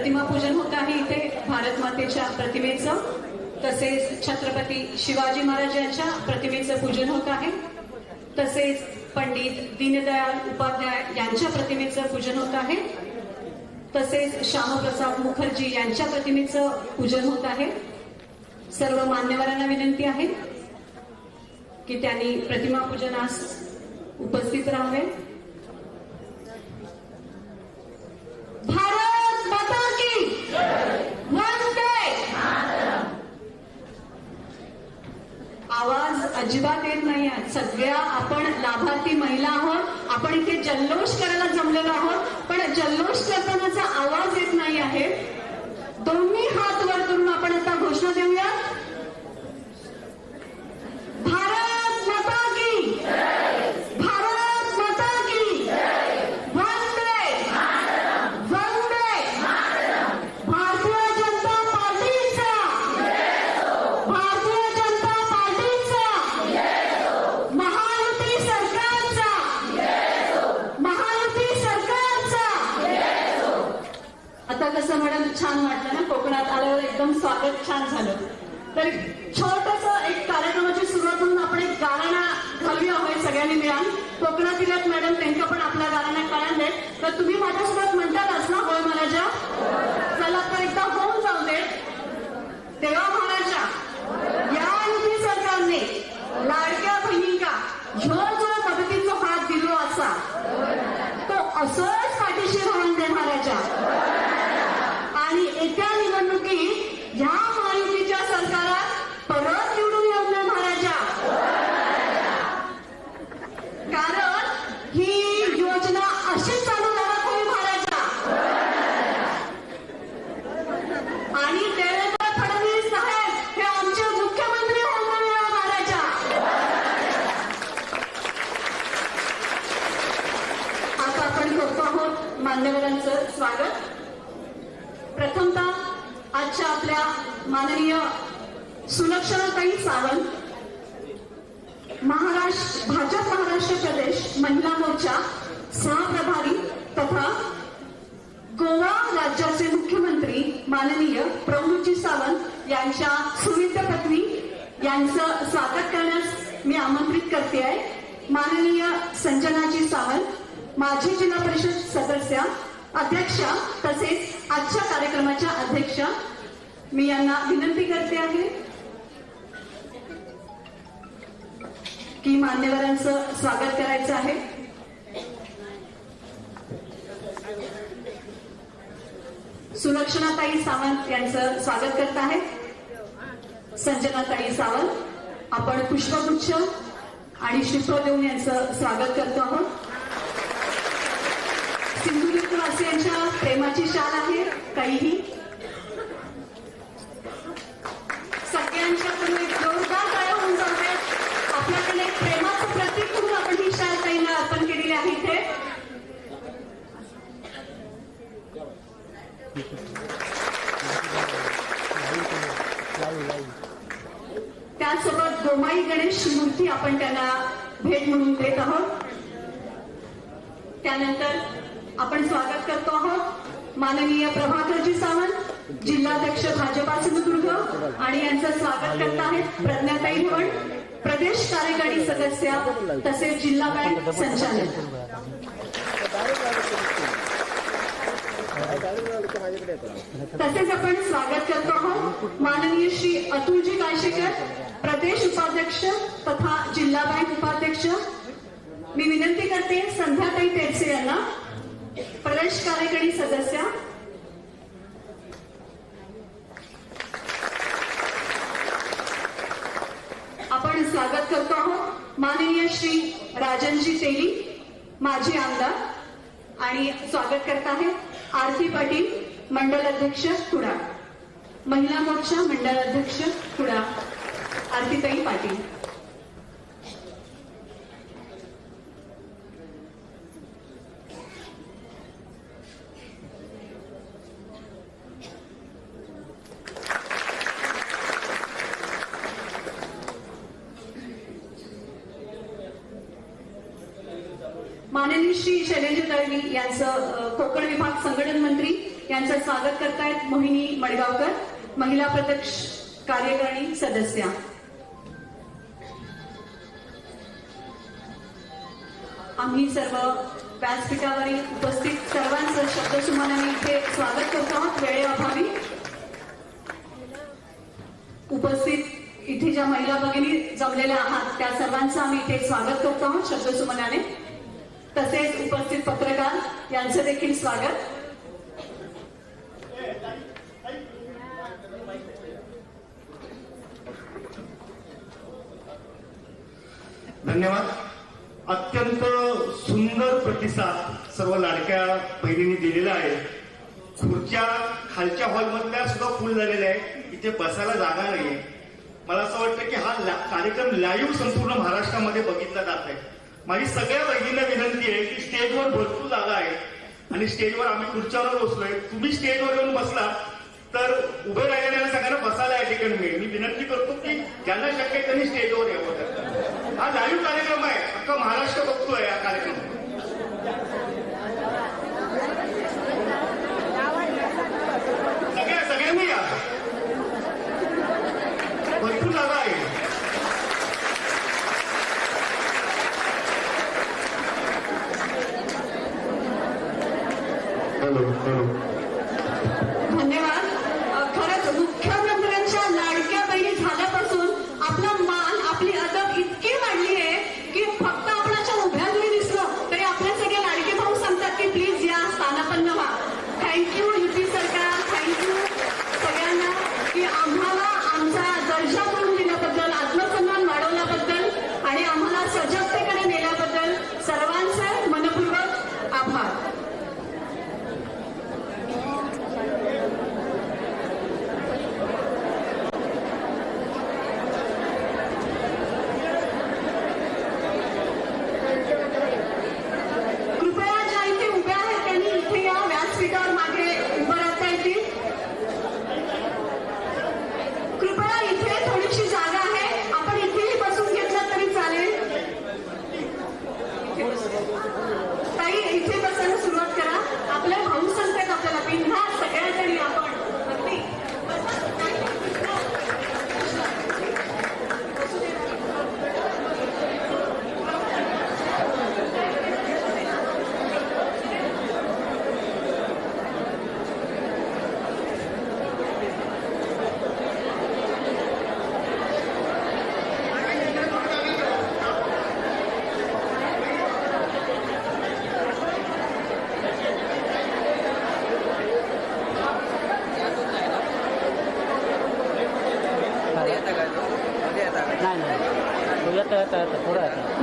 प्रतिमा पूजन होत आहे इथे भारत मातेच्या प्रतिमेचं, तसेच छत्रपती शिवाजी महाराज यांच्या प्रतिमेचं पूजन होत आहे, तसेच पंडित दीनदयाल उपाध्याय यांच्या प्रतिमेचं पूजन होत आहे, तसेच श्यामप्रसाद मुखर्जी यांच्या प्रतिमेचं पूजन होत आहे। सर्व मान्यवरांना विनंती आहे की त्यांनी प्रतिमा पूजनास उपस्थित राहावे। भारत माता की वंदे। आवाज अजिबात येत नाही आहे। सगळ्या आपण लाभार्थी महिला आहोत, आपण इथे जल्लोष करायला जमलेलो आहोत, पण जल्लोष करतानाचा आवाज येत नाही आहे। दोन्ही हात वर करून आपण आता घोषणा देऊया। भारत माता की, भारत माता की वंदे, वंदे। भारतीय जनता पार्टीचा, भारतीय जनता पार्टीचा, महायुती सरकारचा, महायुती सरकारचा। आता कसं मॅडम छान वाटलं ना, कोकणात आल्यावर एकदम स्वागत छान झालं। तर छोटंसं एक कार्यक्रमाची सुरुवात म्हणून आपण एक गाणं घालूया होय सगळ्यांनी मिळून। कोकणातील मॅडम त्यांच्या पण आपल्या गाण्याला कळण दे, तर तुम्ही माझ्यासोबत म्हणतातच ना होय महाराजा? चला तर एकदा होऊन जाऊ दे। देवा महाराजा, या युती सरकारने लाडक्या बहिणींका ह्यो जो मदतीचा हात दिलो असा तो असंच पाठीशी राहून दे महाराजा। आणि येत्या निवडणुकीत ह्या महायुतीच्या सरकारात परत निवडून येऊ नये महाराजा, कारण ही योजना अशीच चालू राहत होई महाराजा। आणि देवेंद्र फडणवीस साहेब हे आमचे मुख्यमंत्री होऊन नये महाराजा। आता आपण करतो आहोत मान्यवरांचं स्वागत। प्रथमतः आजच्या आपल्या माननीय सुलक्षणाताई सावंत, भाजप महाराष्ट्र प्रदेश महिला मोर्चा सहप्रभारी तथा गोवा राज्याचे मुख्यमंत्री माननीय प्रमोदजी सावंत यांच्या सुविद्य पत्नी यांचं स्वागत करण्यास मी आमंत्रित करते आहे। माननीय संजनाजी सावंत, माजी जिल्हा परिषद सदस्य अध्यक्षा तसेच आजच्या कार्यक्रमाच्या अध्यक्षा, मी यांना विनंती करते आहे की मान्यवरांचं स्वागत करायचं आहे। सुलक्षणाताई सावंत यांचं स्वागत करत आहे। संजनाताई सावंत, आपण पुष्पगुच्छ आणि श्रीफळ देऊन यांचं स्वागत करतो आहोत। सिंधुदुर्गवासियांच्या प्रेमाची शाल आहे काहीही। सगळ्यांच्याकडून एक जोरदार टाळ्या होऊन जाते। आपल्याकडे प्रेमाचं प्रतीक म्हणून आपण ही शाल ताईंना अर्पण केलेली आहे इथे। त्यासोबत गोमाई गणेश मूर्ती आपण त्यांना भेट म्हणून देत आहोत। त्यानंतर आपण स्वागत करतो आहोत माननीय प्रभाकरजी सावंत, जिल्हाध्यक्ष भाजपा सिंधुदुर्ग, आणि यांचं स्वागत करत आहेत प्रज्ञाताई भवन, प्रदेश कार्यकारी सदस्य तसेच जिल्हा बँक संचालक। तसेच आपण स्वागत करतो आहोत माननीय श्री अतुलजी काशीकर, प्रदेश उपाध्यक्ष तथा जिल्हा बँक उपाध्यक्ष। मी विनंती करते संध्याताई तेरसे यांना, प्रदेश कार्यकारी सदस्य। आपण स्वागत करतो आहोत माननीय श्री राजनजी तेली, माजी आमदार, आणि स्वागत करत आहेत आरती पाटील, मंडल अध्यक्ष कुडाळ, महिला मोर्चा मंडळ अध्यक्ष कुडाळ, आरतीताई पाटील। माननीय श्री शैलेंद्र दळवी यांचं कोकण विभाग संघटन मंत्री यांचं स्वागत करतायत मोहिनी मडगावकर, महिला प्रत्यक्ष कार्यकारिणी सदस्य. आम्ही सर्व व्यासपीठावरील उपस्थित सर्वांचं शब्दसुमनाने इथे स्वागत करतो आहोत. वेळेअभावी उपस्थित इथे ज्या महिला भगिनी जमलेल्या आहात त्या सर्वांचं आम्ही इथे स्वागत करतो आहोत शब्दसुमनाने. तसेच उपस्थित पत्रकार यांचं देखील स्वागत. धन्यवाद. अत्यंत सुंदर प्रतिसाद सर्व लाडक्या बहिणींनी दिलेला आहे. खुर्च्या खालच्या हॉलमधल्या सुद्धा फुल झालेल्या आहेत. इथे बसायला जागा नाहीये. मला असं वाटतं की हा कार्यक्रम लाईव्ह संपूर्ण महाराष्ट्रामध्ये बघितला जात आहे. माझी सगळ्या बहिणींना विनंती आहे की स्टेजवर भरपूर जागा आहे आणि स्टेजवर आम्ही खुर्च्यावर बसलोय. तुम्ही स्टेजवर येऊन बसला तर उभे राहिलेल्या सगळ्यांना बसायला या ठिकाणी मिळेल. मी विनंती करतो की ज्यांना शक्य आहे त्यांनी स्टेजवर यावं. हा लाईव्ह कार्यक्रम आहे. अख्खा महाराष्ट्र बघतोय हा कार्यक्रम. सगळ्यांनी या. भरपूर जागा आहे. धन्यवाद. खरंच मुख्यमंत्र्यांच्या लाडक्या बहिणी झाल्यापासून आपला मान आपली अदब इतकी वाढली आहे की फक्त आपण अशा उभ्या जरी दिसलो तरी आपले सगळे लाडके भाऊ सांगतात की प्लीज या, स्थानापन्न व्हा. थँक्यू युती सरकार, थँक्यू सगळ्यांना की आम्हाला आमचा दर्जा करून दिल्याबद्दल, आत्मसन्मान वाढवल्याबद्दल आणि आम्हाला सजगतेकडे नेल्याबद्दल सर्वांचे मनपूर्वक आभार.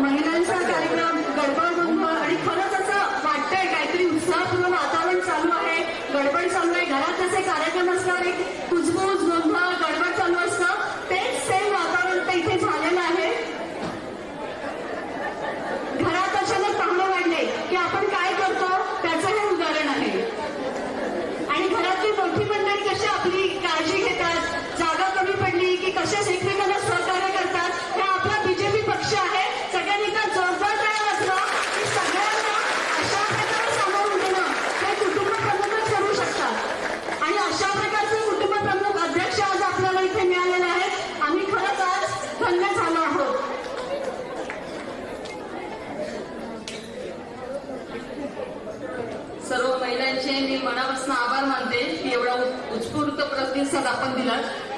महिलांचा कार्यक्रम गडबड गोंधळ आणि खरंच असं वाटतंय काहीतरी उत्साहपूर्ण वातावरण चालू आहे. गडबड चालू आहे. घरात जसे कार्यक्रम असणार एक कुजबूज गोंधळ गडबड चालू असतं तेच सेम वातावरण तर इथे झालेलं आहे. घरात अचानक पाहुणे वाढले की आपण काय करतो त्याचं हे उदाहरण आहे. आणि घरातली मोठी मंडळी कशी आपली काळजी घेतात, जागा कमी पडली की कसे एकमेकांना सहकार्य करतात, हे आपला बीजेपी पक्ष आहे. सगळ्यांनी का जोरदार काय वाजवा की सगळ्यांना अशा प्रकारे सामावून घेणं हे कुटुंब प्रमुखच करू शकतात. आणि अशा प्रकारचे कुटुंब प्रमुख अध्यक्ष आज आपल्याला इथे मिळालेले आहेत. आम्ही खरंच आज धन्य झालो आहोत. सर्व महिलांचे मी मनापासून आभार मानते की एवढा उत्स्फूर्त प्रतिसाद आपण दिला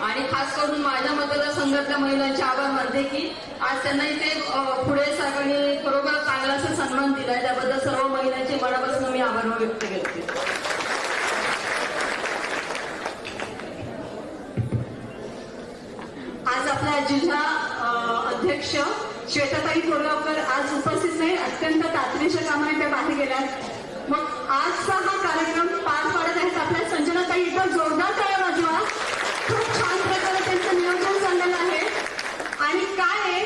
आणि खास करून माझ्या मतदारसंघातल्या महिलांचे आभार मानते की आज त्यांना इथे पुढे सरकारने खरोखर चांगला असा सन्मान दिलाय. त्याबद्दल सर्व महिलांचे मनापासून मी आभार व्यक्त करते. आज आपला जिल्हा अध्यक्ष श्वेताताई कोल्हापूर आज उपस्थित नाही. अत्यंत तातडीच्या कामाने त्या बाहेर गेल्यात. मग आजचा हा कार्यक्रम पार पाडत आहेत आपल्या संजनाताई. इथं जोरदार टाळ्या वाजवा. खूप छान प्रकारे त्यांचं नियोजन चाललेलं आहे. आणि काय आहे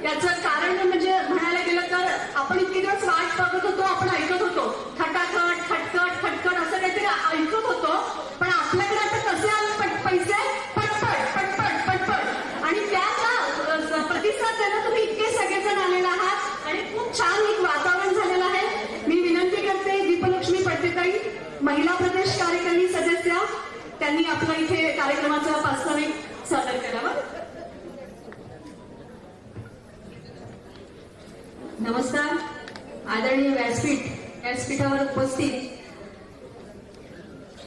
याचं कारण म्हणजे म्हणायला गेलं तर आपण इतके दिवस वाट बघत होतो, आपण ऐकत होतो खटाखट खटखट खटखट असं काहीतरी ऐकत होतो. पण आपल्याकडे आता कसे आले पैसे पटपट पटपट पटपट. आणि त्याचा प्रतिसाद द्यायला तुम्ही इतके सगळेजण आलेले आहात आणि खूप छान एक वातावरण झालेलं आहे. मी विनंती करते दीपलक्ष्मी पडतेताई, महिला प्रदेश कार्यकारिणी त्यांनी आपलं इथे कार्यक्रमाचं प्रास्ताविक सादर करावं. नमस्कार. आदरणीय व्यासपीठावर उपस्थित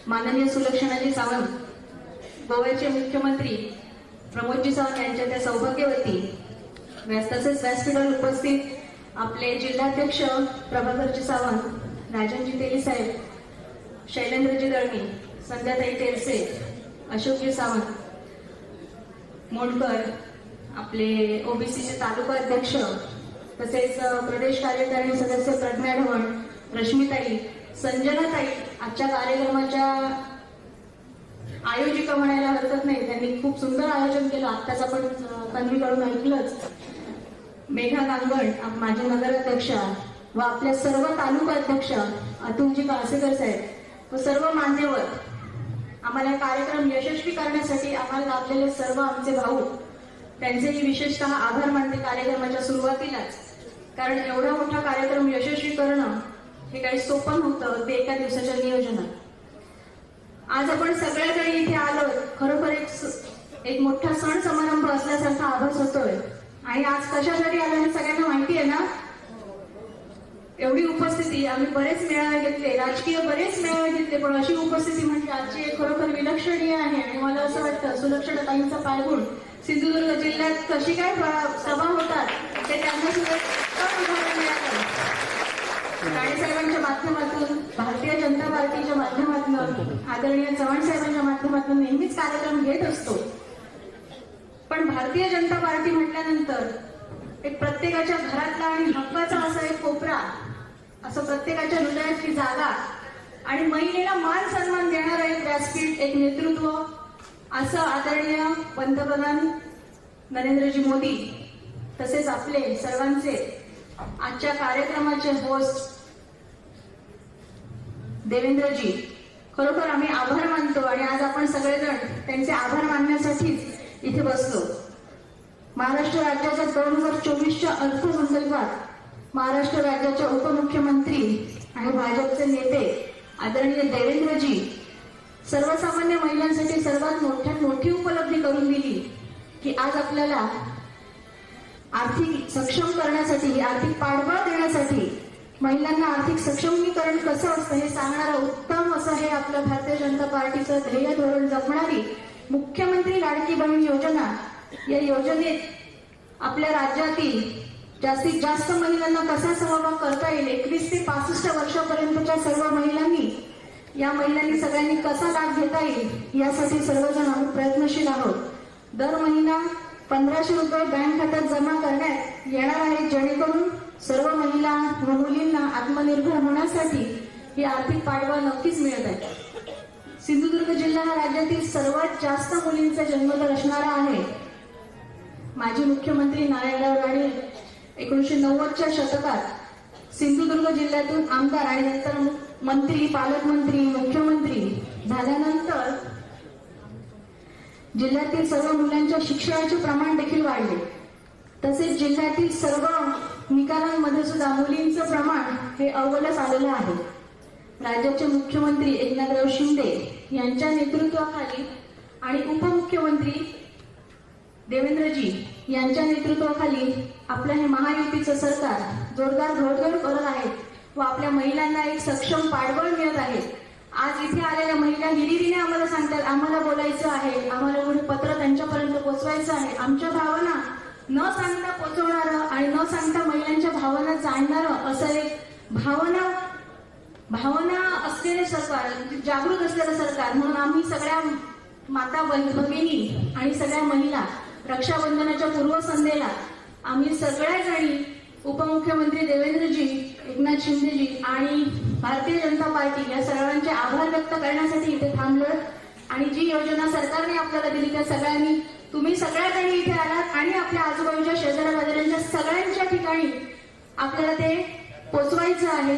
माननीय सुलक्षणाजी सावंत, गोव्याचे मुख्यमंत्री प्रमोदजी सावंत यांच्या त्या सौभाग्यवती, तसेच व्यासपीठावर उपस्थित आपले जिल्हाध्यक्ष प्रभाकरजी सावंत, राजनजी तेली साहेब, शैलेंद्रजी दळवी, संध्याताई तेलसे, अशोकजी सावंत, मोंडकर, आपले ओबीसीचे तालुका अध्यक्ष, तसेच प्रदेश कार्यकारिणी सदस्य प्रज्ञा ढवण, रश्मीताई, संजनाताई, आजच्या कार्यक्रमाच्या आयोजिका म्हणायला हरकत नाही, त्यांनी खूप सुंदर आयोजन केलं. आत्ताच आपण तन्वीकडून ऐकलंच. मेघा कांगण, माझे नगराध्यक्षा, व आपल्या सर्व तालुका अध्यक्ष अतुलजी काळसेकर साहेब व सर्व मान्यवर, आम्हाला कार्यक्रम यशस्वी करण्यासाठी आम्हाला लाभलेले सर्व आमचे भाऊ, त्यांचेही विशेषतः आभार मानते कार्यक्रमाच्या सुरुवातीलाच. कारण एवढा मोठा कार्यक्रम यशस्वी करणं हे काही सोपं नव्हतं, ते एका दिवसाच्या नियोजनात. आज आपण सगळ्याजणी इथे आलो, खरोखर एक मोठा सण समारंभ असल्यासारखा आभास होतोय. आणि आज कशासाठी आलो हे सगळ्यांना माहिती आहे ना. एवढी उपस्थिती, आम्ही बरेच मेळावे घेतले, राजकीय बरेच मेळावे घेतले, पण अशी उपस्थिती म्हणजे आजची खरोखर विलक्षणीय आहे. आणि मला असं वाटतं सुलक्षणाताईंचा पायगुण सिंधुदुर्ग जिल्ह्यात कशी काय सभा होतात ते त्यांना सुद्धा उदाहरण मिळालं. राणेसाहेबांच्या माध्यमातून, भारतीय जनता पार्टीच्या माध्यमातून, आदरणीय चव्हाण साहेबांच्या माध्यमातून नेहमीच कार्यक्रम घेत असतो. पण भारतीय जनता पार्टी म्हटल्यानंतर एक प्रत्येकाच्या घरातला आणि हक्काचा असा एक कोपरा, असं प्रत्येकाच्या हृदयाची जागा आणि महिलेला मान सन्मान देणारं एक व्यासपीठ, एक नेतृत्व, असं आदरणीय पंतप्रधान नरेंद्रजी मोदी, तसेच आपले सर्वांचे आजच्या कार्यक्रमाचे होस्ट देवेंद्रजी, खरोखर आम्ही आभार मानतो. आणि आज आपण सगळेजण त्यांचे आभार मानण्यासाठीच इथे बसलो. महाराष्ट्र राज्याच्या 2024च्या अर्थसंकल्पात महाराष्ट्र राज्याच्या उपमुख्यमंत्री आणि भाजपचे नेते आदरणीय देवेंद्रजी सर्वसामान्य महिलांसाठी सर्वात मोठ्यात मोठी उपलब्धी करून दिली की आज आपल्याला आर्थिक सक्षम करण्यासाठी, आर्थिक पाठबळ देण्यासाठी, महिलांना आर्थिक सक्षमीकरण कसं असतं हे सांगणारं उत्तम असं हे आपलं भारतीय जनता पार्टीचं ध्येय धोरण जपणारी मुख्यमंत्री लाडकी बहीण योजना, या योजनेत आपल्या राज्यातील जास्तीत जास्त महिलांना कसा सहभाग करता येईल, 21 ते 65 वर्षापर्यंतच्या सर्व महिलांनी, या महिलांनी सगळ्यांनी कसा लाभ घेता येईल यासाठी सर्वजण आम्ही प्रयत्नशील आहोत. दर महिना 1500 रुपये बँक खात्यात जमा करण्यात येणार आहे, जेणेकरून सर्व महिला व मुलींना आत्मनिर्भर होण्यासाठी ही आर्थिक पाठबळ नक्कीच मिळत आहे. सिंधुदुर्ग जिल्हा हा राज्यातील सर्वात जास्त मुलींचा जन्मदर असणारा आहे. माजी मुख्यमंत्री नारायणराव राणे 1990च्या शतकात सिंधुदुर्ग जिल्ह्यातून आमदार आणि नंतर मंत्री, पालकमंत्री, मुख्यमंत्री झाल्यानंतर जिल्ह्यातील सर्व मुलांच्या शिक्षणाचे प्रमाण देखील वाढले. तसेच जिल्ह्यातील सर्व निकालांमध्ये सुद्धा मुलींचं प्रमाण हे अव्वलच आलेलं आहे. राज्याचे मुख्यमंत्री एकनाथराव शिंदे यांच्या नेतृत्वाखाली आणि उपमुख्यमंत्री देवेंद्रजी यांच्या नेतृत्वाखाली आपलं हे महायुतीचं सरकार जोरदार घोडदौड करत आहे व आपल्या महिलांना एक सक्षम पाठबळ मिळत आहे. आज इथे आलेल्या महिला हिरिरीने आम्हाला सांगतात, आम्हाला बोलायचं आहे, आम्हाला कोणी पत्र त्यांच्यापर्यंत पोहोचवायचं आहे. आमच्या भावना न सांगता पोहोचवणारं आणि न सांगता महिलांच्या भावना जाणणारं असं एक भावना असलेले सरकार, जागृत असलेलं सरकार. म्हणून आम्ही सगळ्या माता भगिनी आणि सगळ्या महिला रक्षाबंधनाच्या पूर्वसंध्येला आम्ही सगळ्या जणी उपमुख्यमंत्री देवेंद्रजी, एकनाथ शिंदेजी आणि भारतीय जनता पार्टी या सर्वांचे आभार व्यक्त करण्यासाठी इथे थांबलो. आणि जी योजना सरकारने आपल्याला दिली त्या सगळ्यांनी, तुम्ही सगळ्या जणी इथे आलात आणि आपल्या आजूबाजूच्या शेजाऱ्या बाजाऱ्यांच्या सगळ्यांच्या ठिकाणी आपल्याला ते पोचवायचं आहे.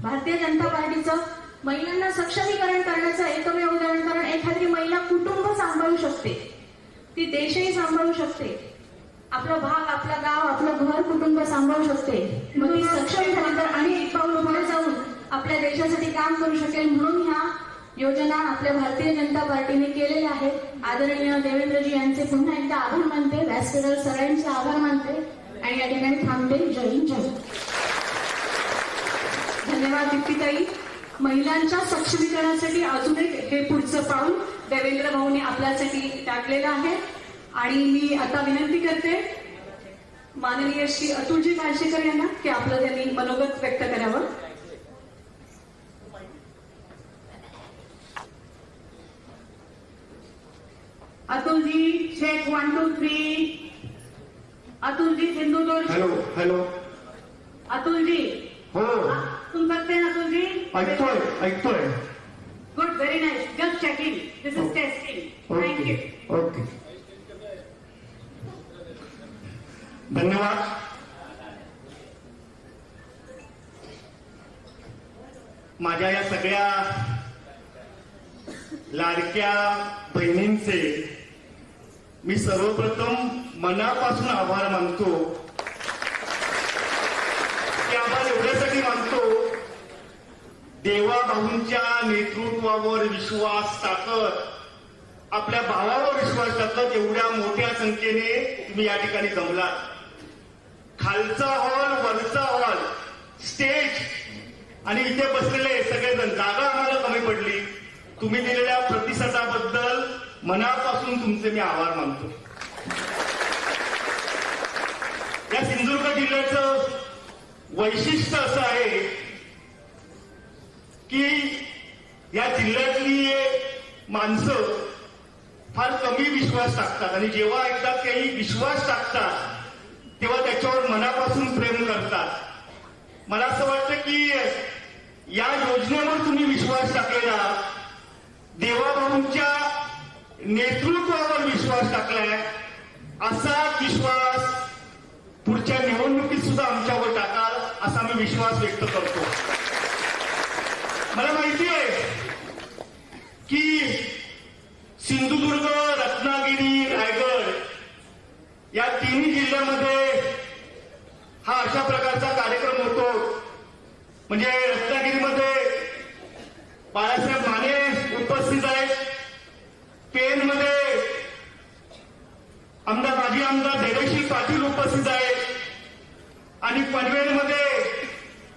भारतीय जनता पार्टीचं महिलांना सक्षमीकरण करण्याचं एकमेव उदाहरण, कारण एखादी महिला कुटुंब सांभाळू शकते, ती देशही सांभाळू शकते, आपलं भाग, आपलं गाव, आपलं घर, कुटुंब सांभाळू शकते. मग ती सक्षम झाली तर आणि एक पाऊल पुढे जाऊन आपल्या देशासाठी काम करू शकेल. म्हणून ह्या योजना आपल्या भारतीय जनता पार्टीने केलेल्या आहेत. आदरणीय देवेंद्रजी यांचे पुन्हा एकदा आभार मानते, व्यासपीठावर सरांचे आभार मानते आणि या ठिकाणी थांबते. जय हिंद, जय. धन्यवाद दीप्तीताई. महिलांच्या सक्षमीकरणासाठी अजून एक हे पुढचं पाऊल देवेंद्र भाऊंनी आपल्यासाठी टाकलेलं आहे. आणि मी आता विनंती करते माननीय श्री अतुलजी काळशेकर यांना की आपलं त्यांनी मनोगत व्यक्त करावं. अतुलजी, चेक 1 2 3. अतुलजी सिंधुदुर्ग. हॅलो. अतुलजी हो, सुन सकते हैं अतुलजी? ऐकतोय. Good, very nice. Just checking. This is testing. Thank you. Okay. धन्यवाद. माझ्या या सगळ्या लाडक्या बहिणींचे मी सर्वप्रथम मनापासून आभार मानतो. ते आभार एवढ्यासाठी मानतो, देवाभाऊंच्या नेतृत्वावर विश्वास टाकत, आपल्या भावावर विश्वास टाकत एवढ्या मोठ्या संख्येने तुम्ही या ठिकाणी जमलात. खालचा हॉल, वरचा हॉल, स्टेज आणि इथे बसलेले सगळेजण, जागा आम्हाला कमी पडली. तुम्ही दिलेल्या प्रतिसादाबद्दल मनापासून तुमचे मी आभार मानतो. या सिंधुदुर्ग जिल्ह्याचं वैशिष्ट्य असं आहे की या जिल्ह्यातली माणसं फार कमी विश्वास टाकतात आणि जेव्हा एकदा काही विश्वास टाकतात तेव्हा त्याच्यावर मनापासून प्रेम करतात. मला असं वाटतं की या योजनेवर तुम्ही विश्वास टाकलेला, देवाभाऊंच्या नेतृत्वावर विश्वास टाकलाय, असा विश्वास पुढच्या निवडणुकीत सुद्धा आमच्यावर टाकाल असा मी विश्वास व्यक्त करतो. मला माहिती आहे की सिंधुदुर्ग, रत्नागिरी, रायगड या तिन्ही जिल्ह्यामध्ये हा अशा प्रकारचा कार्यक्रम होतो. म्हणजे रत्नागिरीमध्ये बाळासाहेब माने उपस्थित आहेत, पेनमध्ये माजी आमदार धैर्यशील पाटील उपस्थित आहेत आणि पनवेलमध्ये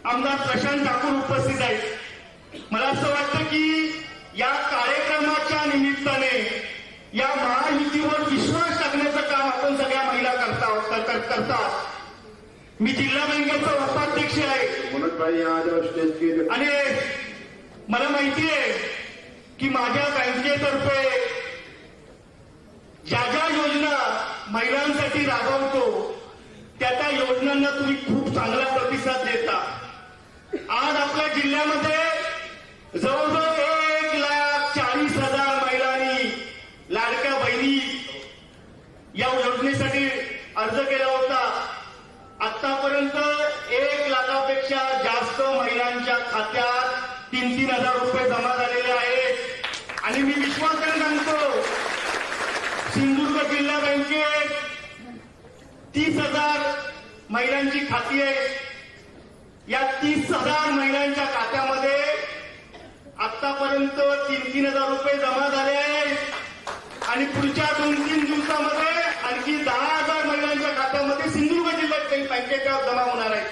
आमदार प्रशांत ठाकूर उपस्थित आहेत. मला असं वाटतं की या कार्यक्रमाच्या निमित्ताने या महायुतीवर विश्वास टाकण्याचं काम आपण सगळ्या महिला करतात. मी जिल्हा बँकेचा उपाध्यक्ष आहे आणि मला माहिती आहे की माझ्या बँकेतर्फे ज्या ज्या योजना महिलांसाठी राबवतो त्या त्या योजनांना तुम्ही खूप चांगला प्रतिसाद देता. आज आपल्या जिल्ह्यामध्ये जवळजवळ 1,40,000 महिलांनी लाडक्या बहिणी या योजनेसाठी अर्ज केला होता. आतापर्यंत 1 लाखापेक्षा जास्त महिलांच्या खात्यात 3,000 रुपये जमा झालेले आहेत आणि मी विश्वासाने सांगतो सिंधुदुर्ग जिल्हा बँकेत 30,000 महिलांची खाती आहेत. या 30,000 महिलांच्या खात्यामध्ये आतापर्यंत 3,000 रुपये जमा झाले आहेत आणि पुढच्या 2-3 दिवसामध्ये आणखी 10,000 महिलांच्या खात्यामध्ये सिंधुदुर्ग जिल्ह्यात काही बँकेच्या जमा होणार आहेत.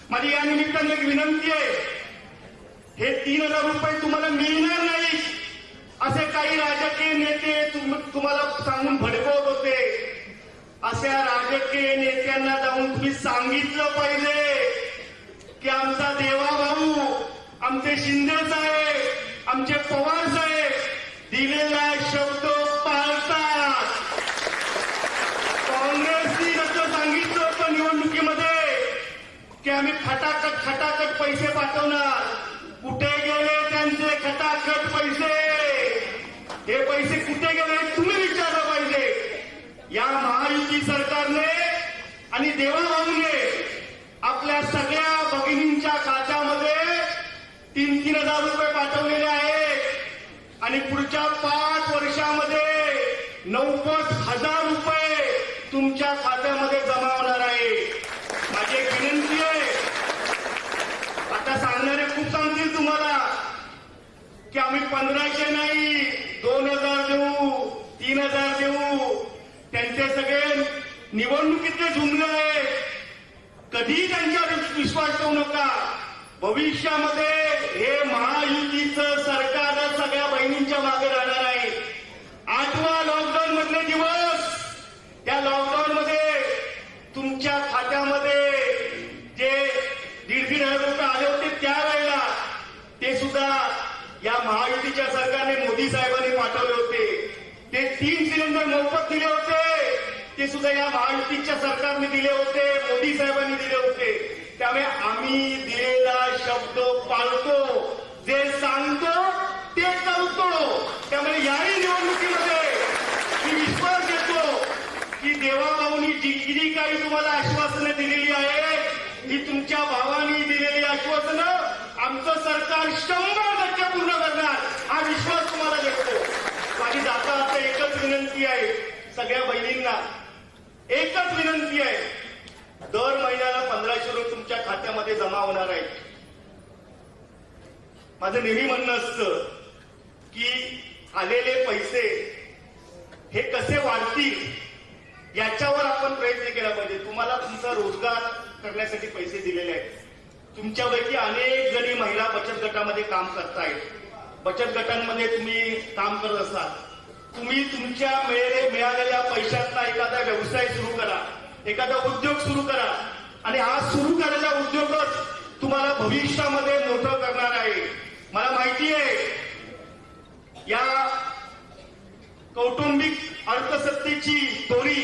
माझी या निमित्ताने एक विनंती आहे, हे 3,000 रुपये तुम्हाला मिळणार नाही असे काही राजकीय नेते तुम्हाला सांगून भडकवत होते. अशा राजकीय नेत्यांना जाऊन तुम्ही सांगितलं पाहिजे की आमचा देवाभाऊ, आमचे शिंदे साहेब, आमचे पवार साहेब दिलेला शब्द पाळतात. काँग्रेसनी जसं सांगितलं होतं निवडणुकीमध्ये की आम्ही खटाखट पैसे पाठवणार, कुठे गेले त्यांचे खटाखट पैसे? हे पैसे कुठे गेले तुम्ही विचारलं पाहिजे. या महायुती सरकारने आणि देवाभाऊने आपल्या सगळ्या भगिनींच्या खात्यामध्ये 3,000 रुपये पाठवलेले आहेत आणि पुढच्या 5 वर्षामध्ये 90,000 रुपये तुमच्या खात्यामध्ये जमा होणार आहे. माझी एक विनंती आहे, आता सांगणारे खूप सांगतील तुम्हाला की आम्ही 15 निवडणुकीतले झुंजले आहे. कधी त्यांच्यावर विश्वास ठेवू नका. भविष्यामध्ये हे महायुतीचं सरकार सगळ्या बहिणींच्या मागे राहणार आहे. 8वा लॉकडाऊन मधले दिवस, त्या लॉकडाऊन मध्ये तुमच्या खात्यामध्ये जे 1,500 रुपये आले होते त्यावेळेला ते सुद्धा या महायुतीच्या सरकारने मोदी साहेबांनी पाठवले होते. ते 3 सिलेंडर मोफत दिले होते, ते सुद्धा या महायुतीच्या सरकारने दिले होते, मोदी साहेबांनी दिले होते. त्यामुळे आम्ही दिलेला शब्द पाळतो, जे सांगतो ते करतो. त्यामुळे याही निवडणुकीमध्ये मी विश्वास देतो की देवाभाऊनी जी काही तुम्हाला आश्वासनं दिलेली आहेत, ही तुमच्या भावानी दिलेली आश्वासनं आमचं सरकार 100% पूर्ण करणार, हा विश्वास तुम्हाला देतो. माझी जाता आता एकच विनंती आहे सगळ्या बहिणींना, एकच विनंती आहे. दर महिन्याला 1500 रुपये तुमच्या खात्यामध्ये जमा होणार आहे. माझं नेहमी म्हणणं असतं की आलेले पैसे हे कसे वाढतील याच्यावर आपण प्रयत्न केला पाहिजे. तुम्हाला तुमचा रोजगार करण्यासाठी पैसे दिलेले आहेत. तुमच्यापैकी अनेक जणी महिला बचत गटामध्ये काम करतायत. बचत गटांमध्ये तुम्ही काम करत असाल. तुम्ही तुमच्या मिळालेल्या पैशांचा एखादा व्यवसाय सुरू करा, एखादा उद्योग सुरू करा आणि हा सुरू केलेला उद्योगच तुम्हाला भविष्यामध्ये मोठं करणार आहे. मला माहिती आहे या कौटुंबिक अर्थसत्तेची दोरी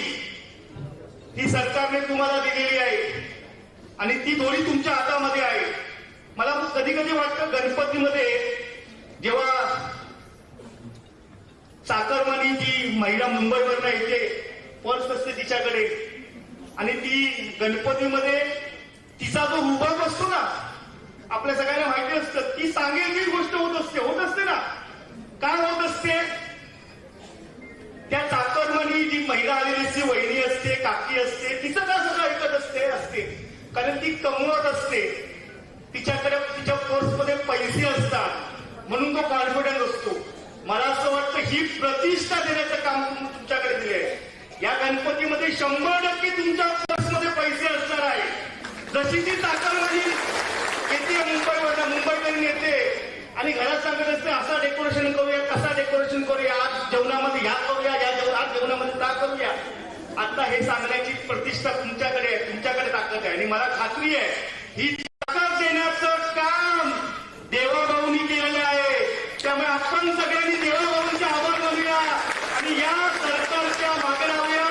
ही सरकारने तुम्हाला दिलेली आहे आणि ती दोरी तुमच्या हातामध्ये आहे. मला कधी कधी वाटतं गणपतीमध्ये जेव्हा चाकरमानी जी महिला मुंबईवरनं येते, पर्स असते तिच्याकडे आणि ती गणपतीमध्ये तिचा जो रुबाब असतो ना, आपल्या सगळ्यांना माहिती असतं, ती सांगेल ती गोष्ट होत असते ना. काय होत असते? त्या चाकरमानी जी महिला आलेली असते, वहिनी असते, काकी असते, तिचं का सगळं ऐकत असते कारण ती कमवत असते. तिच्याकडे तिच्या पर्समध्ये पैसे असतात म्हणून तो कॉन्फिडन्स असतो. मला असं वाटतं ही प्रतिष्ठा देण्याचं काम तुमच्याकडे दिले आहे. या गणपतीमध्ये 100% तुमच्या पर्समध्ये पैसे असणार आहे. जशी ती चाकरमानी येते मुंबईवरून येते आणि घरात सांगत असते असं डेकोरेशन करूया, कसा डेकोरेशन करूया, आज जेवणामध्ये ह्या करूया, आज जेवणामध्ये त्या करूया. आता हे सांगण्याची प्रतिष्ठा तुमच्याकडे आहे, तुमच्याकडे ताकद आहे आणि मला खात्री आहे ही ताकद देण्याचं काम देवाभाऊनी केलेलं आहे. त्यामुळे आपण सगळ्यांनी देवाभाऊंचे आभार मानूया आणि या सरकारच्या मागे राहूया.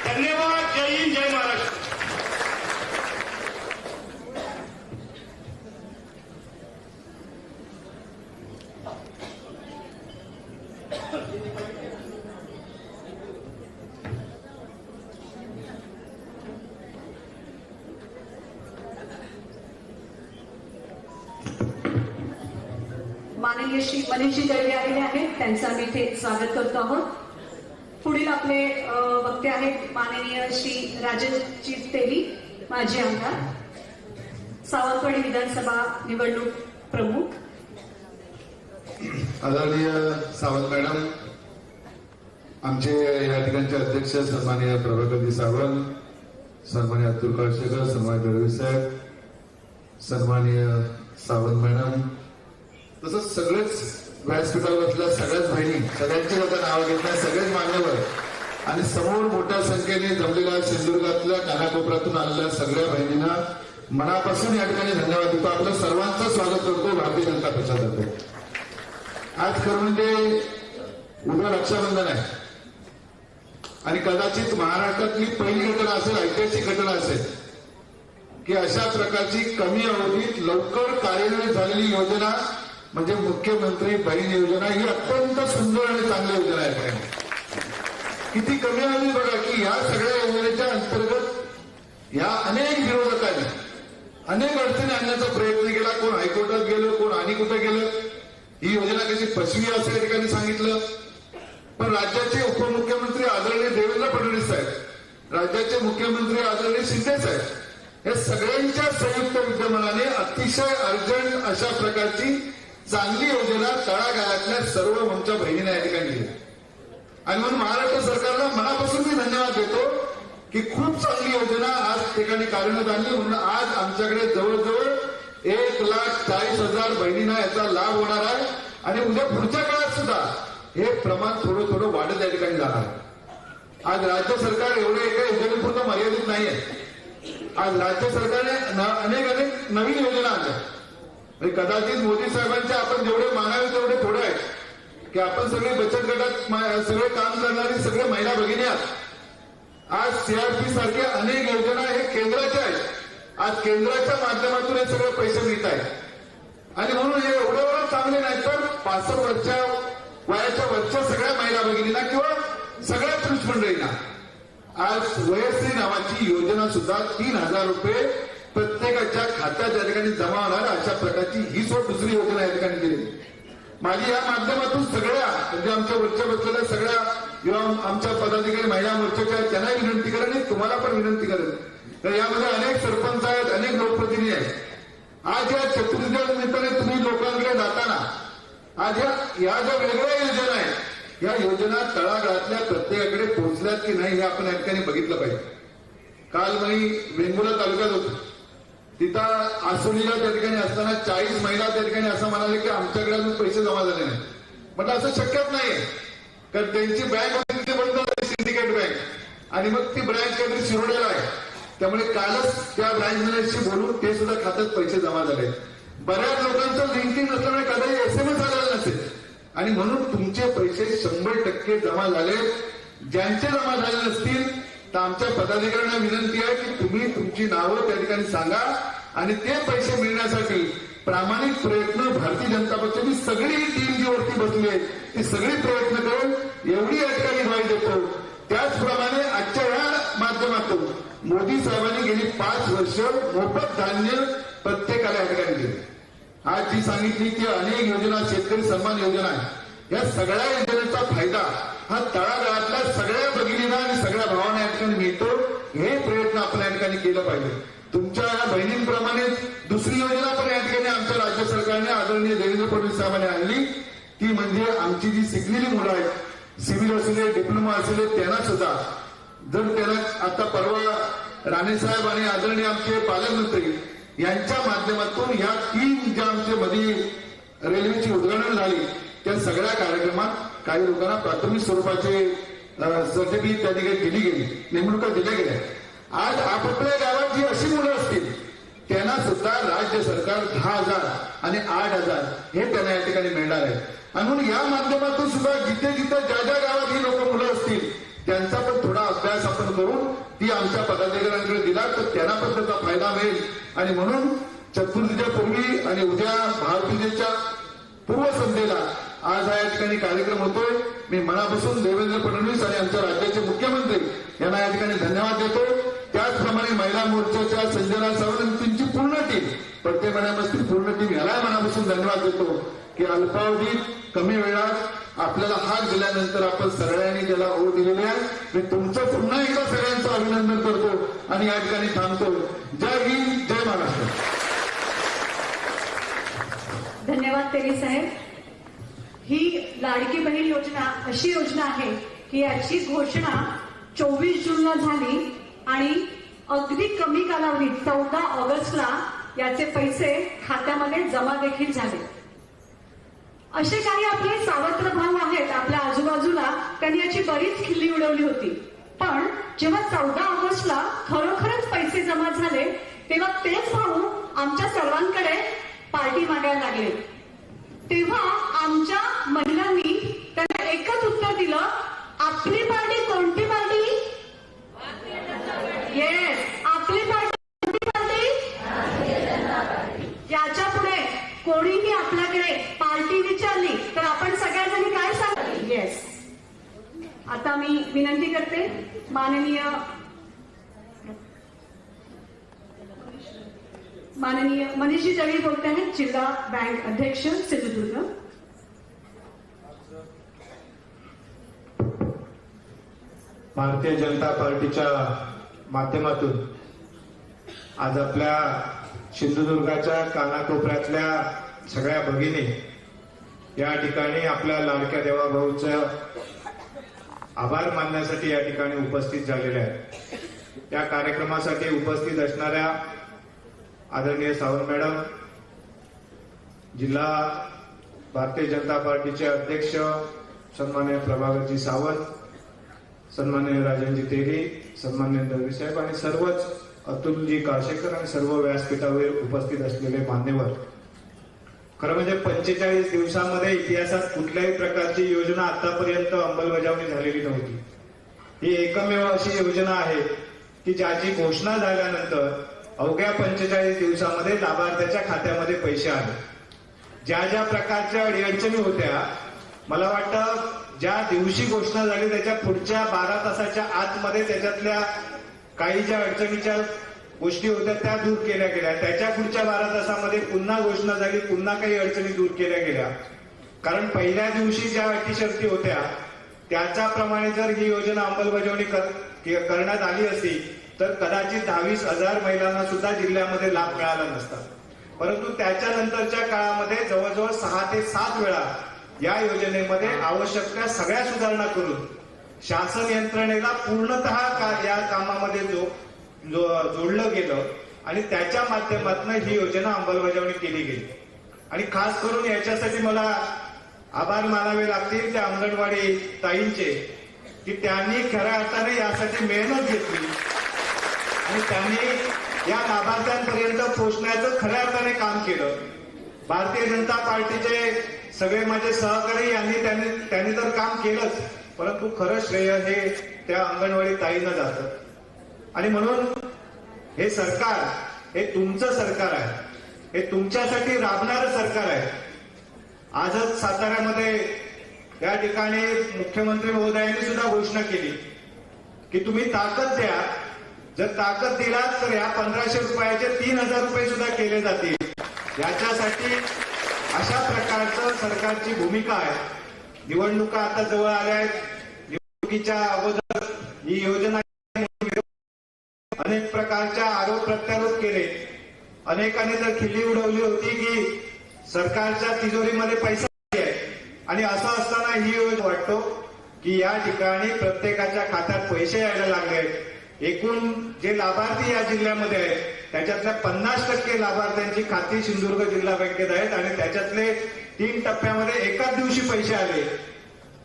धन्यवाद. जय हिंद, जय महाराष्ट्र. माननीय श्री मनीषजी दळवे आलेले आहेत, त्यांचं आम्ही इथे स्वागत करतो आहोत. पुढील आपले वक्ते आहेत माननीय श्री राजनजी तेली, माजी आमदार, सावंतवाडी विधानसभा निवडणूक प्रमुख. आदरणीय सावंत मॅडम, आमचे या ठिकाणचे अध्यक्ष सन्माननीय प्रभाकरजी सावंत, सन्माननीय अतुल काळशेकर, सन्माननीय दळवी साहेब, सन्माननीय सावंत मॅडम, तसंच सगळेच व्यासपीठावर बसल्या सगळ्याच बहिणी, सगळ्यांची आता नावं घेत नाही, सगळेच मान्यवर आणि समोर मोठ्या संख्येने जमलेल्या सिंधुदुर्गातल्या कानाकोपऱ्यातून आलेल्या सगळ्या बहिणींना मनापासून या ठिकाणी धन्यवाद देतो. आपलं सर्वांचं स्वागत करतो भारतीय जनता पक्षातर्फे. आज खरं म्हणजे उद्या रक्षाबंधन आहे आणि कदाचित महाराष्ट्रातली पहिली घटना असेल, ऐतिहासिक घटना असेल की अशा प्रकारची कमी अवधीत लवकर कार्यान्वित झालेली योजना म्हणजे मुख्यमंत्री बहीण योजना. ही अत्यंत सुंदर आणि चांगली योजना आहे. किती कमी अवधी बघा की या सगळ्या योजनेच्या अंतर्गत या अनेक विरोधकांनी अनेक अडचणी आणण्याचा प्रयत्न केला. कोण हायकोर्टात गेलं, कोण आणि कुठे गेलं. ही योजना कशी फसवी असं या ठिकाणी सांगितलं. पण राज्याचे उपमुख्यमंत्री आदरणीय देवेंद्र फडणवीस साहेब, राज्याचे मुख्यमंत्री आदरणीय शिंदे साहेब, या सगळ्यांच्या संयुक्त विद्यमानाने अतिशय अर्जंट अशा प्रकारची चांगली योजना तळागाळातल्या सर्व आमच्या बहिणींना या ठिकाणी दिली आणि म्हणून महाराष्ट्र सरकारला मनापासून मी धन्यवाद देतो की खूप चांगली योजना आज ठिकाणी कार्यान्वित आणली, म्हणून आज आमच्याकडे जवळजवळ 1,40,000 बहिणींना याचा लाभ होणार आहे आणि उद्या पुढच्या काळात सुद्धा हे प्रमाण थोडं थोडं वाढत या ठिकाणी जाणार आहे. आज राज्य सरकार एवढे एका योजनेपुरतं मर्यादित नाहीये. आज राज्य सरकारने अनेक नवीन योजना आणल्या. कदाचित मोदी साहेबांच्या आपण जेवढे मानावे तेवढे थोडे आहेत की आपण सगळे बचत गटात सगळे काम करणारी सगळे महिला भगिनी आहात. आज सीआरपी सारख्या अनेक योजना हे केंद्राच्या आहेत. आज केंद्राच्या माध्यमातून हे सगळे पैसे मिळत आहेत आणि म्हणून हे एवढं चांगले नाही तर 65 वयाच्या वरच्या सगळ्या महिला भगिनींना किंवा सगळ्या पुरुष मंडळींना आज वयश्री नावाची योजना सुद्धा 3,000 रुपये प्रत्येकाच्या खात्यात या ठिकाणी जमा होणार अशा प्रकारची ही दुसरी योजना या ठिकाणी केली. माझी या माध्यमातून सगळ्या म्हणजे आमच्या वरच्या बसलेल्या सगळ्या किंवा आमच्या पदाधिकारी महिला मोर्चाच्या आहेत त्यांनाही विनंती करेन आणि तुम्हाला पण विनंती करेन. तर यामध्ये अनेक सरपंच आहेत, अनेक लोकप्रतिनिधी आहेत. आज या चतुर्थीच्या निमित्ताने तुम्ही लोकांकडे जाताना आज या ज्या वेगळ्या योजना आहेत या योजना तळागाळातल्या प्रत्येकाकडे पोहोचल्यात की नाही हे आपण या ठिकाणी बघितलं पाहिजे. काल मी वेंगुर्ला तालुक्यात होतो. तिथं आसोलीला त्या ठिकाणी असताना 40 महिला त्या ठिकाणी असं म्हणाले की आमच्याकडे अजून पैसे जमा झाले नाही. म्हटलं असं शक्यच नाहीये कारण त्यांची बँक होती तिथे बंद झाली, सिंडिकेट बँक, आणि मग ती ब्रँच काहीतरी शिरोडेला आहे. त्यामुळे कालच त्या ब्रँच मॅनेजरशी बोलून ते सुद्धा खात्यात पैसे जमा झाले. बऱ्याच लोकांचं लिंकिंग नसल्यामुळे कदाचित SMS आलेला नसेल आणि म्हणून तुमचे पैसे 100% जमा झाले. ज्यांचे जमा झाले नसतील तर आमच्या पदाधिकाऱ्यांना विनंती आहे की तुम्ही तुमची नावं त्या ठिकाणी सांगा आणि ते पैसे मिळण्यासाठी प्रामाणिक प्रयत्न भारतीय जनता पक्षाची सगळी टीम जी वरती बसली आहे ती सगळी प्रयत्न करून एवढी या ठिकाणी ग्वाही देतो. त्याचप्रमाणे आजच्या या माध्यमातून मोदी साहेबांनी गेली 5 वर्ष मोफत धान्य प्रत्येकाला या ठिकाणी दिले. आज जी सांगितली की अनेक योजना, शेतकरी सन्मान योजना आहे, या सगळ्या योजनेचा फायदा हा तळागाळातल्या सगळ्या भगिनींना आणि सगळ्या भावांना या ठिकाणी मिळतो. हे प्रयत्न आपण या ठिकाणी केलं पाहिजे. तुमच्या या बहिणींप्रमाणे दुसरी योजना पण या ठिकाणी आमच्या राज्य सरकारने आदरणीय देवेंद्र फडणवीस साहेबांनी आणली. ती म्हणजे आमची जी शिकलेली मुलं आहेत, सिव्हिल असले, डिप्लोमा असले, त्यांना सुद्धा जर त्यांना आता परवा राणे साहेब आणि आदरणीय आमचे पालकमंत्री यांच्या माध्यमातून या 3 ज्या आमच्या मध्ये रेल्वेची उद्घाटन झाली त्या सगळ्या कार्यक्रमात काही लोकांना प्राथमिक स्वरूपाचे सर्टिफिकेट त्या ठिकाणी दिली गेली, नेमणुका दिल्या गेल्या. आज आपापल्या गावात जी अशी मुलं असतील त्यांना सुद्धा राज्य सरकार 10,000 आणि 8,000 हे त्यांना या ठिकाणी मिळणार आहे. आणि म्हणून या माध्यमातून सुद्धा जिथे जिथे ज्या ज्या गावात ही लोक मुलं असतील त्यांचा पण थोडा अभ्यास आपण करून ती आमच्या पदाधिकाऱ्यांकडे दिला तर त्यांना पण त्याचा फायदा मिळेल. आणि म्हणून चतुर्थीच्या पूर्वी आणि उद्या भाऊबीजेच्या पूर्वसंध्येला आज या ठिकाणी कार्यक्रम होतोय. मी मनापासून देवेंद्र फडणवीस आणि आमच्या राज्याचे मुख्यमंत्री यांना या ठिकाणी धन्यवाद देतो. त्याचप्रमाणे महिला मोर्चाच्या संजना सावंत त्यांची पूर्ण टीम, प्रत्येक महिन्यामध्ये पूर्ण टीम याला मनापासून धन्यवाद देतो की अल्पावधीत कमी वेळात आपल्याला हात दिल्यानंतर आपण सगळ्यांनी त्याला ओढ दिलेली आहे. मी तुमचं पुन्हा एकदा सगळ्यांचं अभिनंदन करतो आणि या ठिकाणी थांबतो. जय हिंद, जय महाराष्ट्र. धन्यवाद तेली साहेब. ही लाडकी बहीण योजना अशी योजना आहे की याची घोषणा 24 जूनला झाली आणि अगदी कमी कालावधीत 14 ऑगस्टला याचे पैसे खात्यामध्ये जमा देखील झाले. असे काही आपले सावत्र भाऊ आहेत आपल्या आजूबाजूला, त्यांनी याची बरीच खिल्ली उडवली होती. पण जेव्हा 14 ऑगस्टला खरोखरच पैसे जमा झाले तेव्हा तेच भाऊ आमच्या सर्वांकडे पार्टी मागायला लागले. तेव्हा आमच्या महिलांनी त्यांना एकच उत्तर दिलं, आपली पार्टी कोणती पार्टी? येस, आपली पार्टी कोणती पार्टी? याच्या पुढे कोणीही आपल्याकडे पार्टी विचारली तर आपण सगळ्याजणी काय सांगतो? येस. आता मी विनंती करते माननीय मनीषजी जळी बोलते आहेत, जिल्हा बँक अध्यक्ष सिंधुदुर्ग. भारतीय जनता पार्टीच्या माध्यमातून आज आपल्या सिंधुदुर्गाच्या कानाकोपऱ्यातल्या सगळ्या भगिनी या ठिकाणी आपल्या लाडक्या देवाभाऊचं आभार मानण्यासाठी या ठिकाणी उपस्थित झालेल्या आहेत. या कार्यक्रमासाठी उपस्थित असणाऱ्या आदरणीय सावंत मॅडम, जिल्हा भारतीय जनता पार्टीचे अध्यक्ष सन्माननीय प्रभाकरजी सावंत, सन्माननीय राजनजी तेली, सन्माननीय दळवी साहेब आणि सर्वच अतुलजी काळशेकर आणि सर्व व्यासपीठावर उपस्थित असलेले मान्यवर, खरं म्हणजे 45 दिवसांमध्ये इतिहासात कुठल्याही प्रकारची योजना आतापर्यंत अंमलबजावणी झालेली नव्हती. ही एकमेव अशी योजना आहे की ज्याची घोषणा झाल्यानंतर अवघ्या 45 दिवसामध्ये लाभार्थ्याच्या खात्यामध्ये पैसे आले. ज्या ज्या प्रकारच्या अडीअडचणी होत्या, मला वाटतं ज्या दिवशी घोषणा झाली त्याच्या पुढच्या 12 तासाच्या आतमध्ये त्याच्यातल्या काही ज्या अडचणीच्या गोष्टी होत्या त्या दूर केल्या गेल्या. त्याच्या पुढच्या 12 तासामध्ये पुन्हा घोषणा झाली, पुन्हा काही अडचणी दूर केल्या गेल्या. कारण पहिल्या दिवशी ज्या अटी शर्ती होत्या त्याच्याप्रमाणे जर ही योजना अंमलबजावणी करण्यात आली असती तर कदाचित 22,000 महिलांना सुद्धा जिल्ह्यामध्ये लाभ मिळाला नसता. परंतु त्याच्यानंतरच्या काळामध्ये जवळजवळ 6 ते 7 वेळा या योजनेमध्ये आवश्यक त्या सगळ्या सुधारणा करून शासन यंत्रणेला पूर्णतः या कामामध्ये जोडलं गेलं आणि त्याच्या माध्यमातून ही योजना अंमलबजावणी केली गेली. आणि खास करून याच्यासाठी मला आभार मानावे लागतील त्या अंगणवाडी ताईंचे की त्यांनी खऱ्या अर्थाने यासाठी मेहनत घेतली आणि त्यांनी या लाभार्थ्यांपर्यंत पोहोचण्याचं खऱ्या अर्थाने काम केलं. भारतीय जनता पार्टीचे सगळे माझे सहकारी त्यांनी तर काम केलंच, परंतु खरं श्रेय हे त्या अंगणवाडी ताईंना जातं. आणि म्हणून हे सरकार हे तुमचं सरकार आहे, हे तुमच्यासाठी राबणारं सरकार आहे. आजच साताऱ्यामध्ये या ठिकाणी मुख्यमंत्री महोदयांनी सुद्धा घोषणा केली की तुम्ही ताकद द्या, जर ताकद दिलात तर या 1,500 रुपयाचे 3,000 रुपये सुद्धा केले जातील. याच्यासाठी अशा प्रकारचं सरकारची भूमिका आहे. निवडणुका आता जवळ आल्या आहेत. निवडणुकीच्या अगोदर ही योजना अनेक प्रकारच्या आरोप प्रत्यारोप केले. अनेकांनी तर खिल्ली उडवली होती की सरकारच्या तिजोरीमध्ये पैसा आहे आणि असं असताना ही योजना वाटतो की या ठिकाणी प्रत्येकाच्या खात्यात पैसे यायला लागले. एकूण जे लाभार्थी या जिल्ह्यामध्ये आहेत त्याच्यातल्या 50% लाभार्थ्यांची खाती सिंधुदुर्ग जिल्हा बँकेत आहेत आणि त्याच्यातले 3 टप्प्यामध्ये एकाच दिवशी पैसे आले.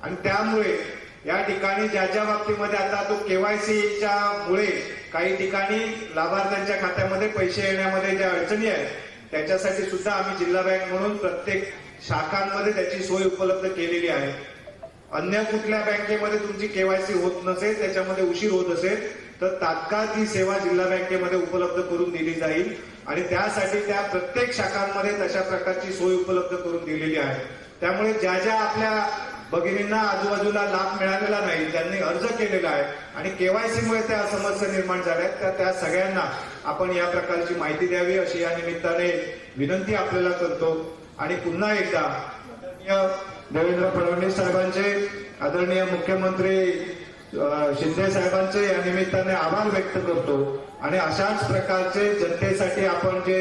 आणि त्यामुळे या ठिकाणी ज्या बाबतीमध्ये आता तो केवायसीच्या मुळे काही ठिकाणी लाभार्थ्यांच्या खात्यामध्ये पैसे येण्यामध्ये ज्या अडचणी आहेत त्याच्यासाठी सुद्धा आम्ही जिल्हा बँक म्हणून प्रत्येक शाखांमध्ये त्याची सोय उपलब्ध केलेली आहे. अन्य कुठल्या बँकेमध्ये तुमची केवायसी होत नसेल, त्याच्यामध्ये उशीर होत असेल तर तात्काळ ती सेवा जिल्हा बँकेमध्ये उपलब्ध करून दिली जाईल आणि त्यासाठी त्या प्रत्येक शाखांमध्ये तशा प्रकारची सोय उपलब्ध करून दिलेली आहे. त्यामुळे ज्या ज्या आपल्या भगिनींना आजूबाजूला लाभ मिळालेला नाही त्यांनी अर्ज केलेला आहे आणि केवायसीमुळे त्या समस्या निर्माण झाल्या आहेत, तर त्या सगळ्यांना आपण या प्रकारची माहिती द्यावी अशी या निमित्ताने विनंती आपल्याला करतो. आणि पुन्हा एकदा देवेंद्र फडणवीस साहेबांचे, आदरणीय मुख्यमंत्री शिंदे साहेबांचे या निमित्ताने आभार व्यक्त करतो. आणि अशाच प्रकारचे जनतेसाठी आपण जे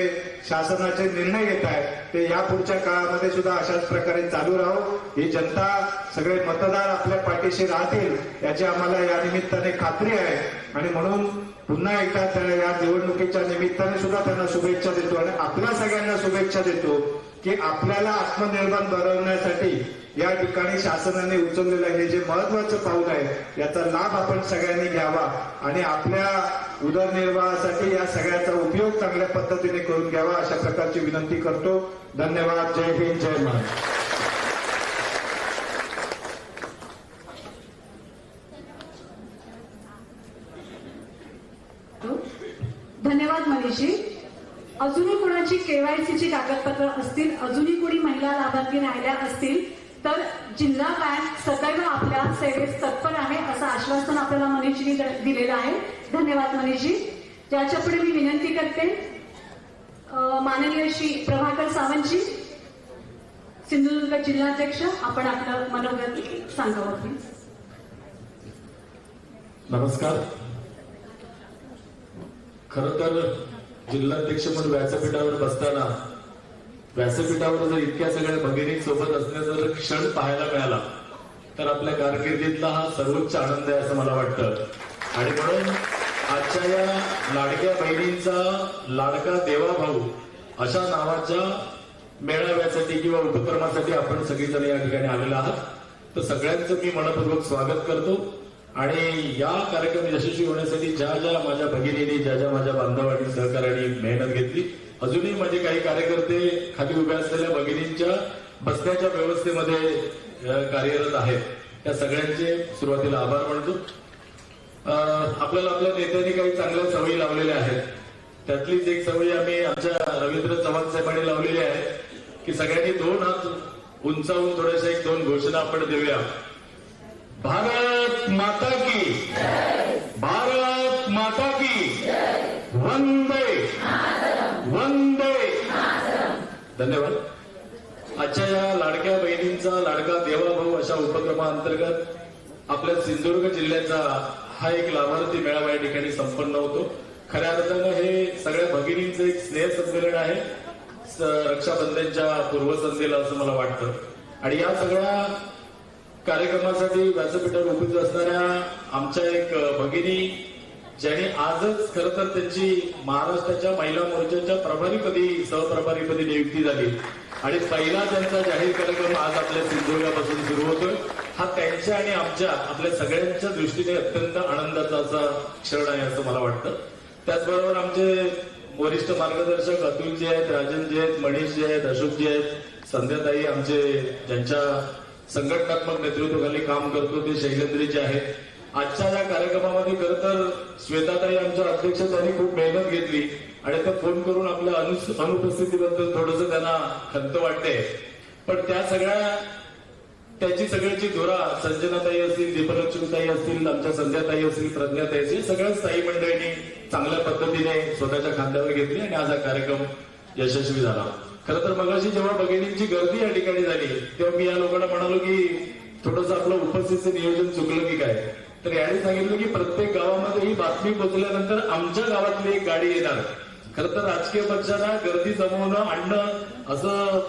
शासनाचे निर्णय घेत आहे ते यापुढच्या काळामध्ये सुद्धा अशाच प्रकारे चालू राहू. ही जनता, सगळे मतदार आपल्या पाठीशी राहतील याची आम्हाला या निमित्ताने खात्री आहे. आणि म्हणून पुन्हा एकदा या निवडणुकीच्या निमित्ताने सुद्धा त्यांना शुभेच्छा देतो आणि आपल्या सगळ्यांना शुभेच्छा देतो की आपल्याला आत्मनिर्भर बनवण्यासाठी या ठिकाणी शासनाने उचललेलं हे जे महत्वाचं पाऊल आहे याचा लाभ आपण सगळ्यांनी घ्यावा आणि आपल्या उदरनिर्वाहासाठी या सगळ्याचा उपयोग चांगल्या पद्धतीने करून घ्यावा अशा प्रकारची विनंती करतो. धन्यवाद. जय हिंद, जय महाराष्ट्र. धन्यवाद मनीषी. अजूनही कोणाची केवायसीची कागदपत्र असतील, अजूनही कोणी महिला लाभार्थी राहिल्या असतील तर जिल्हा बँक सदैव आपल्या सेवेस तत्पर आहे असं आश्वासन आपल्याला मनीषीने दिलेलं आहे. धन्यवाद मनीषी. ज्याच्या पुढे मी विनंती करते माननीय श्री प्रभाकर सावंतजी, सिंधुदुर्ग जिल्हाध्यक्ष, आपण आपलं मनोगत सांगावं प्लीज. नमस्कार. खरं तर जिल्हाध्यक्ष म्हणून व्यासपीठावर बसताना व्यासपीठावर जर इतक्या सगळ्या भगिनी सोबत असण्याचा जर क्षण पाहायला मिळाला तर आपल्या कारकिर्दीतला हा सर्वोच्च आनंद आहे असं मला वाटतं. आणि म्हणून आजच्या या लाडक्या बहिणींचा लाडका देवा भाऊ अशा नावाच्या मेळाव्यासाठी किंवा उपक्रमासाठी आपण सगळेजण या ठिकाणी आलेलो आहात. तर सगळ्यांचं मी मनपूर्वक स्वागत करतो आणि या कार्यक्रम यशस्वी होण्यासाठी ज्या ज्या माझ्या भगिनींनी ज्या ज्या माझ्या बांधवांनी सहकार्याने मेहनत घेतली, अजूनही माझे काही कार्यकर्ते खाली उभ्या असलेल्या भगिनींच्या बसण्याच्या व्यवस्थेमध्ये कार्यरत आहेत, त्या सगळ्यांचे सुरुवातीला आभार मानतो. आपल्याला आपल्या नेत्यांनी काही चांगल्या सवयी लावलेल्या आहेत. त्यातलीच एक सवयी आम्ही आमच्या रवींद्र चव्हाण साहेबांनी लावलेली आहे की सगळ्यांनी 2 हात उंचावून थोड्याशा 1-2 घोषणा आपण देऊया. भारत माता की, भारत माता की, वंदे वंदे. धन्यवाद. आजच्या या लाडक्या बहिणींचा लाडका देवा भाऊ अशा उपक्रमाअंतर्गत आपल्या सिंधुदुर्ग जिल्ह्याचा हा एक लाभार्थी मेळावा या ठिकाणी संपन्न होतो. खऱ्या अर्थानं हे सगळ्या भगिनींचं एक स्नेहसंमेलन आहे रक्षाबंधनच्या पूर्वसंध्येला असं मला वाटतं. आणि या सगळ्या कार्यक्रमासाठी व्यासपीठावर उपस्थित असणाऱ्या आमच्या एक भगिनी ज्यांनी आजच खरं तर त्यांची महाराष्ट्राच्या महिला मोर्चाच्या प्रभारीपदी सहप्रभारीपदी नियुक्ती झाली आणि पहिला त्यांचा जाहीर कार्यक्रम आज आपल्या सिंधुदुर्गापासून सुरू होतोय. हा त्यांच्या आणि आमच्या आपल्या सगळ्यांच्या दृष्टीने अत्यंत आनंदाचा असा क्षण आहे असं मला वाटतं. त्याचबरोबर आमचे वरिष्ठ मार्गदर्शक अतुलजी आहेत, राजनजी आहेत, मनीषजी आहेत, अशोकजी आहेत, संध्याताई आमचे ज्यांच्या संघटनात्मक नेतृत्वाखाली काम करतो ते शैलेंद्रजी आहेत. आजच्या या कार्यक्रमामध्ये खरं तर श्वेताताई आमच्या अध्यक्ष त्यांनी खूप मेहनत घेतली आणि त्या फोन करून आपल्या अनुपस्थितीबद्दल थोडंसं त्यांना खंत वाटते. पण त्या सगळ्या त्याची सगळ्याची धुरा संजनाताई असतील, दीपलक्ष्मीताई असतील, आमच्या संध्याताई असतील, प्रज्ञाताई असतील, सगळ्याच ताई मंडळींनी चांगल्या पद्धतीने स्वतःच्या खांद्यावर घेतली आणि आज हा कार्यक्रम यशस्वी झाला. खरं तर मगाशी जेव्हा भगिनींची गर्दी या ठिकाणी झाली तेव्हा मी या लोकांना म्हणालो की थोडंसं आपलं उपस्थितीचं नियोजन चुकलं की काय. तर याने सांगितलं की प्रत्येक गावामध्ये ही बातमी पोहोचल्यानंतर आमच्या गावातली एक गाडी येणार. खरं तर राजकीय पक्षांना गर्दी जमवणं आणणं असं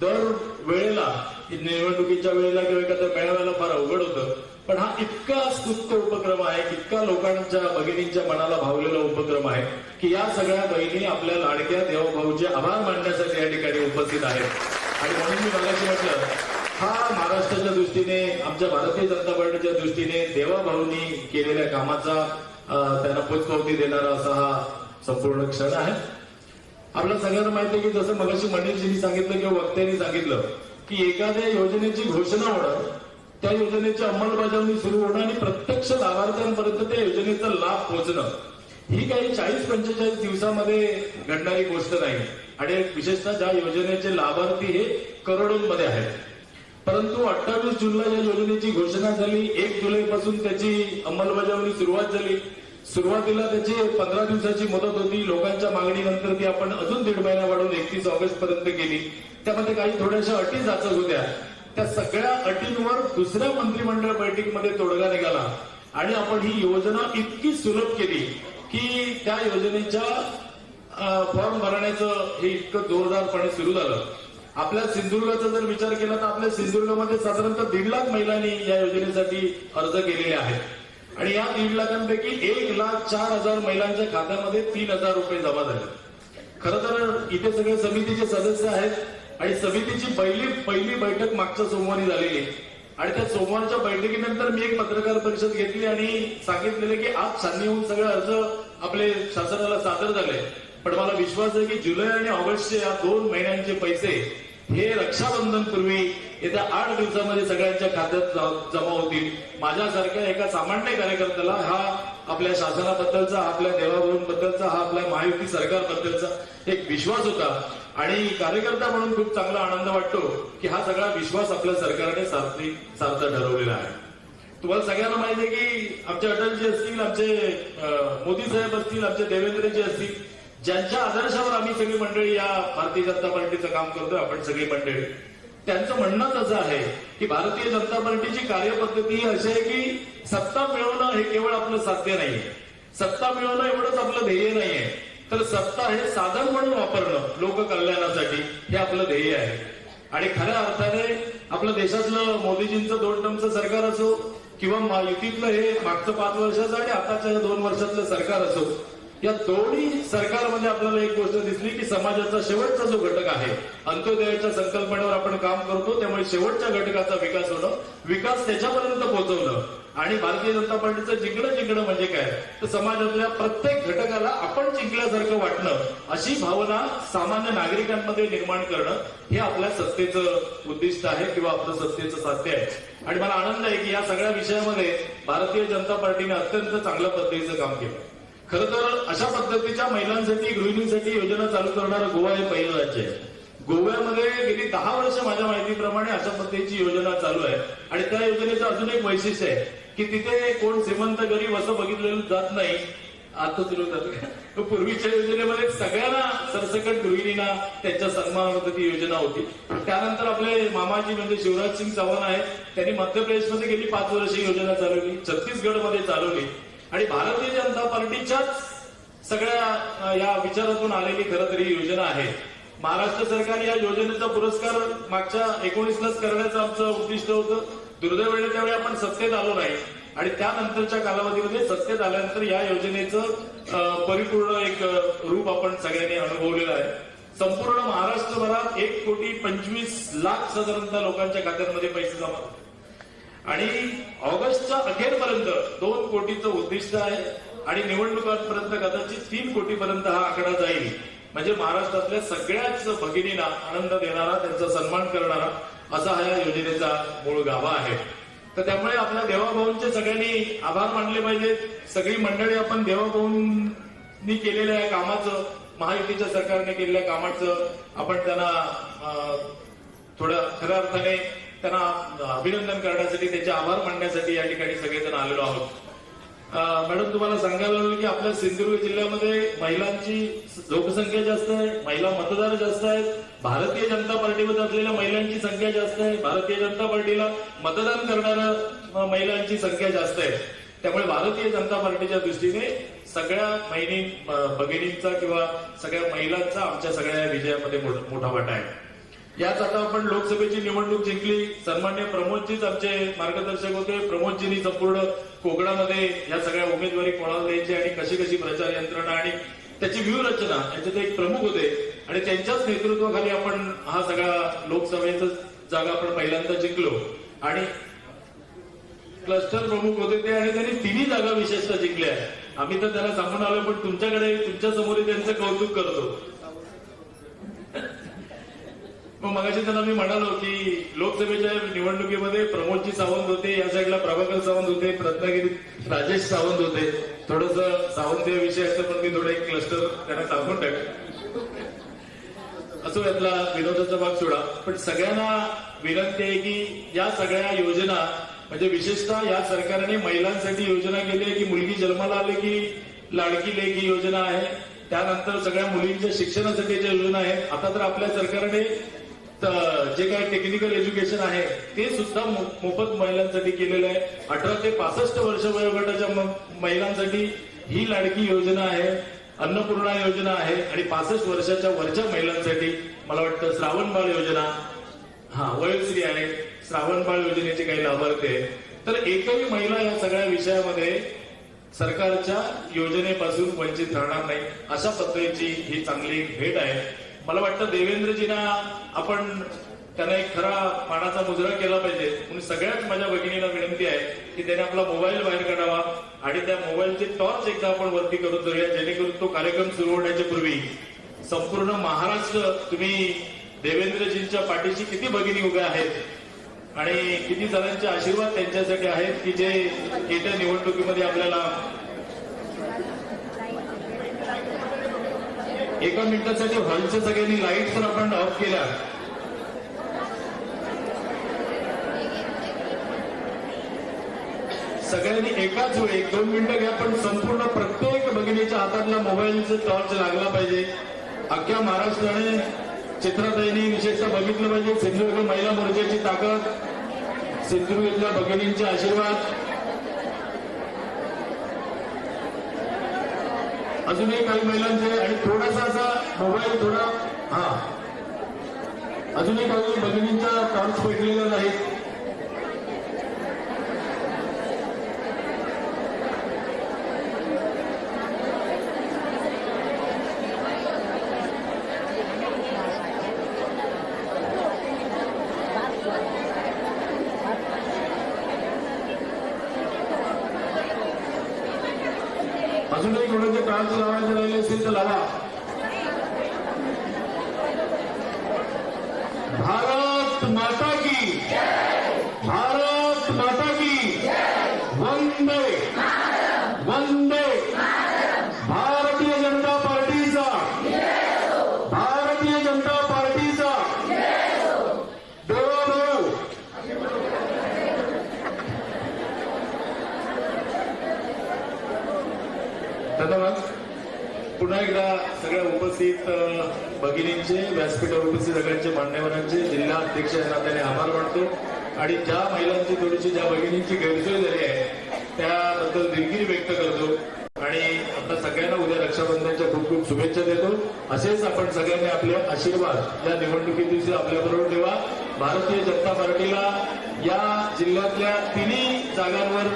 दर वेळेला निवडणुकीच्या वेळेला किंवा एखाद्या मेळाव्याला फार अवघड होतं. पण हा इतका स्तुत्य उपक्रम आहे, इतका लोकांच्या भगिनींच्या मनाला भावलेला उपक्रम आहे की या सगळ्या बहिणी आपल्या लाडक्या देवभाऊचे आभार मानण्यासाठी या ठिकाणी उपस्थित आहेत. आणि म्हणून मी मगाशी म्हटलं हा महाराष्ट्राच्या दृष्टीने आमच्या भारतीय जनता पार्टीच्या दृष्टीने देवाभाऊंनी केलेल्या कामाचा त्यांना पोचपावती देणारा असा हा संपूर्ण क्षण आहे. आपल्या सगळ्यांना माहिती आहे की जसं मगाशी मनीषजींनी सांगितलं किंवा वक्त्यांनी सांगितलं की एखाद्या योजनेची घोषणा होणं, त्या योजनेची अंमलबजावणी सुरू होणं आणि प्रत्यक्ष लाभार्थ्यांपर्यंत त्या योजनेचा लाभ पोहोचणं ही काही 40-45 दिवसामध्ये घडणारी गोष्ट नाही. आणि विशेषतः ज्या योजनेचे लाभार्थी हे करोडोंमध्ये आहेत. परंतु 28 जूनला या योजनेची घोषणा झाली, 1 जुलैपासून त्याची अंमलबजावणी सुरुवात झाली. सुरुवातीला त्याची 15 दिवसाची मुदत होती. लोकांच्या मागणीनंतर ती आपण अजून 1.5 महिना वाढवून 31 ऑगस्ट पर्यंत केली. त्यामध्ये काही थोड्याशा अटी जाचक होत्या. त्या सगळ्या अटींवर दुसऱ्या मंत्रिमंडळ बैठकीमध्ये तोडगा निघाला आणि आपण ही योजना इतकी सुलभ केली की त्या योजनेच्या फॉर्म भरण्याचं हे इतकं जोरदारपणे सुरू झालं. आपल्या सिंधुदुर्गाचा जर विचार केला तर आपल्या सिंधुदुर्गामध्ये साधारणतः 1.5 लाख महिलांनी या योजनेसाठी अर्ज केलेले आहेत. आणि या 1.5 लाखांपैकी 1,04,000 महिलांच्या खात्यामध्ये 3,000 रुपये जमा झाले. खरं तर इथे सगळे समितीचे सदस्य आहेत आणि समितीची पहिली बैठक मागच्या सोमवारी झालेली आणि त्या सोमवारच्या बैठकीनंतर मी एक पत्रकार परिषद घेतली आणि सांगितलेले की आज छाननी होऊन सगळे अर्ज आपले शासनाला सादर झाले. पण मला विश्वास आहे की जुलै आणि ऑगस्टचे या 2 महिन्यांचे पैसे हे रक्षाबंधन पूर्वी येत्या 8 दिवसामध्ये सगळ्यांच्या खात्यात जमा होतील. माझ्यासारख्या एका सामान्य कार्यकर्त्याला हा आपल्या शासनाबद्दलचा, आपल्या देवाभाऊंबद्दलचा, हा आपल्या महायुती सरकारबद्दलचा एक विश्वास होता आणि कार्यकर्ता म्हणून खूप चांगला आनंद वाटतो की हा सगळा विश्वास आपल्या सरकारने सार्थ ठरवलेला आहे. तुम्हाला सगळ्यांना माहिती आहे की आमचे अटलजी असतील, आमचे मोदी साहेब असतील, आमचे देवेंद्रजी असतील, ज्यांच्या आदर्शावर आम्ही सगळी मंडळी या भारतीय जनता पार्टीचं काम करतोय, आपण सगळी मंडळी, त्यांचं म्हणणंच असं आहे की भारतीय जनता पार्टीची कार्यपद्धती अशी आहे की सत्ता मिळवणं हे केवळ आपलं साध्य नाहीये, सत्ता मिळवणं एवढंच आपलं ध्येय नाहीये, तर सत्ता हे साधन म्हणून वापरणं लोककल्याणासाठी हे आपलं ध्येय आहे. आणि खऱ्या अर्थाने आपल्या देशातलं मोदीजींचं 2 टर्मचं सरकार असो किंवा युतीतलं हे मागचं 5 वर्षाचं आणि आताच्या 2 वर्षातलं सरकार असो, या दोन्ही सरकारमध्ये आपल्याला एक गोष्ट दिसली की समाजाचा शेवटचा जो घटक आहे, अंत्योदयाच्या संकल्पनेवर आपण काम करतो, त्यामुळे शेवटच्या घटकाचा विकास होणं, विकास त्याच्यापर्यंत पोहोचवणं आणि भारतीय जनता पार्टीचं जिंकणं म्हणजे काय, तर समाजातल्या प्रत्येक घटकाला आपण जिंकल्यासारखं वाटणं, अशी भावना सामान्य नागरिकांमध्ये निर्माण करणं, हे आपल्या सत्तेचं उद्दिष्ट आहे किंवा आपलं सत्तेचं साध्य आहे. आणि मला आनंद आहे की या सगळ्या विषयामध्ये भारतीय जनता पार्टीने अत्यंत चांगल्या पद्धतीचं काम केलं. खरं तर अशा पद्धतीच्या महिलांसाठी, गृहिणींसाठी योजना चालू करणारं गोवा हे पहिलं राज्य आहे. गोव्यामध्ये गेली 10 वर्ष माझ्या माहितीप्रमाणे अशा पद्धतीची योजना चालू आहे आणि त्या योजनेचं अजून एक वैशिष्ट्य आहे की तिथे कोण श्रीमंत गरीब असं बघितलेलं जात नाही. आता सुरू झालं, पूर्वीच्या योजनेमध्ये सगळ्यांना सरसकट गृहिणींना त्यांच्या सन्मानार्थ ती योजना होती. त्यानंतर आपले मामाजी म्हणजे शिवराज सिंग चौहान आहेत, त्यांनी मध्य प्रदेशमध्ये गेली 5 वर्ष योजना चालवली, छत्तीसगडमध्ये चालवली आणि भारतीय जनता पार्टीच्याच सगळ्या या विचारातून आलेली खरं तरी ही योजना आहे. महाराष्ट्र सरकार या योजनेचा पुरस्कार मागच्या 19लाच करण्याचं आमचं उद्दिष्ट होतं. दुर्दैवाने त्यावेळी आपण सत्तेत आलो नाही आणि त्यानंतरच्या कालावधीमध्ये सत्तेत आल्यानंतर या योजनेचं परिपूर्ण एक रूप आपण सगळ्यांनी अनुभवलेलं आहे. संपूर्ण महाराष्ट्रभरात 1,25,00,000 साधारणतः लोकांच्या खात्यांमध्ये पैसे जमा आणि ऑगस्टच्या अखेरपर्यंत 2 कोटीचं उद्दिष्ट आहे आणि निवडणुकांपर्यंत कदाचित 3 कोटीपर्यंत हा आकडा जाईल. म्हणजे महाराष्ट्रातल्या सगळ्याच भगिनींना आनंद देणारा, त्यांचा सन्मान करणारा असा हा या योजनेचा मूळ गाभा आहे. तर त्यामुळे आपल्या देवाभाऊंचे सगळ्यांनी आभार मानले पाहिजेत. सगळी मंडळी आपण देवाभाऊंनी केलेल्या या कामाचं, महायुतीच्या सरकारने केलेल्या कामाचं आपण त्यांना थोडं खऱ्या अर्थाने त्यांना अभिनंदन करण्यासाठी, त्यांचे आभार मानण्यासाठी या ठिकाणी सगळेजण आलेलो आहोत. मॅडम, तुम्हाला सांगायला लागलं की आपल्या सिंधुदुर्ग जिल्ह्यामध्ये महिलांची लोकसंख्या जास्त आहे, महिला मतदार जास्त आहेत, भारतीय जनता पार्टीमध्ये असलेल्या महिलांची संख्या जास्त आहे, भारतीय जनता पार्टीला मतदान करणाऱ्या महिलांची संख्या जास्त आहे. त्यामुळे भारतीय जनता पार्टीच्या दृष्टीने सगळ्या भगिनींचा किंवा सगळ्या महिलांचा आमच्या सगळ्या विजयामध्ये मोठा वाटा आहे. याच आता आपण लोकसभेची निवडणूक जिंकली. सन्मान्य प्रमोदजीच आमचे मार्गदर्शक होते. प्रमोदजींनी संपूर्ण कोकणामध्ये या सगळ्या उमेदवारी कोणाला द्यायची आणि कशी कशी प्रचार यंत्रणा आणि त्याची व्यूहरचना याच्यात एक प्रमुख होते आणि त्यांच्याच नेतृत्वाखाली आपण हा सगळा लोकसभेचा जागा आपण पहिल्यांदा जिंकलो आणि क्लस्टर प्रमुख होते ते आणि त्यांनी 3 जागा विशेषतः जिंकल्या. आम्ही तर त्याला सांगून आलो, पण तुमच्या समोर त्यांचं कौतुक करतो. मग मगाशी त्यांना मी म्हणालो की लोकसभेच्या निवडणुकीमध्ये प्रमोदजी सावंत होते, या साईडला प्रभाकर सावंत होते, रत्नागिरीत राजेश सावंत होते. थोडंसं सावंत विषय असतं पण मी थोडं एक क्लस्टर त्यांना सांगून टाकलं. असो, यातला विनोदाचा भाग सोडा, पण सगळ्यांना विनंती आहे की या सगळ्या योजना म्हणजे विशेषतः या सरकारने महिलांसाठी योजना केली आहे की मुलगी जन्माला आली की लाडकी लेक ही योजना आहे. त्यानंतर सगळ्या मुलींच्या शिक्षणासाठीच्या योजना आहेत. आता तर आपल्या सरकारने जे काही टेक्निकल एज्युकेशन आहे ते सुद्धा मोफत महिलांसाठी केलेलं आहे. 18 ते 65 वर्ष वयोगटाच्या महिलांसाठी ही लाडकी योजना आहे, अन्नपूर्णा योजना आहे आणि 65 वर्षाच्या वरच्या महिलांसाठी मला वाटतं श्रावणबाळ योजना, वयोश्री आहे, श्रावणबाळ योजनेचे काही लाभार्थी आहेत. तर एकही महिला या सगळ्या विषयामध्ये सरकारच्या योजनेपासून वंचित राहणार नाही, अशा पद्धतीची ही चांगली भेट आहे. मला वाटतं देवेंद्रजींना आपण त्यांना एक खरा मानाचा मुजरा केला पाहिजे. म्हणून सगळ्याच माझ्या भगिनीला विनंती आहे की त्याने आपला मोबाईल बाहेर काढावा आणि त्या मोबाईलचे टॉर्च एकदा आपण वरती करून जाऊया, जेणेकरून तो कार्यक्रम सुरू होण्याच्या पूर्वी संपूर्ण महाराष्ट्र तुम्ही देवेंद्रजींच्या पाठीशी किती भगिनी उभ्या आहेत आणि किती जणांचे आशीर्वाद त्यांच्यासाठी आहेत की जे येत्या निवडणुकीमध्ये आपल्याला 1 मिनिटासाठी हॉलच्या सगळ्यांनी लाईट तर आपण ऑफ केल्या. सगळ्यांनी एकाच वेळी 1-2 मिनिटं घ्या, पण संपूर्ण प्रत्येक भगिनीच्या हातातला मोबाईलचा टॉर्च लागला पाहिजे. अख्ख्या महाराष्ट्राने चित्राताईंनी विशेषतः बघितलं पाहिजे सिंधुदुर्ग महिला मोर्चाची ताकद, सिंधुदुर्गच्या भगिनींचे आशीर्वाद. अजूनही काही महिलांचे आणि थोडासा असा मोबाईल थोडा अजूनही काही भगिनींचा टॉर्च पेटलेला नाही. भारत माता की, भारत माता की, वंदे वंदे, भारतीय जनता पार्टीचा, भारतीय जनता पार्टीचा देवाभाऊ. धन्यवाद. पुन्हा एकदा सगळ्या उपस्थित भगिनींचे, व्यासपीठावर उपस्थित सगळ्यांचे मान्यवरांचे जिल्हा अध्यक्ष या नात्याने आभार मानतो आणि ज्या महिलांची थोडीशी, ज्या भगिनींची गैरसोय झाली आहे त्याबद्दल दिलगिरी व्यक्त करतो आणि आपल्या सगळ्यांना उद्या रक्षाबंधनाच्या खूप खूप शुभेच्छा देतो. असेच आपण सगळ्यांनी आपले आशीर्वाद या निवडणुकी दिवशी आपल्याबरोबर ठेवा. भारतीय जनता पार्टीला या जिल्ह्यातल्या तिन्ही जागांवर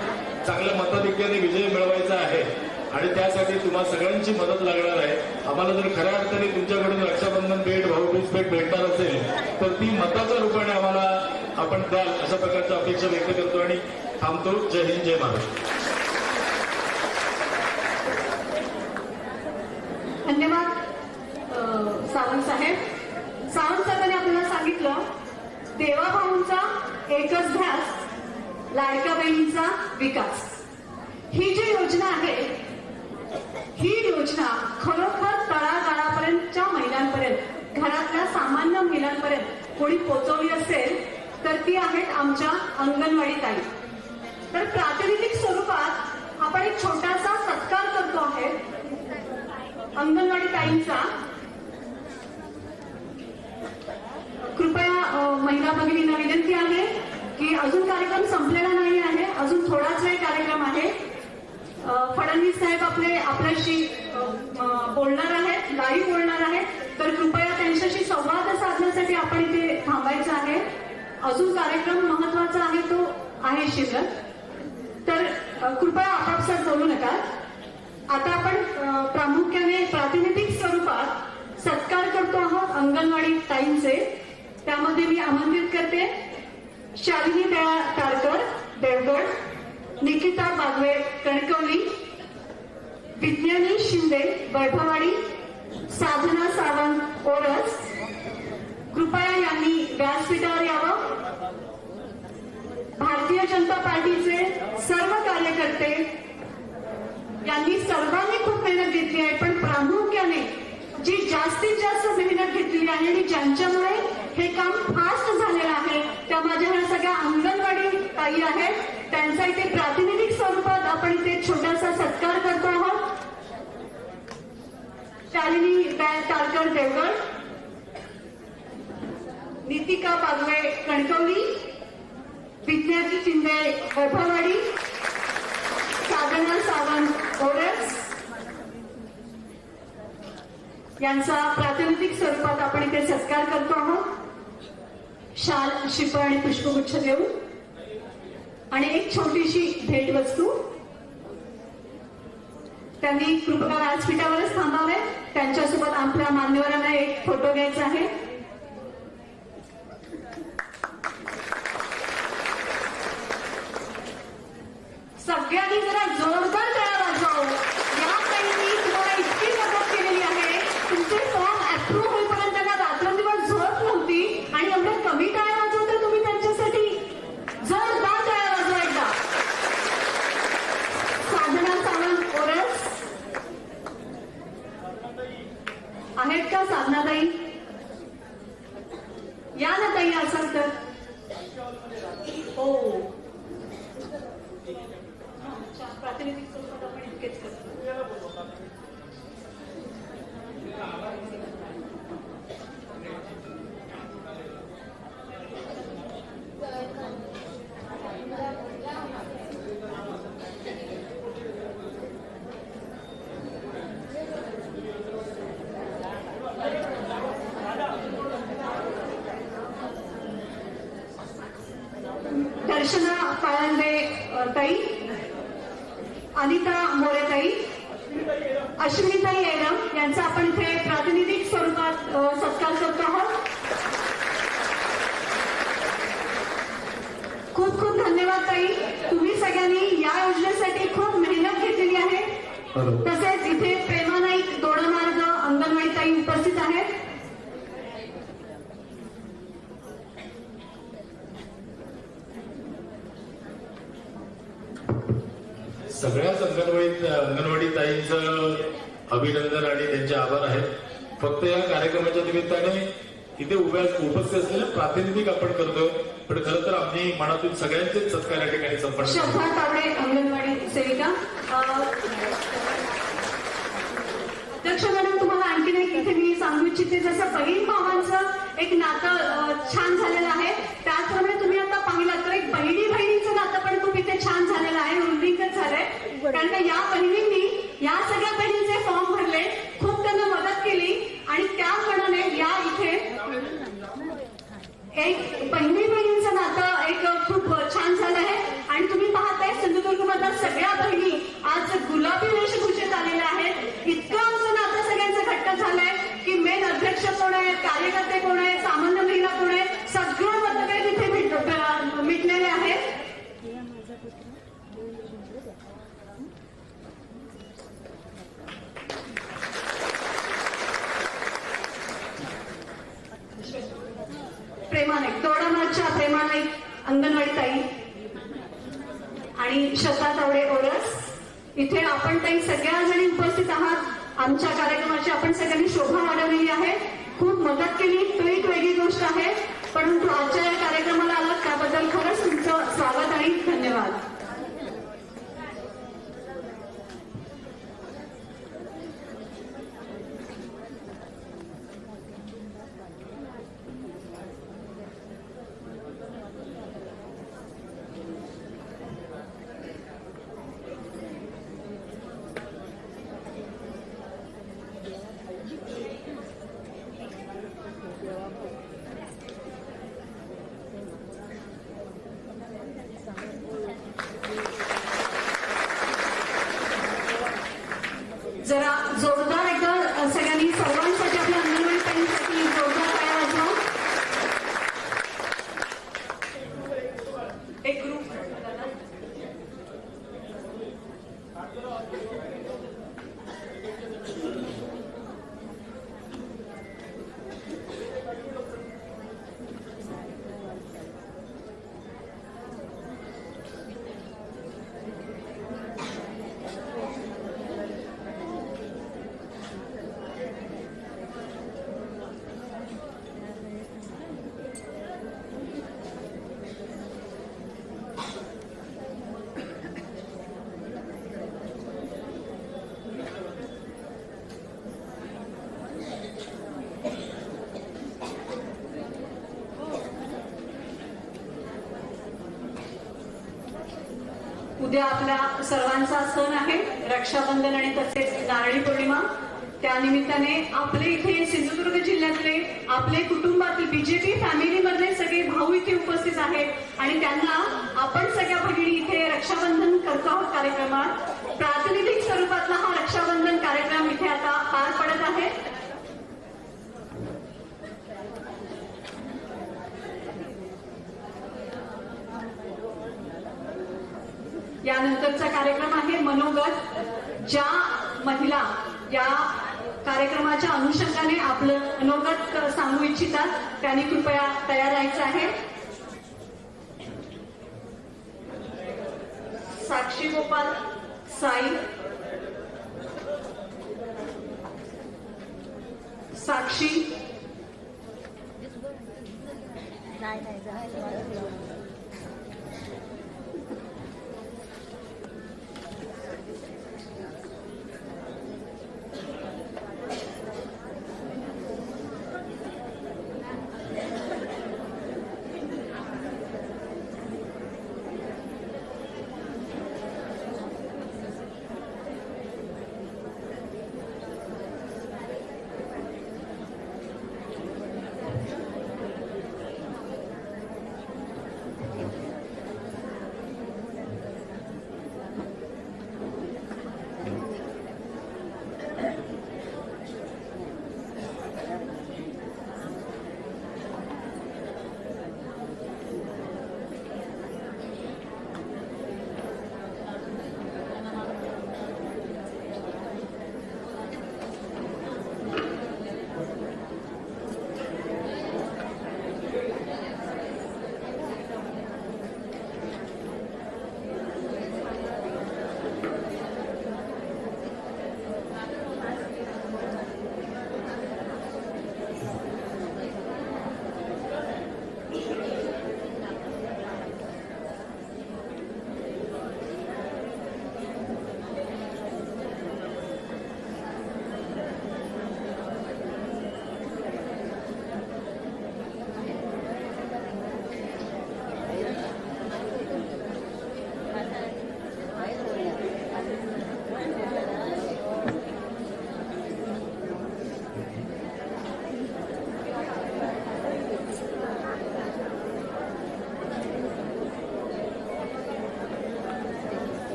चांगल्या मताधिक्याने विजय मिळवायचा आहे आणि त्यासाठी तुम्हाला सगळ्यांची मदत लागणार आहे. आम्हाला जर खऱ्या अर्थाने तुमच्याकडून रक्षाबंधन भेट, भाऊबीज भेट भेटणार असेल तर ती मताच्या रूपाने आम्हाला आपण द्याल अशा प्रकारची अपेक्षा व्यक्त करतो आणि थांबतो. जय हिंद, जय महाराष्ट्र. धन्यवाद सावंत साहेब. सावंत साहेबांनी आपल्याला सांगितलं देवाभाऊंचा एकच ध्यास, लाडक्या बहिणींचा विकास. ही जी योजना आहे ही योजना खरोखर तळागाळापर्यंतच्या महिलांपर्यंत, घरातल्या सामान्य महिलांपर्यंत कोणी पोहोचवली असेल तर ती आहेत आमच्या अंगणवाडी ताई. तर प्रातिनिधिक स्वरूपात आपण एक छोटासा सत्कार करतो आहे अंगणवाडी ताईंचा. कृपया महिला भगिनींना विनंती आहे की अजून कार्यक्रम संपलेला नाही आहे, अजून थोडाच वेळ कार्यक्रम आहे. फडणवीस साहेब आपल्याशी बोलणार आहेत, लाईव्ह बोलणार आहेत, तर कृपया त्यांच्याशी संवाद साधण्यासाठी आपण इथे थांबायचं आहे. अजून कार्यक्रम महत्वाचा आहे, तो आहे शिल्लक, तर कृपया आपापसात बोलू नका. आता आपण प्रामुख्याने प्रातिनिधिक स्वरूपात सत्कार करतो आहोत अंगणवाडी ताईंचे. त्यामध्ये मी आमंत्रित करते शालिनी दया तारकर देवगड, निकिता बागवे कणकवली, विज्ञानी शिंदे वैभववाडी, साधना सावंत ओरस. कृपया यांनी व्यासपीठावर यावं. भारतीय जनता पार्टीचे सर्व कार्यकर्ते यांनी सर्वांनी खूप मेहनत घेतली आहे, पण प्रामुख्याने जी जास्तीत जास्त मेहनत घेतलेली आहे आणि ज्यांच्यामुळे हे काम फास्ट झालेलं आहे त्या माझ्या ह्या सगळ्या अंगणवाडी ताई आहेत. त्यांचा इथे प्रातिनिधिक स्वरूपात आपण इथे छोटासा सत्कार करतो आहोत. शालिनी तारकर देवगड, नितिका बागवे कणकवली, विज्ञानी शिंदे वैभववाडी, साधना सावंत ओरस यांचा प्रातिनिधिक स्वरूपात आपण इथे सत्कार करतो आहोत. शाल, श्रीफळ आणि पुष्पगुच्छ देऊ आणि एक छोटीशी भेटवस्तू. त्यांनी कृपया व्यासपीठावरच थांबावे. त्यांच्यासोबत आपल्या मान्यवरांना एक फोटो घ्यायचा आहे. सगळ्यांनी जरा जोरदार टाळ्या वाजवा. या ताईंनी तुम्हाला इतकी मदत केलेली आहे. तुमचे फॉर्म अप्रूव्ह होईपर्यंत त्यांना रात्रंदिवस झोप नव्हती आणि एवढ्या कमी टाळ्या वाजवता तुम्ही त्यांच्यासाठी. जोरदार टाळ्या वाजवा एकदा. साधना सावंत ओरस आहेत का? साधनाताई या ना ताई असाल तर. हो, प्रातिनिधिक स्वरूपात आपण इतकेच करतो. दर्शना पाळंदे ताई, अनिता मोरेताई, अश्विनीताई येरम यांचा आपण इथे प्रातिनिधिक स्वरूपात सत्कार करतो आहोत. खूप खूप धन्यवाद ताई. तुम्ही सगळ्यांनी या योजनेसाठी खूप मेहनत घेतलेली आहे. तसेच इथे प्रेमा नाईक दोडामार्ग अंगणवाडी ताई उपस्थित आहेत. सगळ्याच अंगणवाडी ताईंचं अभिनंदन आणि त्यांचे आभार आहेत. फक्त या कार्यक्रमाच्या निमित्ताने इथे उपस्थित असलेले प्रातिनिधिक आपण करतोय, पण खरं तर आम्ही मनातून सगळ्यांचेच सत्कार या ठिकाणी संपन्न श्रद्धा तावडे अंगणवाडी सेविका. अध्यक्ष मॅडम, तुम्हाला आणखीन एक इथे मी सांगू इच्छिते, जसं बहीण भावांचं एक नातं छान झालेलं आहे, त्याचप्रमाणे तुम्ही आता पाहिलं तर एक बहिणी बहिणीचं नातं पण खूप इथे छान झालेलं आहे, वृद्धिंगत झालंय. कारण का या बहिणींनी या सगळ्या बहिणींचे फॉर्म भरले, खूप त्यांना मदत केली आणि त्याप्रमाणे या इथे एक बहिणी बहिणींचं नातं एक खूप छान झालं आहे. आणि तुम्ही पाहताय सिंधुदुर्ग मधल्या सगळ्या बहिणी आज गुलाबी वेशभूषेत आलेल्या आहेत. इतकं आमचं नातं सगळ्यांचं घट्ट झालंय की मेन अध्यक्ष कोण आहे, कार्यकर्ते कोण आहे, सामान्य महिला कोण आहे, सगळं मतभेद इथे मिटलेले आहेत. प्रेमाने तोडामागच्या प्रेमाने अंगणवाडी ताई आणि श्रद्धा तावडे ओरस, इथे आपण काही सगळ्या जणी उपस्थित आहात. आमच्या कार्यक्रमाची आपण सगळ्यांनी शोभा वाढवलेली आहे, खूप मदत केली, तो एक वेगळी गोष्ट आहे. परंतु आजच्या या कार्यक्रमाला आलात त्याबद्दल खरंच तुमचं स्वागत आणि धन्यवाद. जरा जोरदार एकदा सगळ्यांनी सर्वांसाठी आपल्या अंगणवाडी ताईंसाठी जोरदार टाळ्या वाजवा. एक ग्रुप उद्या आपल्या सर्वांचा सण आहे रक्षाबंधन आणि तसेच नारळी पौर्णिमा. त्यानिमित्ताने आपले इथे सिंधुदुर्ग जिल्ह्यातले आपले कुटुंबातील बीजेपी फॅमिलीमधले सगळे भाऊ इथे उपस्थित आहेत आणि त्यांना आपण सगळ्या भगिनी इथे रक्षाबंधन करतो आहोत कार्यक्रमात. प्रातिनिधिक स्वरूपातला हा रक्षाबंधन कार्यक्रम इथे आता पार पडत आहे. यानंतरचा कार्यक्रम आहे मनोगत. ज्या महिला या कार्यक्रमाच्या अनुषंगाने आपलं मनोगत सांगू इच्छितात त्यांनी कृपया तयार राहायचं आहे. साक्षी गोपाल साई, साक्षी,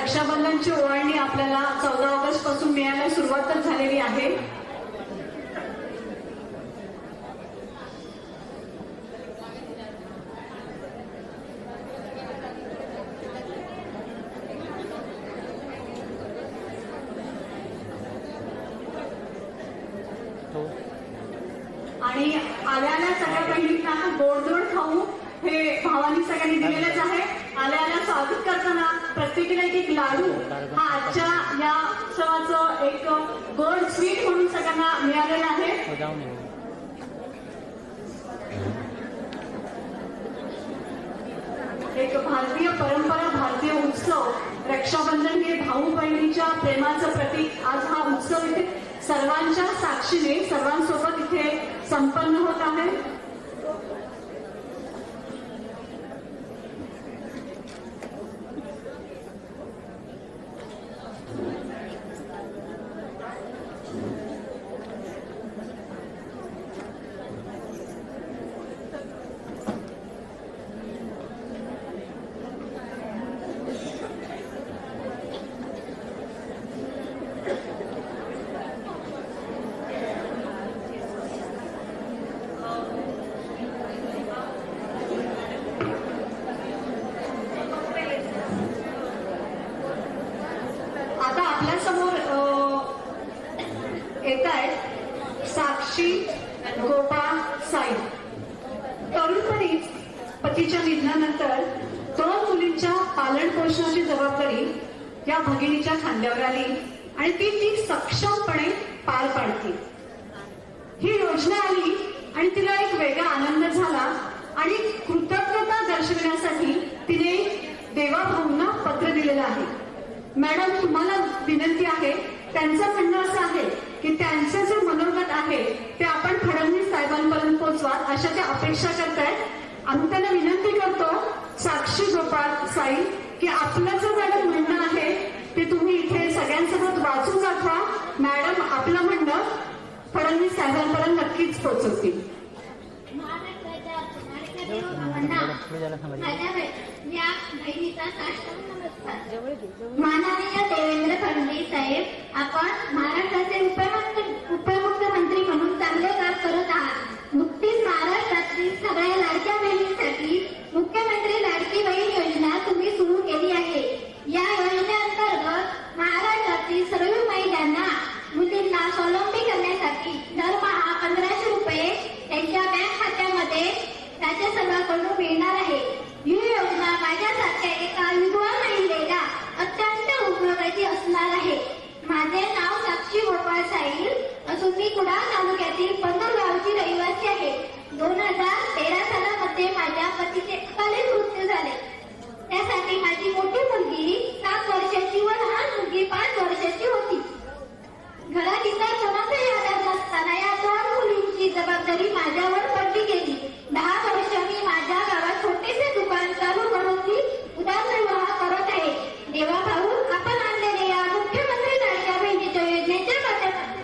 रक्षाबंधनची ओवाळणी आपल्याला 14 ऑगस्ट पासून मिळायला सुरुवातच झालेली आहे. आणि आल्याला सगळ्या बहिणींना गोडधोड खाऊ हे भावानी सगळ्यांनी दिलेलंच आहे. आल्याला स्वागत करताना प्रत्येकीला एक लाडू हा आजच्या या उत्सवाचं एक गोड स्वीट म्हणून सगळ्यांना मिळालेला आहे. एक भारतीय परंपरा, भारतीय उत्सव रक्षाबंधन हे भाऊ बहिणीच्या प्रेमाचं प्रतीक. आज हा उत्सव इथे सर्वांच्या साक्षीने सर्वांसोबत इथे संपन्न होत आहे. आता आपल्या समोर येत आहेत साक्षी गोपाळ साई. तरुणपणीच पतीच्या निधनानंतर 2 मुलींच्या पालन पोषणाची जबाबदारी या भगिनीच्या खांद्यावर आली आणि ती सक्षमपणे पार पाडते. ही योजना आली आणि तिला एक वेगळा आनंद झाला आणि कृतज्ञता दर्शविण्यासाठी तिने देवाभाऊंना पत्र दिलेलं आहे. मॅडम, तुम्हाला विनंती आहे, त्यांचं म्हणणं असं आहे की त्यांचं जे मनोगत आहे ते आपण फडणवीस साहेबांपर्यंत पोहोचवा अशा त्या अपेक्षा करतायत. आम्ही त्यांना विनंती करतो साक्षी गोपाळ साई की आपलं जे मॅडम म्हणणं आहे ते तुम्ही इथे सगळ्यांसोबत वाचून दाखवा. मॅडम आपलं म्हणणं फडणवीस साहेबांपर्यंत नक्कीच पोहोचवतील. माननीय देवेंद्र फडणवीस साहेब, आपण महाराष्ट्राचे उपमुख्यमंत्री म्हणून चांगले काम करत आहात. नुकतीच महाराष्ट्रातील सगळ्या लाडक्या बहिणींसाठी मुख्यमंत्री लाडकी बहीण योजना तुम्ही सुरू केली आहे. या योजनेअंतर्गत महाराष्ट्रातील सर्व महिलांना मुलींना स्वावलंबी करण्यासाठी दरमहा 1500 रुपये त्यांच्या बँक खात्यामध्ये राज्य सरकारकडून मिळणार आहे. ही योजना माझ्यासारख्या एका विधवा महिलेला अत्यंत उपयोगाची असणार आहे. माझे नाव साक्षी गोपाळ साई असून मी कुडाळ तालुक्यातील पंढरगावची रहिवासी आहे. 2013 सालामध्ये माझ्या पतीचे अकाली मृत्यू झाले. त्यासाठी माझी मोठी मुलगी 7 वर्षाची व लहान मुलगी 5 वर्षाची होती. घरात इतर कोणाचाही आधार नसताना या 2 मुलींची जबाबदारी माझ्यावर पडली गेली. 10 वर्ष मी माझ्या गावात छोटेसे दुकान चालू करून मी उदरनिर्वाह करत आहे. देवा भाऊ, आपण आणलेल्या या मुख्यमंत्री लाडक्या बहिणीच्या योजनेच्या माध्यमातून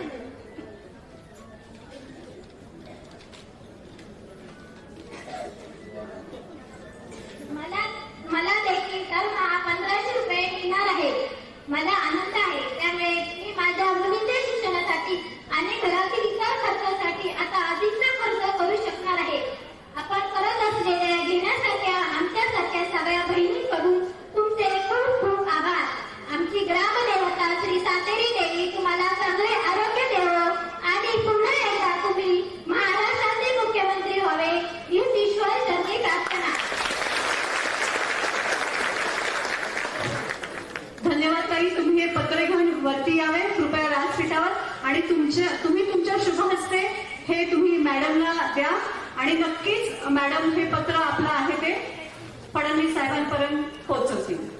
मला देखील दरमहा 1500 रुपये मिळणार आहे. मला आनंद आहे. त्यामुळे मी माझ्या मुलींच्या शिक्षणासाठी आणि घरातील इतर खर्चासाठी आता अधिकचा खर्च करू शकणार आहे. आपण करत असलेल्या घेण्यासारख्या आमच्यासारख्या सगळ्या बहिणींकडून तुमचे खूप खूप आभार. आमची ग्रामदेवता श्री सातेरी देवी तुम्हाला चांगले आरोग्य देवो आणि पुन्हा एकदा तुम्ही महाराष्ट्राचे मुख्यमंत्री व्हावे हीच ईश्वर चरणी प्रार्थना. धन्यवाद ताई. तुम्ही हे पत्र घेऊन वरती यावे कृपया व्यासपीठावर आणि तुम्ही तुमच्या शुभ हस्ते हे तुम्ही मॅडमला द्या आणि नक्कीच मॅडम हे पत्र आपलं आहे ते फडणवीस साहेबांपर्यंत पोहोचवतील.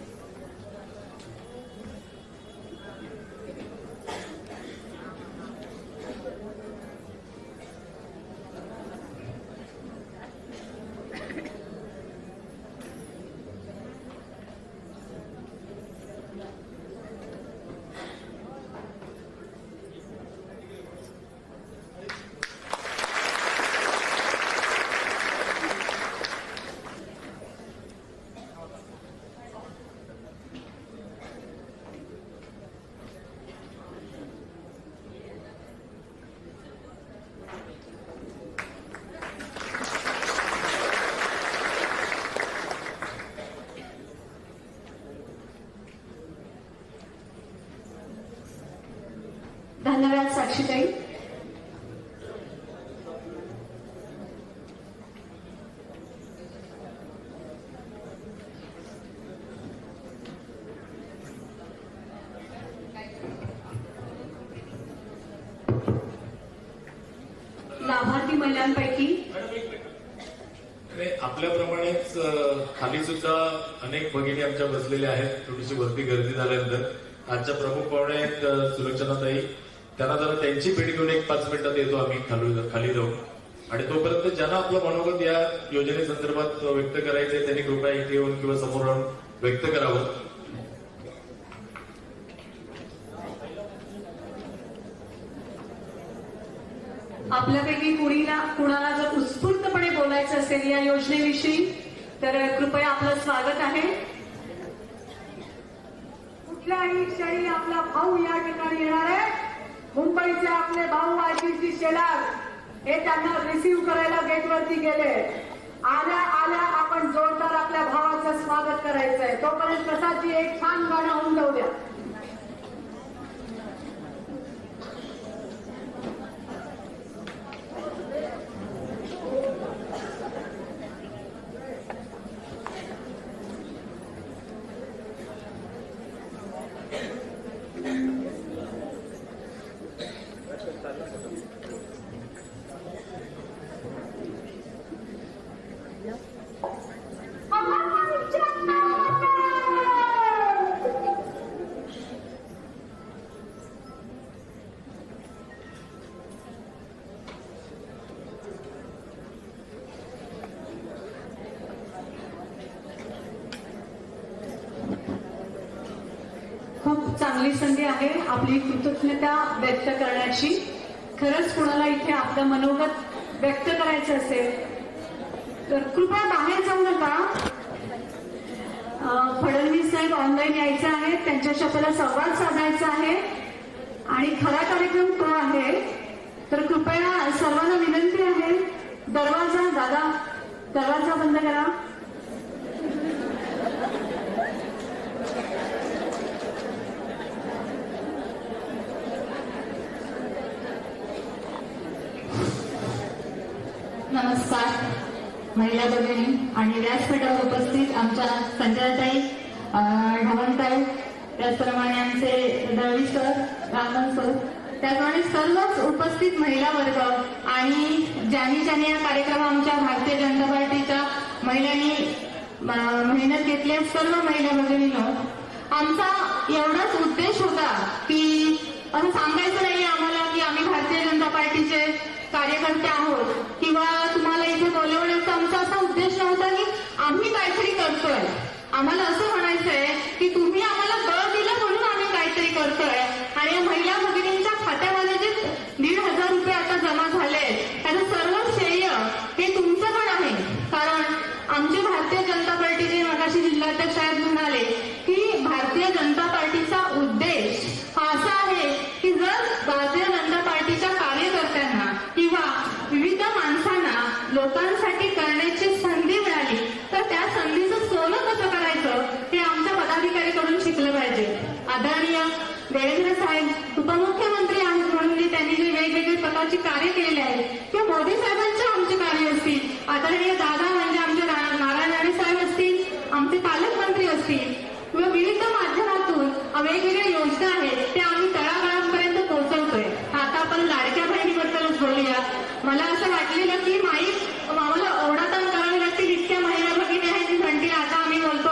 महिलांपैकी. आणि आपल्याप्रमाणेच खाली सुद्धा अनेक भगिनी आमच्या बसलेल्या आहेत. थोडीशी वरती गर्दी झाल्यानंतर आजच्या प्रमुख पाहुणे आहेत सुलक्षणाताई. त्यांना जरा त्यांची भेट घेऊन 1-5 मिनिटात येतो आम्ही खाली जाऊन. आणि तोपर्यंत ज्यांना आपलं मनोगत या योजनेसंदर्भात व्यक्त करायचंय त्यांनी कृपया इथे येऊन किंवा समोर राहून व्यक्त करावं. आपल्यापैकी कुणाला जर उत्स्फूर्तपणे बोलायचं असेल या योजनेविषयी तर कृपया आपलं स्वागत आहे. कुठल्याही क्षणी आपला भाऊ या ठिकाणी येणार आहे. मुंबईचे आपले भाऊ आयटीसी शेलार हे त्यांना रिसीव्ह करायला गेटवरती गेले. आल्या आल्या आपण जोरदार आपल्या भावाचं स्वागत करायचंय. तोपर्यंत प्रसादजी एक छान गाणं होऊन जाऊ द्या. खूप चांगली संधी आहे आपली कृतज्ञता व्यक्त करण्याची. खरंच कुणाला इथे आपलं मनोगत व्यक्त करायचं असेल तर कृपया बाहेर जाऊ नका. फडणवीस साहेब ऑनलाईन यायचे आहेत. त्यांच्याशी आपल्याला संवाद साधायचा आहे आणि खरा कार्यक्रम तो आहे. तर कृपया सर्वांना विनंती आहे दरवाजा बंद करा. नमस्कार महिला भगिनी आणि व्यासपीठावर उपस्थित आमच्या संजयताई, ढवणताई, त्याचप्रमाणे आमचे दळवी सर, रामन सर, त्याचप्रमाणे सर्वच उपस्थित महिला वर्ग आणि ज्यांनी या कार्यक्रम आमच्या भारतीय जनता पार्टीच्या महिलांनी मेहनत घेतली सर्व महिला भगिनींनो, आमचा एवढाच उद्देश होता की असं सांगायचं नाही आम्हाला की आम्ही भारतीय जनता पार्टीचे कार्यकर्ते आहोत किंवा तुम्हाला इथे बोलवण्याचा आमचा असा उद्देश नव्हता की आम्ही काहीतरी करतोय. आम्हाला असं म्हणायचंय की तुम्ही आम्हाला बळ दिलं म्हणून आम्ही काहीतरी करतोय. आणि या महिला भगिनींच्या खात्यामध्ये जे 1,500 रुपये आता जमा झाले त्याचं सर्व श्रेय हे तुमचं पण आहे. कारण आमचे भारतीय जनता पार्टीचे मगाशी जिल्हाध्यक्ष साहेब म्हणाले की भारतीय जनता पार्टीचा उद्देश हा असा आहे की जर भारतीय जनता पार्टीच्या कार्यकर्त्यांना किंवा विविध माणसांना लोकांसाठी करण्याची संधी मिळाली तर त्या संधीचं सोनं कसं करायचं हे आमच्या पदाधिकाऱ्यांकडून शिकलं पाहिजे. आदरणीय देवेंद्र साहेब उपमुख्यमंत्री आहेत म्हणून त्यांनी जे वेगवेगळे प्रकारची कार्य केलेली आहेत किंवा मोदी साहेबांचे आमचे कार्य असतील, आदरणीय दादा म्हणजे आमचे नारायण राणे साहेब असतील, आमचे पालकमंत्री असतील किंवा विविध माध्यमातून वेगवेगळ्या योजना आहेत त्या आम्ही तळागाळापर्यंत पोहोचवतोय. आता आपण लाडक्या बहिणीबद्दलच बोलूया. मला असं वाटलेलं की आम्हाला ओढाताण करावी लागतील इतक्या महिला भगिनी आहेत की म्हणतील आता आम्ही बोलतो.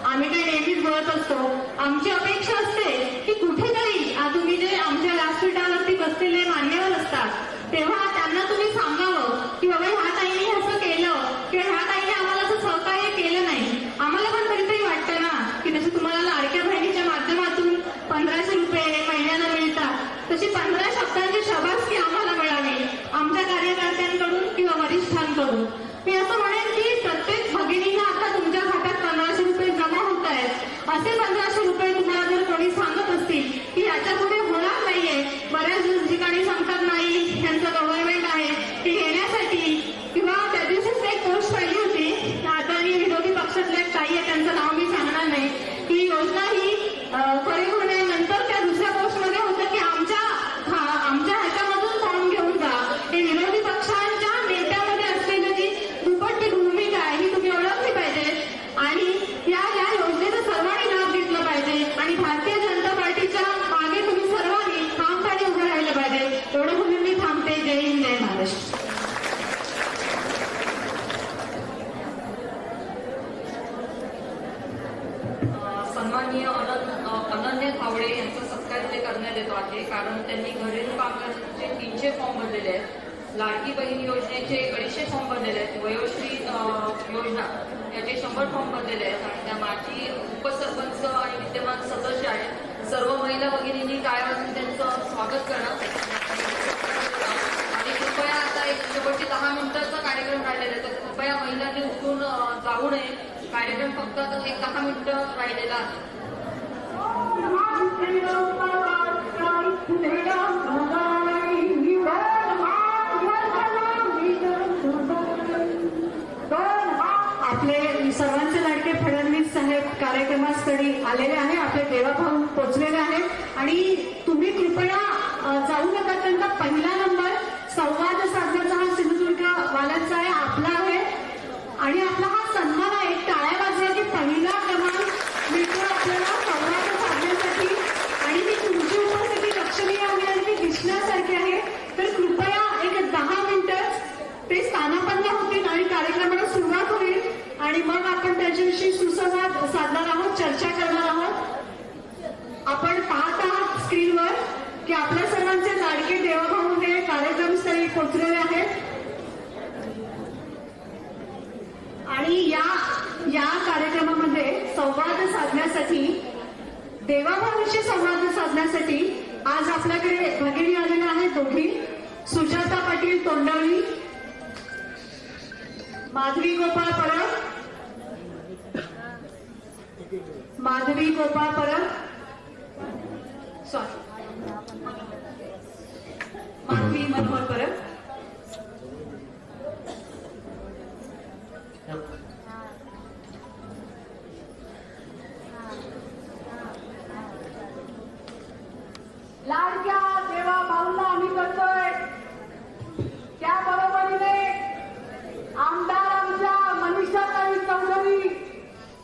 आम्ही काही नेहमीच बोलत असतो. आमची अपेक्षा असते की कुठेतरी तुम्ही जे आमच्या व्यासपीठावरती बसलेले मान्यवर असतात तेव्हा त्यांना तुम्ही सांगावं की बाबा ह्या ताईने असं केलं किंवा ह्या ताईने आम्हाला असं सहकार्य केलं नाही. आम्हाला पण कधीतरी वाटतं ना की जसं तुम्हाला लाडक्या बहिणीच्या माध्यमातून 1,500 रुपये महिन्याला मिळतात तशी 15 शब्दांची शाबासकी आम्हाला मिळावी आमच्या कार्यकर्त्यांकडून किंवा वरिष्ठांकडून. मी असं म्हणेन की प्रत्येक भगिनींना आता तुमच्या खात्यात 1,500 रुपये जमा होत आहेत. असे 1,500 रुपये तुम्हाला जर कोणी सांगत असतील की याच्या पुढे होणार नाहीये, बऱ्याच ठिकाणी सांगतात नाही यांचं गव्हर्नमेंट आहे ते घेण्यासाठी किंवा त्या दिवशीच एक पोस्ट पाहिली होती आदरणीय विरोधी पक्षातल्या एक ताई आहे त्यांचं नाव मी सांगणार नाही की योजना ही खरी होण्यानंतर त्या दुसऱ्या पोस्टमध्ये होतं की आमच्या ह्याच्यामधून फॉर्म घेऊन जा. हे विरोधी पक्षांच्या नेत्यामध्ये असलेलं जी दुपट्टी येतो आहे, कारण त्यांनी घरेलू कामगारांचे 300 फॉर्म भरलेले आहेत, लाडकी बहीण योजनेचे 250 फॉर्म भरलेले आहेत, वयोश्री योजना याचे 100 फॉर्म भरलेले आहेत आणि त्या माजी उपसरपंच आणि विद्यमान सदस्य आहेत. सर्व महिला भगिनींनी टाळ्या वाजवून त्यांचं स्वागत करणं आणि कृपया आता एक शेवटचे 10 मिनिटाचा कार्यक्रम राहिलेला आहे, तर कृपया महिलांनी उठून जाऊ नये. कार्यक्रम फक्त आता एक 10 मिनिटं राहिलेला आहे. आपले सर्वांचे लाडके फडणवीस साहेब कार्यक्रमास्थळी आलेले आहे, आपले देवाभाऊ पोचलेले आहेत आणि तुम्ही कृपया जाऊ नका. त्यांचा पहिला नंबर संवाद साधण्याचा हा सिंधुदुर्ग वाल्यांचा आहे, आपला आहे आणि आपला हा सन्मान आहे. टाळ्या वाजल्या की पहिला क्रमांक मिळतो आपल्याला संवाद साधण्यासाठी आणि मी तुमची उपस्थिती लक्षणीय आहे आणि ती दिसण्यासारखी आहे. तर कृपया एक 10 मिनिटं ते स्थानापन्न होतील आणि कार्यक्रमाला सुरुवात होईल आणि मग आपण त्याच्याविषयी सुसंवाद साधणार आहोत, चर्चा करणार आहोत. आपण पाहत आहात स्क्रीनवर की आपल्या सर्वांचे लाडके देवाभाऊ हे कार्यक्रमस्थळी पोहोचलेले आहेत आणि या कार्यक्रमामध्ये संवाद साधण्यासाठी, देवाभाऊंशी संवाद साधण्यासाठी आज आपल्याकडे भगिनी आलेल्या आहेत दोघी, सुजाता पाटील तोंडवली, माधवी गोपाळ परब, माधवी गोपाळ परब, माधवी मनोहर परब. लाडक्या देवा भाऊला आम्ही करतोय त्या बरोबरीने आमदार आमच्या मनीषाताई चौधरी,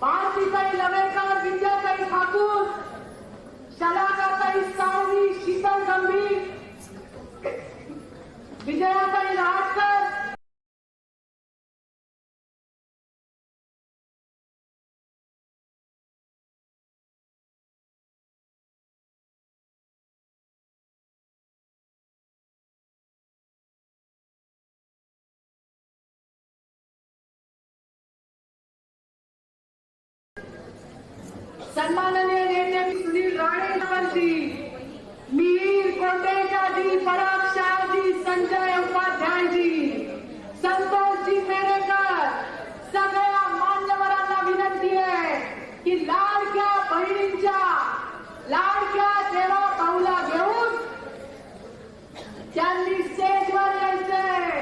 भारतीताई लवेकर, विद्याताई ठाकूर, शलाकाताई सावनी, शीतल गंभीर, विजयाताई रहाटकर, सन्माननीय नेते सुनील राणेंवरती, मिहीर कोटेचाजी, पराग शाहजी, संजय उपाध्यायजी, संतोषजी मेरेकर, सगळ्या मान्यवरांना विनंती आहे की लाडक्या बहिणींच्या लाडक्या देवा भाऊला घेऊन त्यांनी स्टेजवर यायचंय.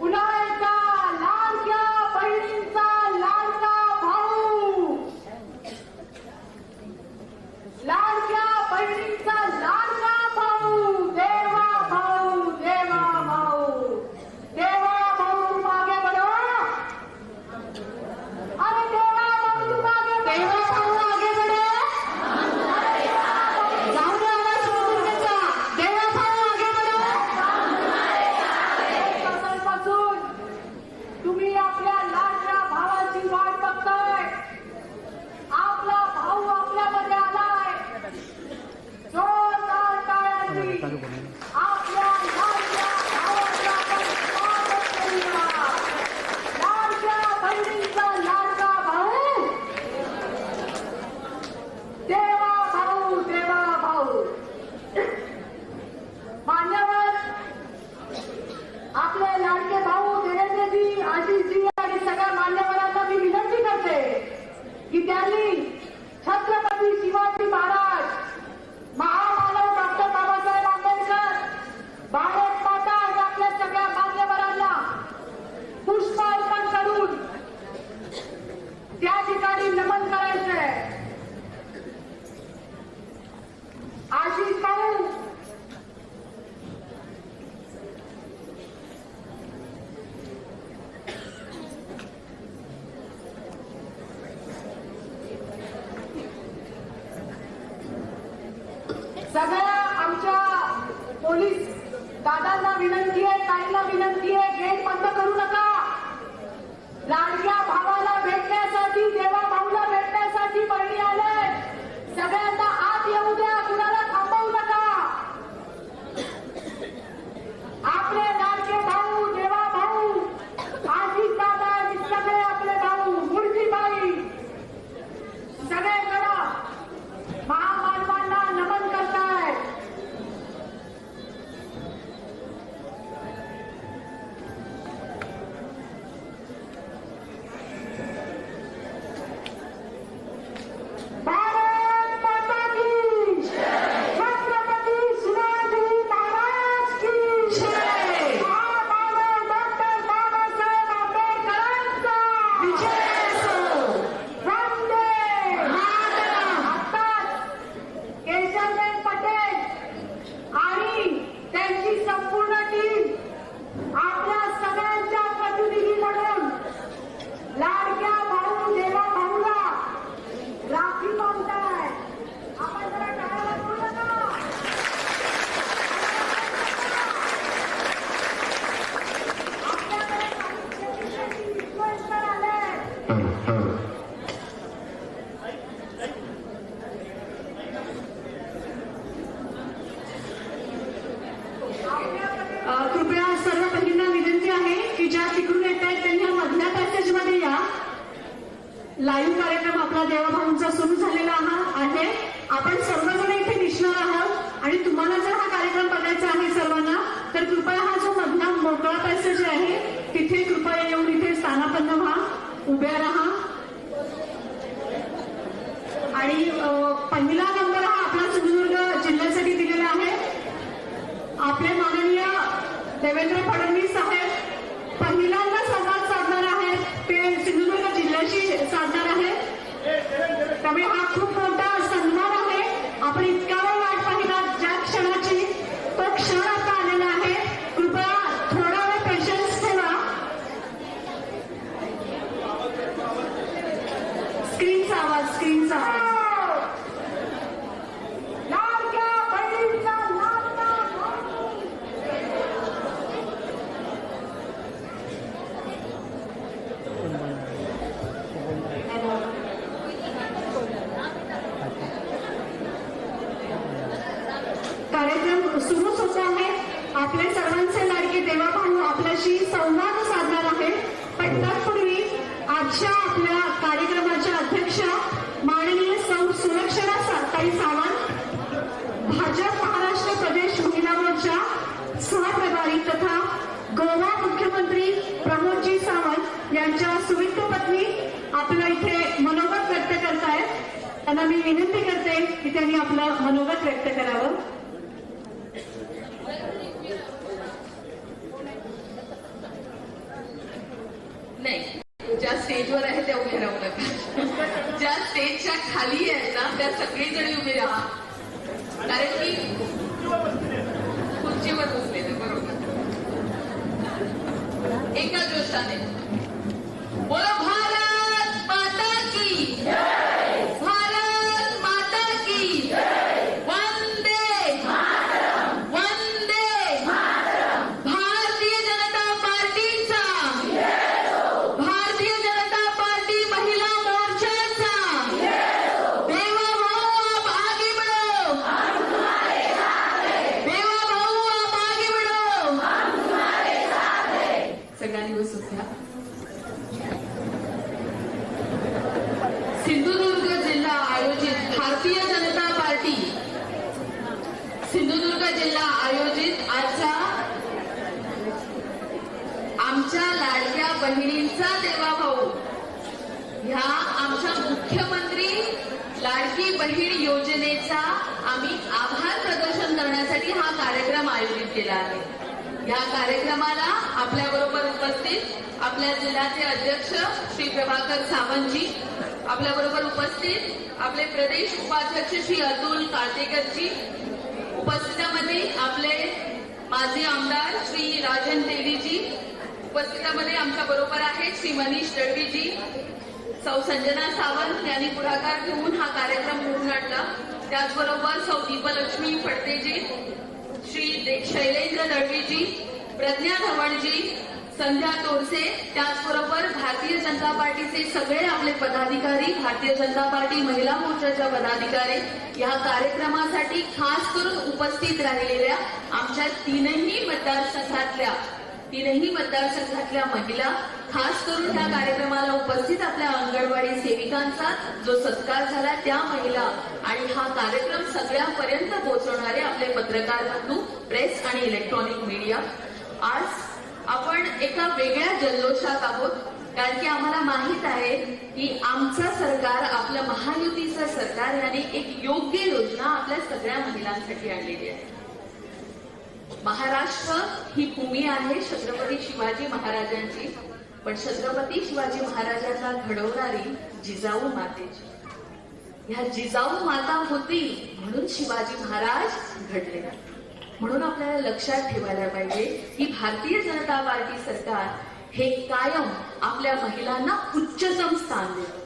पुन्हा एकदा लाडक्या बहिणींचा लाडका भाऊ, लाडक्या बहिणींचा लाडका भाऊ, देवा भाऊ, देवा भाऊ, देवा भाऊ मागे बढो. अरे देवा भाऊ मागे बढो. देवा भाऊ आगे बढो. जाऊ दे आवाज सिंधुदुर्गचा. देवा भाऊ आगे बढो. पासून तुम्ही आपल्या लाडक्या भावाची वाट बघताय. आपला भाऊ आपल्यामध्ये आलाय. जोरदार टाळ्यांनी आपल्या लाडक्या भावाचं आपण स्वागत करूया. लाडक्या बहिणींचा लाडका भाऊ, देवा भाऊ, देवा भाऊ. मान्यवर आपले लाडके भाऊ देवेंद्रजी, आशिषजी आणि सगळ्या मान्यवरांना मी विनंती करते की त्यांनी छत्रपती शिवाजी महाराज, महामानव डॉक्टर बाबासाहेब आंबेडकर, भारत माता आणि आपल्या सगळ्या मान्यवरांना पुष्प अर्पण करून त्या ठिकाणी नमन करायचंय. आशिष भाऊ, सगळ्या आमच्या पोलीस दादांना विनंती आहे, ताईंना विनंती आहे, गेट बंद करू नका. लाडक्या भावाला भेटण्यासाठी, देवा भाऊला भेटण्यासाठी बहिणी आले. सगळ्यांना आत येऊ द्या, कुणाला थांबवू नका. कृपया सर्व बहिणींना विनंती आहे की ज्या तिकडून येत आहेत त्यांनी या मधल्या पॅसेजमध्ये या. लाईव्ह कार्यक्रम आपला देवाभाऊंचा सुरू झालेला आहे. आपण सर्वजण इथे दिसणार आहोत आणि तुम्हाला जर हा कार्यक्रम बघायचा आहे सर्वांना तर कृपया हा जो मधला मोकळा पॅसेज आहे तिथे कृपया येऊन इथे स्थानापन्न व्हा, उभ्या राहा. आणि पहिला नंबर हा आपला सिंधुदुर्ग जिल्ह्यासाठी दिलेला आहे. आपले माननीय देवेंद्र फडणवीस साहेब पहिल्यांदा संवाद साधणार आहेत, ते सिंधुदुर्ग जिल्ह्याशी साधणार आहेत. त्यामुळे हा खूप मोठा सन्मान आहे. आपण इतका वेळ वाट पाहिला ज्या क्षणाची, तो क्षण आता आलेला आहे. कृपया थोडा वेळ पेशन्स ठेवा. स्क्रीनचा आवाज लाडक्या बहिणींचा लाडका कार्यक्रम सुरूच होत आहे. आपले सर्वांचे लाडके देवाभाऊ आपल्याशी संवाद साधणार आहे. पण तत्पूर्वी आजच्या आपल्या कार्यक्रमाच्या अध्यक्षा माननीय सौ सुलक्षणा ताई सावंत, भाजप महाराष्ट्र प्रदेश महिला मोर्चा सहप्रभारी तथा गोवा मुख्यमंत्री प्रमोदजी सावंत यांच्या सुविद्य पत्नी आपलं इथे मनोगत व्यक्त करतायत. त्यांना मी विनंती करते की त्यांनी आपलं मनोगत व्यक्त करावं. नाही, ज्या स्टेजवर आहे त्या उभे राहू नका. ज्या स्टेजच्या खाली आहेत ना त्या सगळीजणी उभी राहा. कारण की खुर्चीवर बसलेलं बरोबर एका जोशाने बोला भारत माता की, भारत माता की, वंदे वंदे भारतीय जनता पार्टीचा, भारतीय जनता पार्टी महिला मोर्चाचा देवा भाऊ आप आगे बढ़ो, देवा भाऊ आप आगे बढ़ो. सगळ्यांनी बसून घ्या. सिंधुदुर्ग जिल्हा आयोजित भारतीय जनता पार्टी सिंधुदुर्ग जिल्हा आयोजित आजचा आमच्या लाडक्या बहिणींचा देवाभाऊ ह्या आमच्या मुख्यमंत्री लाडकी बहीण योजनेचा आम्ही आभार प्रदर्शन करण्यासाठी हा कार्यक्रम आयोजित केला आहे. या कार्यक्रमाला आपल्याबरोबर उपस्थित आपल्या जिल्ह्याचे अध्यक्ष श्री प्रभाकर सावंतजी, आपल्याबरोबर उपस्थित आपले प्रदेश उपाध्यक्ष श्री अतुल काळतेकरजी, उपस्थितामध्ये आपले माजी आमदार श्री राजन तेलीजी, उपस्थितामध्ये आमच्या बरोबर आहेत श्री मनीष दळवीजी, सौ संजना सावंत यांनी पुढाकार घेऊन हा कार्यक्रम घडवून आणला. त्याचबरोबर सौ दीपलक्ष्मी फडतेजी, श्री शैलेंद्र दळवीजी, प्रज्ञा धवणजी, संध्या तोरसे, त्याचबरोबर भारतीय जनता पार्टीचे सगळे आपले पदाधिकारी, भारतीय जनता पार्टी महिला मोर्चाच्या पदाधिकारी या कार्यक्रमासाठी खास करून उपस्थित राहिलेल्या आमच्या तीनही मतदारसंघातल्या महिला, खास करून त्या कार्यक्रमाला उपस्थित आपल्या अंगणवाडी सेविकांचा जो सत्कार झाला त्या महिला आणि हा कार्यक्रम सगळ्यांपर्यंत पोहोचवणारे आपले पत्रकार बंधू, प्रेस आणि इलेक्ट्रॉनिक मीडिया. आज आपण एका वेगळ्या जल्लोषात आहोत कारण की आम्हाला माहित आहे की आमचं सरकार, आपलं महायुतीचं सरकार याने एक योग्य योजना आपल्या सगळ्या महिलांसाठी आणलेली आहे. महाराष्ट्र ही भूमी आहे छत्रपती शिवाजी महाराजांची, पण छत्रपती शिवाजी महाराजांना घडवणारी जिजाऊ मातेची. ह्या जिजाऊ माता होती म्हणून शिवाजी महाराज घडले. म्हणून आपल्याला लक्षात ठेवायला पाहिजे की भारतीय जनता पार्टी सरकार हे कायम आपल्या महिलांना उच्चतम स्थान देतं.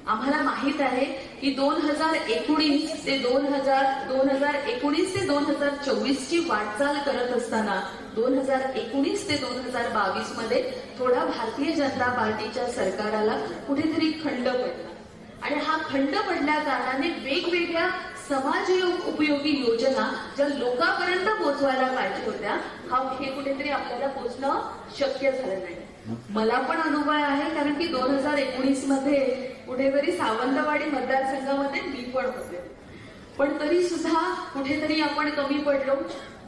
आम्हाला माहित आहे की 2019 ते 2024 ची वाटचाल करत असताना 2019 ते 2022 मध्ये थोडा भारतीय जनता पार्टीच्या सरकाराला कुठेतरी खंड पडला आणि हा खंड पडल्या कारणाने वेगवेगळ्या समाज उपयोगी योजना ज्या लोकांपर्यंत पोहोचवायला पाहिजे होत्या हे कुठेतरी आपल्याला पोहोचणं शक्य झालं नाही. मला पण अनुभव आहे कारण की 2019 मध्ये कुठेतरी सावंतवाडी मतदारसंघामध्ये मी पण होते, पण तरी सुद्धा कुठेतरी आपण कमी पडलो.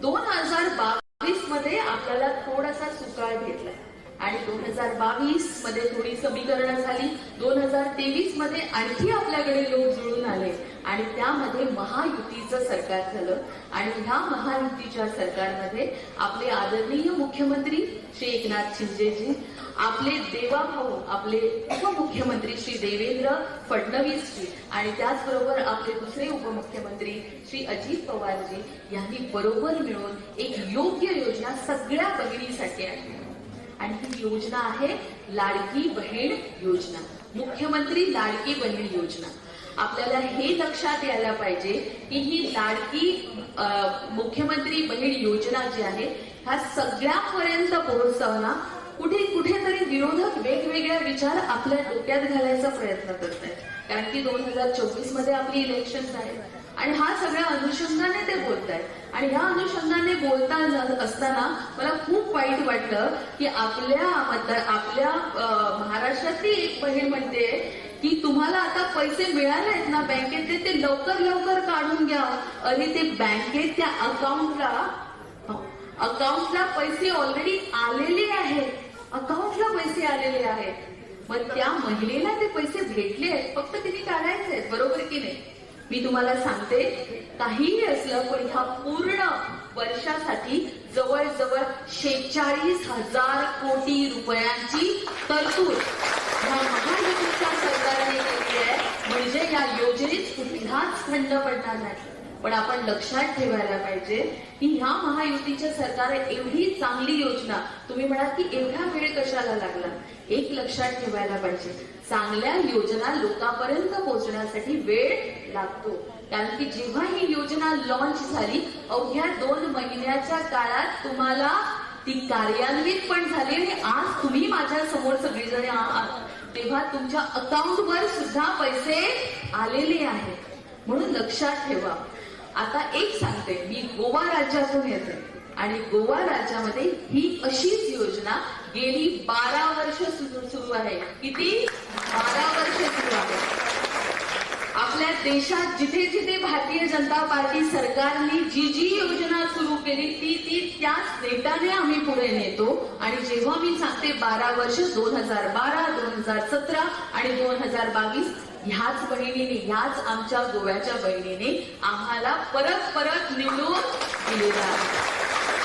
2022 मध्ये आपल्याला थोडासा सुकाळ भेटला आणि 2022 मध्ये थोडी समीकरणं झाली. 2023 मध्ये आणखी आपल्याकडे लोक जुळून आले आणि त्यामध्ये महायुतीचं सरकार झालं आणि ह्या महायुतीच्या सरकारमध्ये आपले आदरणीय मुख्यमंत्री श्री एकनाथ शिंदेजी, आपले देवाभाऊ आपले उपमुख्यमंत्री श्री देवेंद्र फडणवीसजी आणि त्याचबरोबर आपले दुसरे उपमुख्यमंत्री श्री अजित पवारजी यांनी बरोबर मिळून एक योग्य योजना सगळ्या बहिणीसाठी आणली आणि ही योजना आहे लाडकी बहीण योजना, मुख्यमंत्री लाडकी बहीण योजना. आपल्याला हे लक्षात यायला पाहिजे की ही लाडकी मुख्यमंत्री बहीण योजना जी आहे ह्या सगळ्यापर्यंत पोहोचवणं कुठेतरी विरोधक वेगवेगळ्या विचार आपल्या डोक्यात घालायचा प्रयत्न करत आहेत कारण की 2024 मध्ये आपली इलेक्शन आहे आणि हा सगळ्या अनुषंगाने ते बोलत आहेत आणि ह्या अनुषंगाने बोलता असताना मला खूप वाईट वाटलं की आपल्या महाराष्ट्रातली एक बहीण म्हणते की तुम्हाला आता पैसे मिळाले आहेत ना बँकेत ते लवकर काढून घ्या. अरे ते बँकेत त्या अकाउंटला पैसे ऑलरेडी आलेले आहेत, अकाउंटला पैसे आलेले आहेत. मग त्या महिलेला ते पैसे भेटले आहेत, फक्त तिने काढायचे आहेत, बरोबर की नाही. मी तुम्हाला सांगते काहीही असलं पण ह्या पूर्ण वर्षासाठी जवळजवळ 46,000 कोटी रुपयांची तरतूद ह्या महायुतीच्या सरकारने केली आहे म्हणजे या योजनेत कुठलाच खंड पडणार नाही. पण आपण लक्षात ठेवायला पाहिजे की ह्या महायुतीच्या सरकार एवढी चांगली योजना तुम्ही म्हणाल की एवढा वेळ कशाला लागला. एक लक्षात ठेवायला पाहिजे चांगल्या योजना लोकांपर्यंत पोहोचण्यासाठी वेळ लागतो कारण की जेव्हा ही योजना लॉन्च झाली अवघ्या 2 महिन्याच्या काळात तुम्हाला ती कार्यान्वित पण झाली आणि आज तुम्ही माझ्या समोर सगळेजण आहात तेव्हा तुमच्या अकाउंटवर सुद्धा पैसे आलेले आहेत. म्हणून लक्षात ठेवा. आता एक सांगते, मी गोवा राज्यातून येते आणि गोवा राज्यामध्ये ही अशीच योजना गेली 12 वर्ष सुरू आहे. किती? 12 वर्ष सुरू आहे. आपल्या देशात जिथे जिथे भारतीय जनता पार्टी सरकारने जी योजना सुरू केली ती त्याच नेटाने आम्ही पुढे नेतो आणि जेव्हा मी सांगते 12 वर्ष 2012, 2017 आणि 2022 ह्याच बहिणीने ह्याच आमच्या गोव्याच्या बहिणीने आम्हाला परत निवडून दिलेला आहे.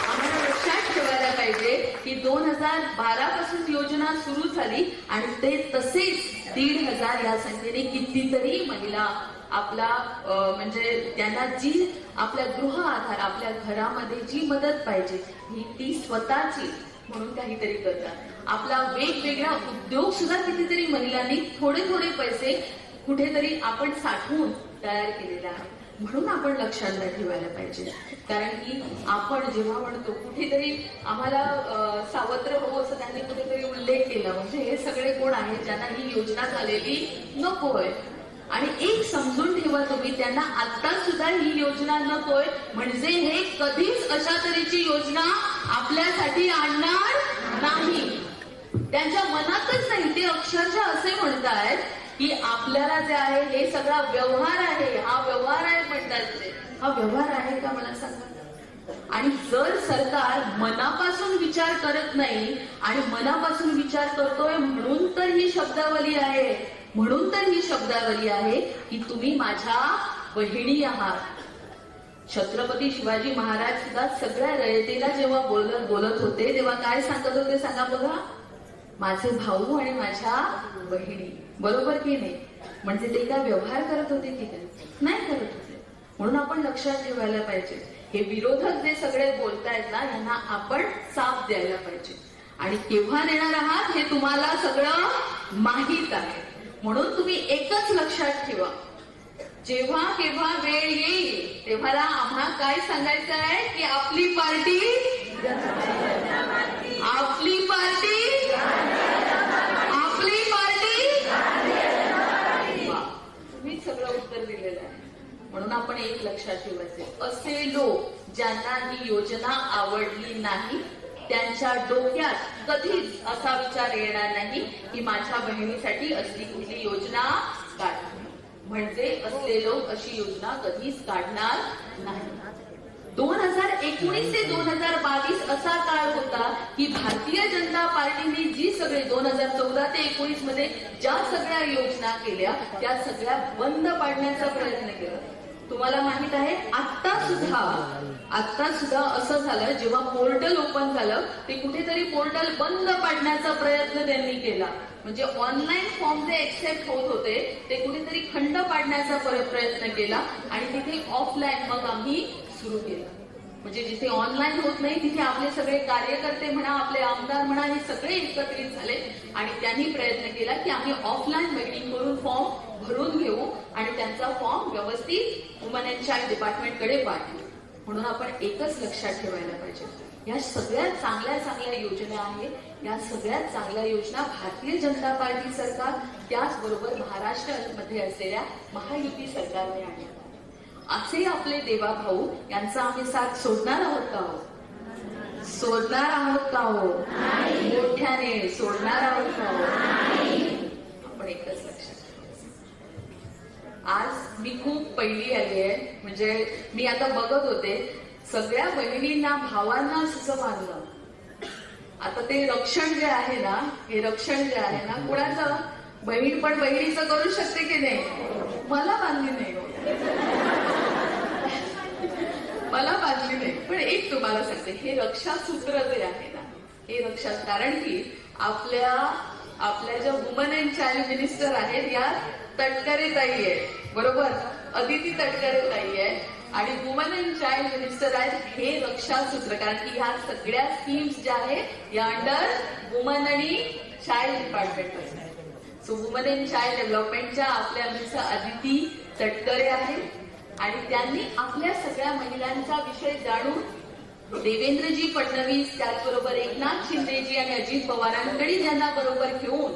आम्हाला लक्षात ठेवायला पाहिजे की 2012 पासून योजना सुरू झाली आणि ते तसेच 1,500 या संख्येने कितीतरी महिला आपला म्हणजे त्यांना जी आपल्या गृह आधार आपल्या घरामध्ये जी मदत पाहिजे ती स्वतःची म्हणून काहीतरी करतात. आपला वेगवेगळा उद्योग सुद्धा कितीतरी महिलांनी थोडे पैसे कुठेतरी आपण साठवून तयार केलेला आहे. म्हणून आपण लक्षात ठेवायला पाहिजे कारण की आपण जेव्हा म्हणतो कुठेतरी आम्हाला सावत्र हवं असं त्यांनी कुठेतरी उल्लेख केला म्हणजे हे सगळे कोण आहेत ज्यांना ही योजना झालेली नकोय. आणि एक समजून ठेवा तुम्ही त्यांना आता सुद्धा ही योजना नकोय म्हणजे हे कधीच अशा तऱ्हेची योजना आपल्यासाठी आणणार नाही. त्यांच्या मनातच नाही, ते अक्षरशः असे म्हणतायत की आपल्याला जे आहे हे सगळा व्यवहार आहे, हा व्यवहार आहे म्हणतात ते. हा व्यवहार आहे का मला सांगा. आणि जर सरकार मनापासून विचार करत नाही आणि मनापासून विचार करतोय म्हणून तर ही शब्दावली आहे की तुम्ही माझ्या बहिणी आहात. छत्रपती शिवाजी महाराज सुद्धा सगळ्या रयतेला जेव्हा बोलत होते तेव्हा काय सांगत होते सांगा बघा, माझे भाऊ आणि माझ्या बहिणी, बरोबर की नाही. म्हणजे ते काय व्यवहार करत होते की काय? नाही करत होते. म्हणून आपण लक्षात ठेवायला पाहिजे हे विरोधक जे सगळे बोलतायत ना यांना आपण साथ द्यायला पाहिजे आणि केव्हा देणार आहात हे तुम्हाला सगळं माहीत आहे. म्हणून तुम्ही एकच लक्षात ठेवा जेव्हा केव्हा वेळ येईल तेव्हा आम्हाला काय सांगायचं आहे की आपली पार्टी आपली पार्टी आपली पार्टी वा, तुम्ही सगळं उत्तर दिलेलं आहे. म्हणून आपण एक लक्षात ठेवायचे, असे लोक ज्यांना ही योजना आवडली नाही त्यांच्या डोक्यात कधीच असा विचार येणार नाही की माझ्या बहिणीसाठी असली कुठली योजना काढ. म्हणजे असले लोक अशी योजना कधीच काढणार नाही. 2019 ते 2022 असा काळ होता की भारतीय जनता पार्टीने जी सगळे 2014 ते 19 मध्ये ज्या सगळ्या योजना केल्या त्या सगळ्या बंद पाडण्याचा प्रयत्न केला. तुम्हाला माहित आहे आता सुद्धा असं झालं, जेव्हा पोर्टल ओपन झालं ते कुठेतरी पोर्टल बंद पाडण्याचा प्रयत्न त्यांनी केला. म्हणजे ऑनलाईन फॉर्म जे एक्सेप्ट होत होते ते कुठेतरी खंड पाडण्याचा प्रयत्न केला आणि तिथे ऑफलाईन मग आम्ही सुरू केलं. म्हणजे जिथे ऑनलाईन होत नाही तिथे आपले सगळे कार्यकर्ते म्हणा, आपले आमदार म्हणा, हे सगळे एकत्रित झाले आणि त्यांनी प्रयत्न केला की आम्ही ऑफलाईन मीटिंग करून फॉर्म भरून घेऊ आणि त्यांचा फॉर्म व्यवस्थित वुमन अँड चाइल्ड डिपार्टमेंटकडे पाठवू. म्हणून आपण एकच लक्षात ठेवायला पाहिजे, या सगळ्या चांगल्या योजना आहेत, या सगळ्यात चांगल्या योजना भारतीय जनता पार्टी सरकार त्याचबरोबर महाराष्ट्रामध्ये असलेल्या महायुती सरकारने आणल्या. असे आपले देवाभाऊ यांचा आम्ही साथ सोडणार आहोत का हो? सोडणार आहोत का हो? मोठ्याने सोडणार आहोत का हो? आपण एकच लक्षात ठेवायचं. आज मी खूप पहिली आली आहे, म्हणजे मी आता बघत होते सगळ्या बहिणींना भावांना असं मानलं. आता ते रक्षण जे आहे ना, हे रक्षण जे आहे ना, कुणाचं बहीण पण बहिणीचं करू शकते की नाही? मला बांधली नाही, मला बांधली नाही. पण एक तुम्हाला सांगते, हे रक्षासूत्र जे आहे ना, हे रक्षा, कारण की आपल्या ज्या वुमन अँड चाइल्ड मिनिस्टर आहेत या तटकरे ताई आहे, बरोबर, अदिती तटकरे ताई आहे आणि वुमन अँड चाइल्ड मिनिस्टर आहेत. हे रक्षासूत्र, कारण की ह्या सगळ्या स्कीम्स ज्या आहेत या अंडर वुमन आणि चाइल्ड डिपार्टमेंट आहेत. सो वुमन अँड चाइल्ड डेव्हलपमेंटच्या आपल्या मिस अदिती तटकरे आहेत आणि त्यांनी आपल्या सगळ्या महिलांचा विषय जाणून देवेंद्रजी फडणवीस, त्याचबरोबर एकनाथ शिंदेजी आणि अजित पवारांकडे ज्यांना बरोबर घेऊन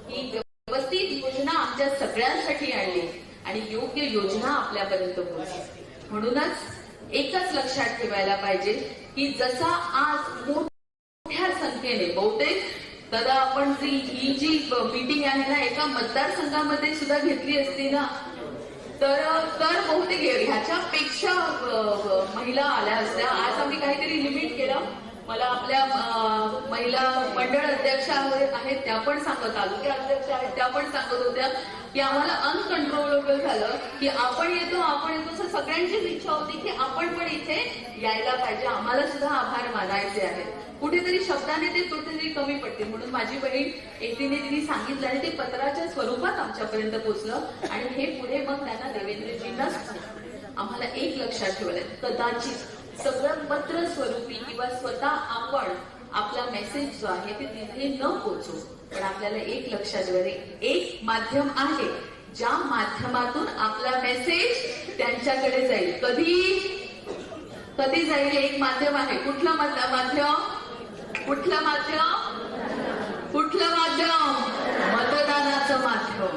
ही व्यवस्थित योजना आमच्या सगळ्यांसाठी आणली आणि योग्य योजना आपल्यापर्यंत पोहोचली. म्हणूनच एकच लक्षात ठेवायला पाहिजे की जसा आज मोठ्या संख्येने, बहुतेक दादा आपण ही जी मीटिंग आहे ना एका मतदारसंघामध्ये सुद्धा घेतली असती ना तर बहुतेक ह्याच्यापेक्षा महिला आल्या असत्या. आज आम्ही काहीतरी लिमिट केलं. मला आपल्या महिला मंडळ अध्यक्षा आहेत त्या पण सांगत, तालुक्या अध्यक्ष आहेत त्या पण सांगत होत्या की आम्हाला अनकंट्रोलेबल झालं की आपण येतो तर सगळ्यांचीच इच्छा होती की आपण पण इथे यायला पाहिजे, आम्हाला सुद्धा आभार मानायचे आहेत. कुठेतरी शब्दाने ते कुठेतरी कमी पडते. म्हणून माझी बहीण एकटीने तिने सांगितलं आणि ते पत्राच्या स्वरूपात आमच्यापर्यंत पोहोचलं आणि हे पुढे मग त्यांना देवेंद्रजींना आम्हाला एक लक्षात ठेवलंय, कदाचित सगळं पत्र स्वरूपी किंवा स्वतः आपण आपला मेसेज जो आहे ते तिथे न पोहोचू, पण आपल्याला एक लक्षात ठेवायचं, एक माध्यम आहे ज्या माध्यमातून आपला मेसेज त्यांच्याकडे जाईल. कधी जाईल? एक माध्यम आहे. कुठलं माध्यम? मतदानाचं माध्यम.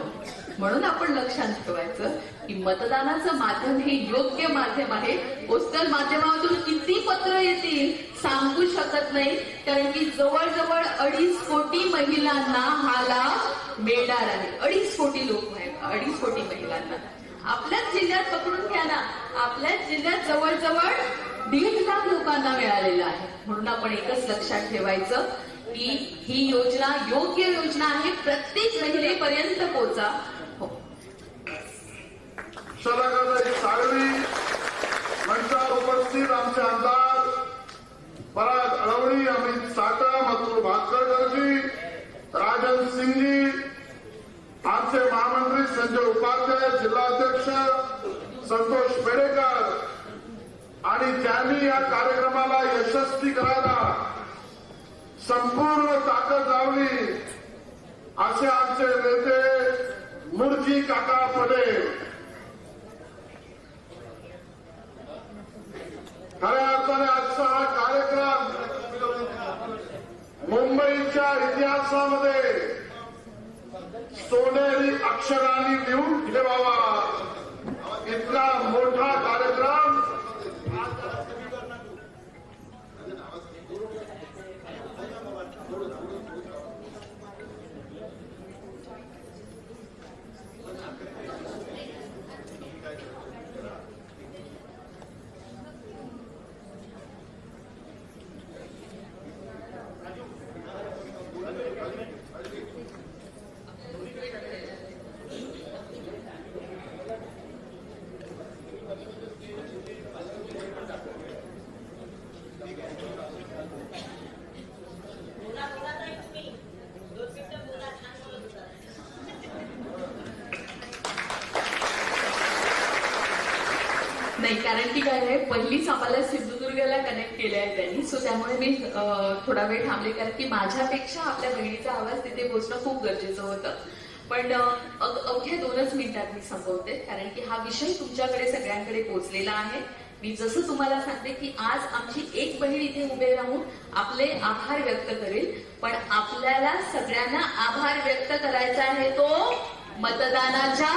म्हणून आपण लक्षात ठेवायचं की मतदानाचं माध्यम हे योग्य माध्यम आहे. पोस्टल माध्यमातून किती पत्र येतील सांगू शकत नाही, कारण की जवळजवळ 2.5 कोटी महिलांना हा लाभ मिळणार आहे. 2.5 कोटी लोक आहेत, 2.5 कोटी महिलांना. आपल्याच जिल्ह्यात पकडून घ्या ना, आपल्याच जिल्ह्यात जवळजवळ 1.5 लाख लोकांना मिळालेलं आहे. म्हणून आपण एकच लक्षात ठेवायचं की ही योजना योग्य योजना आहे, प्रत्येक महिलेपर्यंत पोहोचा. साळवी मंचावर उपस्थित आमचे आमदार पराग अडवणी, अमित साटा, मथुर भास्करजी, राजन सिंगजी, आमचे महामंत्री संजय उपाध्याय, जिल्हाध्यक्ष संतोष पेडेकर आणि ज्यांनी या कार्यक्रमाला यशस्वी करायला संपूर्ण ताकद लावली असे आमचे नेते मुरजी काका पटेल, खऱ्या अर्थाने आजचा हा कार्यक्रम मुंबईच्या इतिहासामध्ये सोनेरी अक्षरांनी लिहून ठेवावा इतका मोठा कार्यक्रम नाही, कारण की काय आहे, पहिलीच आम्हाला सिंधुदुर्गला कनेक्ट केले आहे त्यांनी, सो त्यामुळे मी थोडा वेळ थांबले, कारण की माझ्यापेक्षा आपल्या बहिणीचा आवाज तिथे पोहोचणं खूप गरजेचं होतं. पण अवघ्या 2च मिनिटात मी संपवते, कारण की हा विषय तुमच्याकडे सगळ्यांकडे पोहोचलेला आहे. मी जसं तुम्हाला सांगते की आज आमची एक बहीण इथे उभे राहून आपले आभार व्यक्त करेल, पण आपल्याला सगळ्यांना आभार व्यक्त करायचा आहे तो मतदानाच्या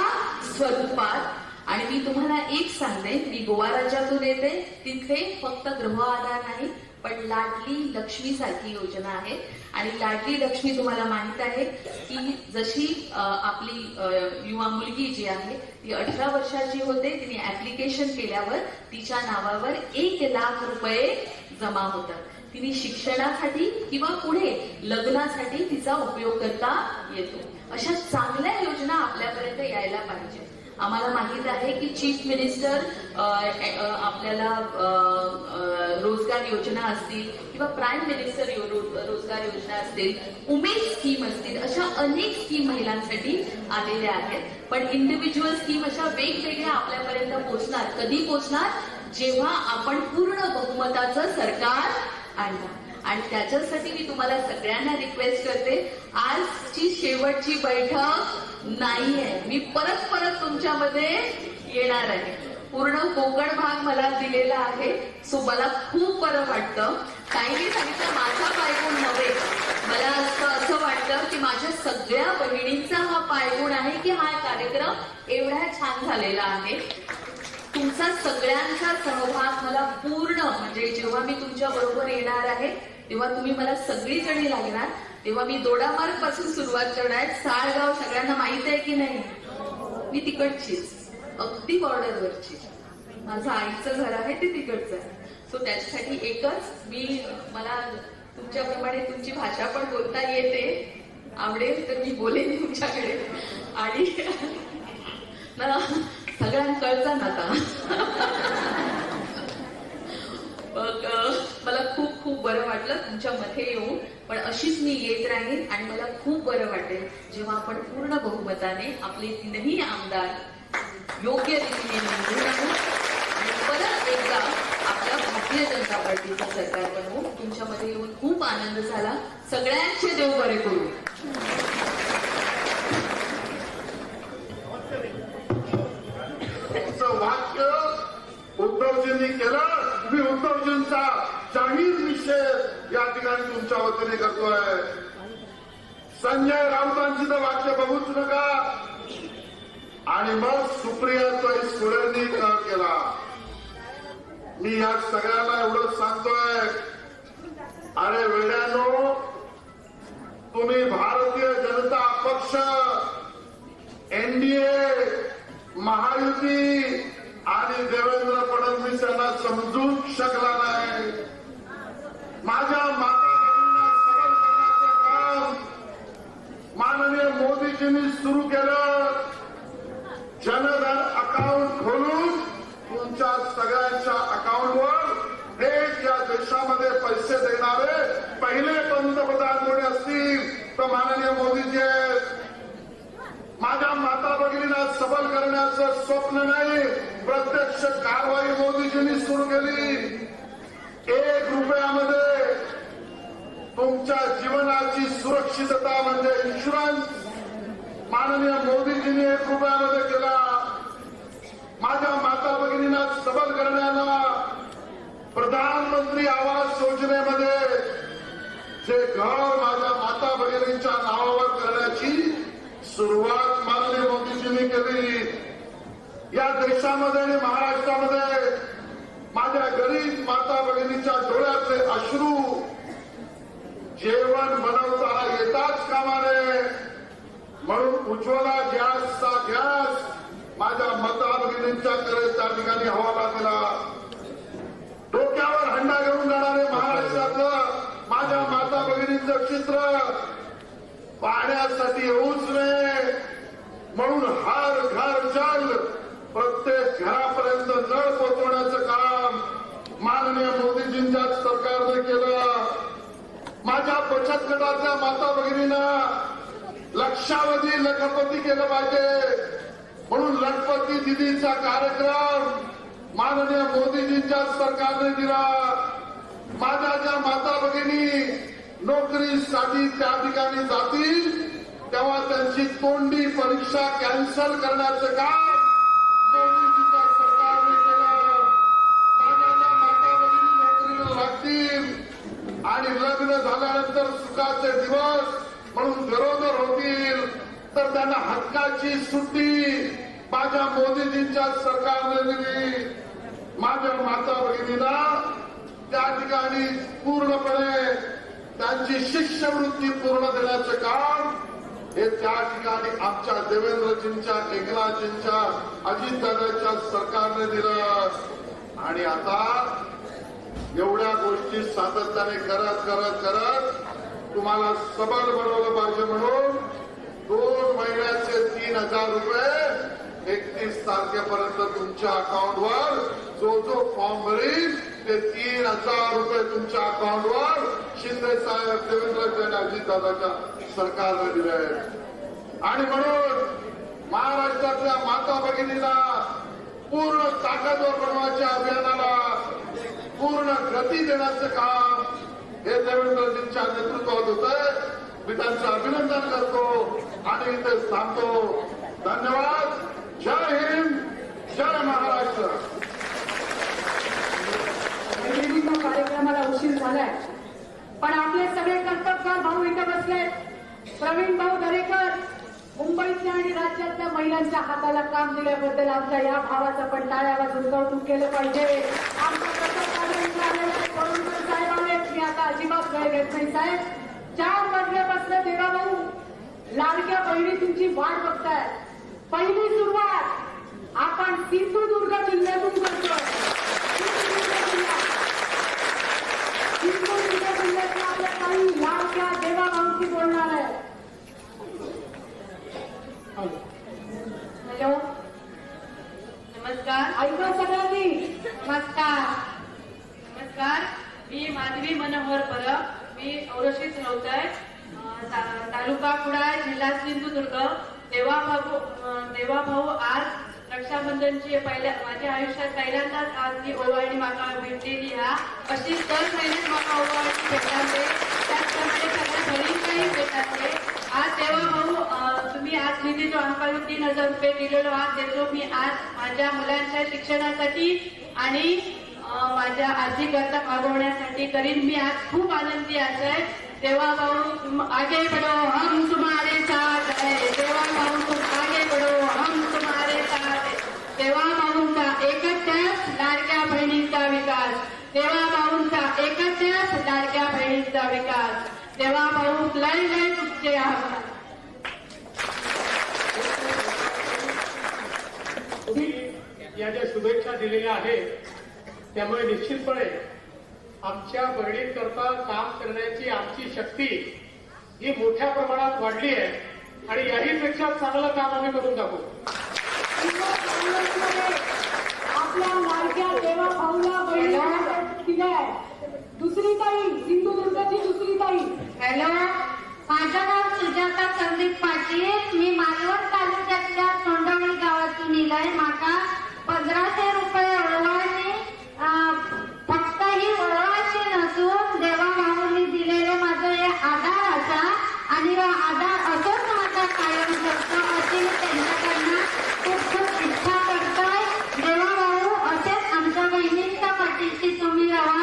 स्वरूपात. आणि मी तुम्हाला एक सांगते, मी गोवा राज्यातून येते, तिथे फक्त गृह आधार नाही पण लाडली लक्ष्मी सारखी योजना आहे. आणि लाडली लक्ष्मी तुम्हाला माहित आहे की जशी आपली युवा मुलगी जी आहे ती 18 वर्षाची होते, तिने ऍप्लिकेशन केल्यावर तिच्या नावावर 1 लाख रुपये जमा होतात. तिने शिक्षणासाठी किंवा पुढे लग्नासाठी तिचा उपयोग करता येतो. अशा चांगल्या योजना आपल्यापर्यंत यायला पाहिजे. आम्हाला माहित आहे की चीफ मिनिस्टर आपल्याला रोजगार योजना असतील किंवा प्राईम मिनिस्टर रोजगार योजना असतील, उमेद स्कीम असतील, अशा अनेक स्कीम महिलांसाठी आलेल्या आहेत. पण इंडिव्हिज्युअल स्कीम अशा वेगवेगळ्या आपल्यापर्यंत पोहोचणार. कधी पोहोचणार? जेव्हा आपण पूर्ण बहुमताचं सरकार आणणार. आणि त्याच्यासाठी मी तुम्हाला सगळ्यांना रिक्वेस्ट करते, आजची शेवटची बैठक नाहीये. मी परत तुमच्यामध्ये येणार आहे. पूर्ण कोकण भाग मला दिलेला आहे, सो मला खूप बरं वाटतं. काहींनी सांगितलं माझा पायगुण नव्हे, मला असं वाटतं की माझ्या सगळ्या बहिणींचा हा पायगुण आहे की हा कार्यक्रम एवढा छान झालेला आहे. तुमचा सगळ्यांचा सहभाग मला पूर्ण, म्हणजे जेव्हा मी तुमच्या बरोबर येणार आहे तेव्हा तुम्ही मला सगळीकडे लागणार. तेव्हा मी दोडामार्ग पासून सुरुवात करणार. साळगाव सगळ्यांना माहित आहे की नाही? मी तिकडचीच, अगदी बॉर्डरवरची. माझं आईचं घर आहे ते तिकडचं आहे. सो त्याच्यासाठी एकच मला तुमच्याप्रमाणे तुमची भाषा पण बोलता येते, आवडेल तर मी बोलेन तुमच्याकडे. आणि ना सगळ्यांकडचा नाता. मला खूप खूप बरं वाटलं तुमच्या मध्ये येऊन. पण अशीच मी येत राहीन आणि मला खूप बरं वाटेल जेव्हा आपण पूर्ण बहुमताने आपले 3ही आमदार योग्य रीतीने निवडून आणू आणि परत एकदा आपल्या भारतीय जनता पार्टीचं सरकार बनवू. तुमच्यामध्ये येऊन खूप आनंद झाला. सगळ्यांचे देव बरे करू. वाक्य उद्धवजींनी केलं. मी उद्धवजींचा जाहीर निषेध या ठिकाणी तुमच्या वतीने करतोय. संजय राऊतांची तर वाक्य बघूच नका. आणि मग सुप्रियाताई सुळेंनी केला. मी या सगळ्यांना एवढंच सांगतोय, अरे वेड्यानो, तुम्ही भारतीय जनता पक्ष, एनडीए, महायुती आणि देवेंद्र फडणवीस यांना समजून शकला नाही. माझ्या माता बहिणींना सबल करण्याचं काम माननीय मोदीजींनी सुरू केलं. जनधन अकाउंट खोलून तुमच्या सगळ्यांच्या अकाउंटवर थेट या देशामध्ये पैसे देणारे पहिले पंतप्रधान कोणी असतील तर माननीय मोदीजी आहेत. माझ्या माता भगिनींना सबल करण्याचं स्वप्न नाही, प्रत्यक्ष कारवाई मोदीजींनी सुरू केली. 1 रुपयामध्ये तुमच्या जीवनाची सुरक्षितता म्हणजे इन्शुरन्स माननीय मोदीजींनी 1 रुपयामध्ये केला. माझ्या माता भगिनींना सबल करण्याला प्रधानमंत्री आवास योजनेमध्ये जे घर माझ्या माता भगिनींच्या नावावर करण्याची सुरुवात माननीय मोदीजींनी केली. या देशामध्ये आणि महाराष्ट्रामध्ये माझ्या गरीब माता भगिनीच्या डोळ्यातले अश्रू जेवण बनवता येताच कामा नये म्हणून उज्ज्वला गॅसचा गॅस माझ्या माता भगिनींच्याकडे त्या ठिकाणी हवाला दिला. डोक्यावर हंडा घेऊन जाणारे महाराष्ट्रातलं माझ्या माता भगिनींचं चित्र पाहण्यासाठी येऊच नये म्हणून हर घर जल प्रत्येक घरापर्यंत नळ पोहोचवण्याचं काम माननीय मोदीजींच्याच सरकारने केलं. माझ्या बचत गटातल्या माता भगिनींना लक्षावधी लखपती केलं पाहिजे म्हणून लखपती दिदीचा कार्यक्रम माननीय मोदीजींच्याच सरकारने दिला. माझ्या ज्या माता भगिनी नोकरीसाठी त्या ठिकाणी जातील तेव्हा त्यांची तोंडी परीक्षा कॅन्सल करण्याचं काम मोदीजीच्या सरकारने केलं. माझ्या ज्या माता भगिनी नोकरीला लागतील आणि लग्न झाल्यानंतर सुखाचे दिवस म्हणून गरोदर होतील तर त्यांना हक्काची सुट्टी माझ्या मोदीजींच्या सरकारने दिली. माझ्या माता भगिनींना त्या ठिकाणी पूर्णपणे त्यांची शिष्यवृत्ती पूर्ण देण्याचं काम हे त्या ठिकाणी आमच्या देवेंद्रजींच्या, एकनाथजींच्या, अजितदादांच्या सरकारने दिलं. आणि आता एवढ्या गोष्टी सातत्याने करत तुम्हाला सबल बनवलं पाहिजे म्हणून 2 महिन्याचे 3,000 रुपये 31 तारखेपर्यंत तुमच्या अकाउंटवर जो फॉर्म भरील ते 3,000 रुपये तुमच्या अकाउंटवर शिंदे साहेब, देवेंद्र आणि अजितदादाच्या सरकारने दिले आहेत. आणि म्हणून महाराष्ट्रातल्या माता भगिनींना पूर्ण ताकदवर बनवायच्या अभियानाला पूर्ण गती देण्याचं काम हे देवेंद्रजींच्या नेतृत्वात होतंय. मी त्यांचं अभिनंदन करतो आणि इथे थांबतो. धन्यवाद. जय हिंद, जय महाराष्ट्र. मैत्रिणींनो, कार्यक्रमाला उशीर झालाय पण आपले सगळे कर्तबगार भाऊ इथे बसले. प्रवीण भाऊ दरेकर मुंबईतल्या आणि राज्यातल्या महिलांच्या हाताला काम दिल्याबद्दल आमच्या या भावाचं पण टाळ्या वाजून कौतुक केलं पाहिजे. आमच्या करुणकर साहेब आले. मी आता अजिबात वेळ घेत नाही साहेब. 4 वाजल्यापासून देवा भाऊ लाडक्या बहिणी तुमची वाट बघताय. पहिली सुरुवात आपण सिंधुदुर्ग जिल्ह्यातून करतोय. सिंधुदुर्ग जिल्ह्यातल्या आपल्या काही लाडक्या देवा भाऊंची बोलणार आहे. हॅलो, नमस्कार. ऐका सगळ्यांनी. नमस्कार. मी माधवी मनोहर परब. मी औरक्षित नव्हतंय, तालुका कुडाळ, जिल्हा सिंधुदुर्ग. देवाभाऊ आज रक्षाबंधनची माझ्या आयुष्यात पहिल्यांदाच आज ही ओवाळणी म्हाका भेटलेली हा. अशी दर महिन्यात म्हाका ओवाळणी भेटते. त्याचप्रमाणे सगळ्या बहिणींनाही भेटते. आज देवाभाऊ तुम्ही आज निधी जो आमकां 3,000 रुपये दिलेलो आहात त्याचो मी आज माझ्या मुलांच्या शिक्षणासाठी आणि माझ्या आर्थिक गरजा भागवण्यासाठी करीन. मी आज खूप आनंदी आहे. देवाभाऊ तुम आगे बढ़ो, हम तुम्हारे साथ है. देवाभाऊ तुम आगे बढ़ो, हम तुम्हारे साथ है. देवाभाऊंचा एकच ध्यास, लाडक्या बहिणींचा विकास. देवाभाऊंचा एकच ध्यास, लाडक्या बहिणींचा विकास. देवाभाऊ लय लय तुमचे आभार. या ज्या शुभेच्छा दिलेल्या आहेत त्यामुळे निश्चितपणे आमच्या बहिणींकरता काम करण्याची आमची शक्ती ही मोठ्या प्रमाणात वाढली आहे आणि याहीपेक्षा चांगलं काम आम्ही करून दाखवू. आपल्या लाडक्या देवा भाऊला बहिणी दिलाय. दुसरी ताई, सिंधुदुर्गची दुसरी ताई. हॅलो, माझं नाव सुजाता संदीप पाटील. मी मालवण तालुक्यातल्या तोंडवळी गावातून इलाय. माका 1,500 रुपये ओळवाने फक्त ही ओळवाची नसून देवाभाऊंनी दिलेले माझं हे आधार असा आणि आधार असंच माझा कायम करतो अशी मी त्यांच्याकडनं खूप खूप इच्छा करतोय. देवाभाऊ असेच आमच्या बहिणींच्या पाठीशी तुम्ही राहा.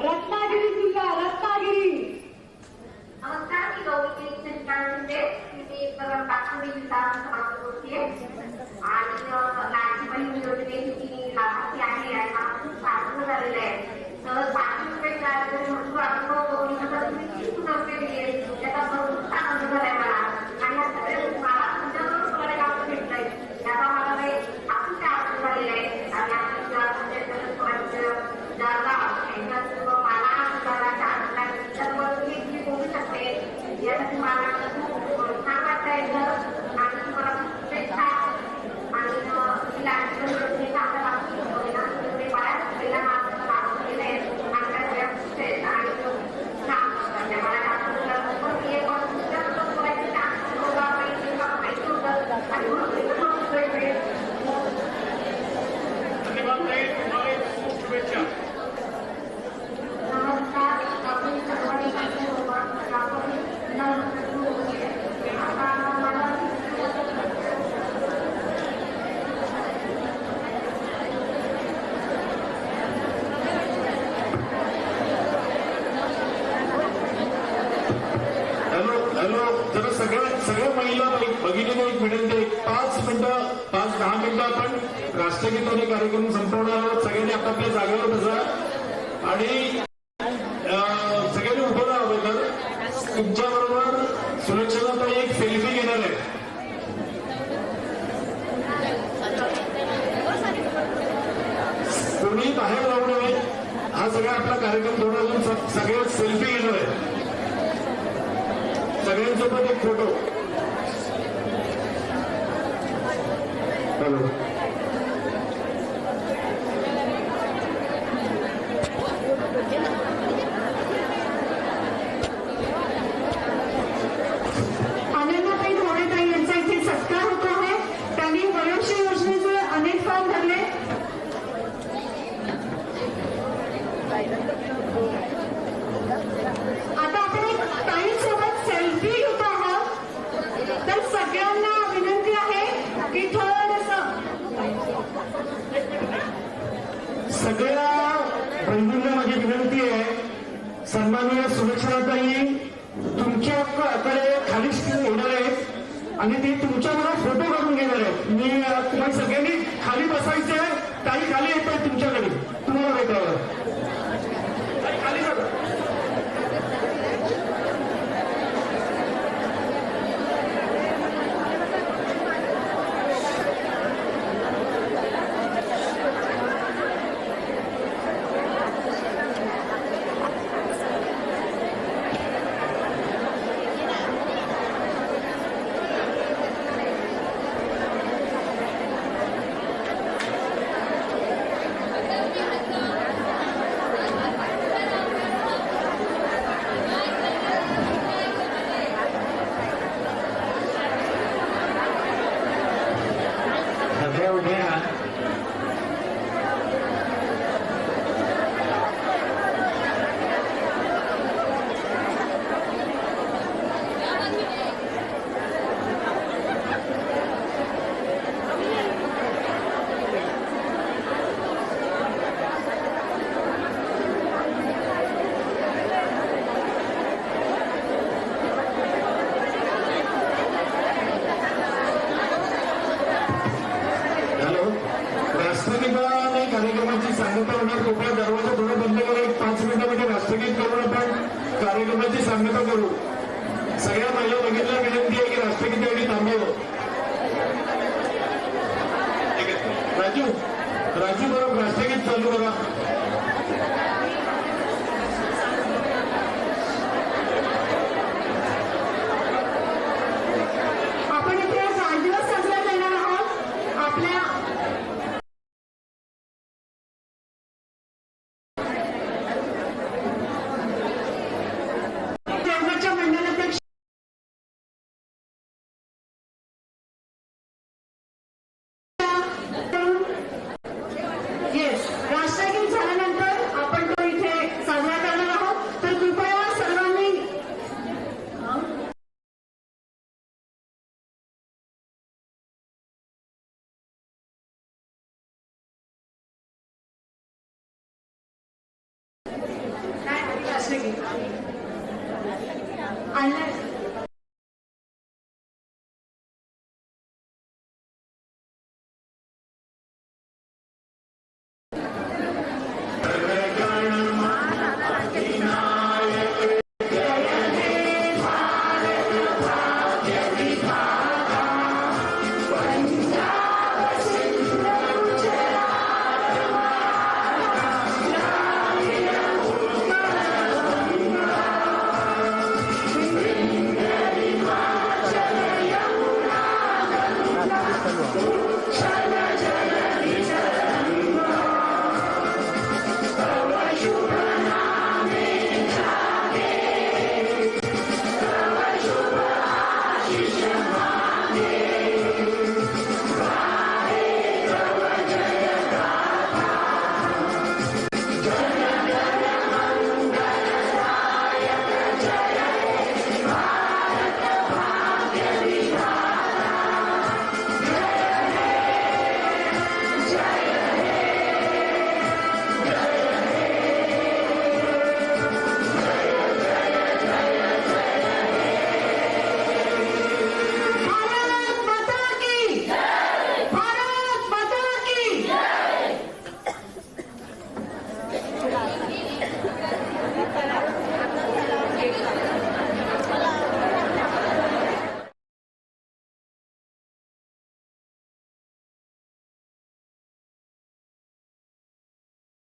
रत्नागिरी जिल्हा रत्नागिरी. नमस्कार, मी गौरी शिंदे. मी पाचवी समाज बोलते आणि लाडकी बहीण योजनेची लाभार्थी आहे आणि मला खूप आनंद झालेला आहे. तर 500 रुपये भरपूर अनुभव तुम्ही 30 रुपये दिले त्याचा भरपूर आनंद झालाय मला. आणि या सगळ्या मला तुमच्याबरोबर मला काम भेटलंय त्याचा मला काही अतिशय आनंद झालेला आहे. आणि आपण जागा मला सुधाराच्या आनंदाने सर्व मी बोलू शकते यासाठी मला खूप छान वाटतंय. आणि तुम्हाला खूप शुभेच्छा. आणि लाडकी योजनेचा आपल्याला बऱ्याच पहिला लागू केले आहेत आणि त्या खुश आहेत आणि काम करतात. मला जास्त तुमच्याबरोबर बोलायचं चान्स होता माहिती होतं आणि धन्यवाद ताई, तुम्हाला खूप शुभेच्छा. नमस्कार, आपण सर्वांनी हॅलो, जरा सगळ्या महिला भगिनीने एक विनंती आहे. 5-10 मिनिटं आपण राष्ट्रगीताने कार्यक्रम संपवणार आहोत. सगळ्यांनी आपापल्या जागेवर बसा आणि सगळ्यांनी उभं राहावं. तर तुमच्याबरोबर सुरक्षेचा एक सेल्फी घेणार आहे. कोणी बाहेर राहू नये. हा सगळा आपला कार्यक्रम थोडा अजून सगळे सेल्फी घेणार आहे. सगळ्यांसोबत एक फोटो. हॅलो, अनन्याताई धोडेताई यांचा इथे सत्कार होत आहे. त्यांनी वयोश्री योजनेचे अनेक फॉर्म भरले. आता आपण एक ताईंसोबत सेल्फी घेत आहोत. तर सगळ्यांना विनंती आहे की थोडंसं सगळ्या बंधूंना माझी विनंती आहे, सन्माननीय सुलक्षणाताई तुमच्याकडे खाली स्क्रीन होणार आहे आणि ते तुमच्याबरोबर फोटो काढून घेणार आहेत. मी तुम्हाला सगळ्यांनी खाली बसायचं आहे. ताई खाली येत आहे तुमच्याकडे, तुम्हाला भेटावं. खाली बघा. कार्यक्रमाची सांगता होणार. कृपया दरवाजा थोडा बंद करा. एक 5 मिनिटामध्ये राष्ट्रगीत करून आपण कार्यक्रमाची सांगता करू. सगळ्या महिला भगिनीला विनंती आहे की राष्ट्रगीत एवढी थांबावं. राजू बरोबर राष्ट्रगीत चालू करा. आपण इथे वाढदिवस साजरा करणार आहोत. आपल्या मंडळाध्यक्ष येस राष्ट्र आणलंय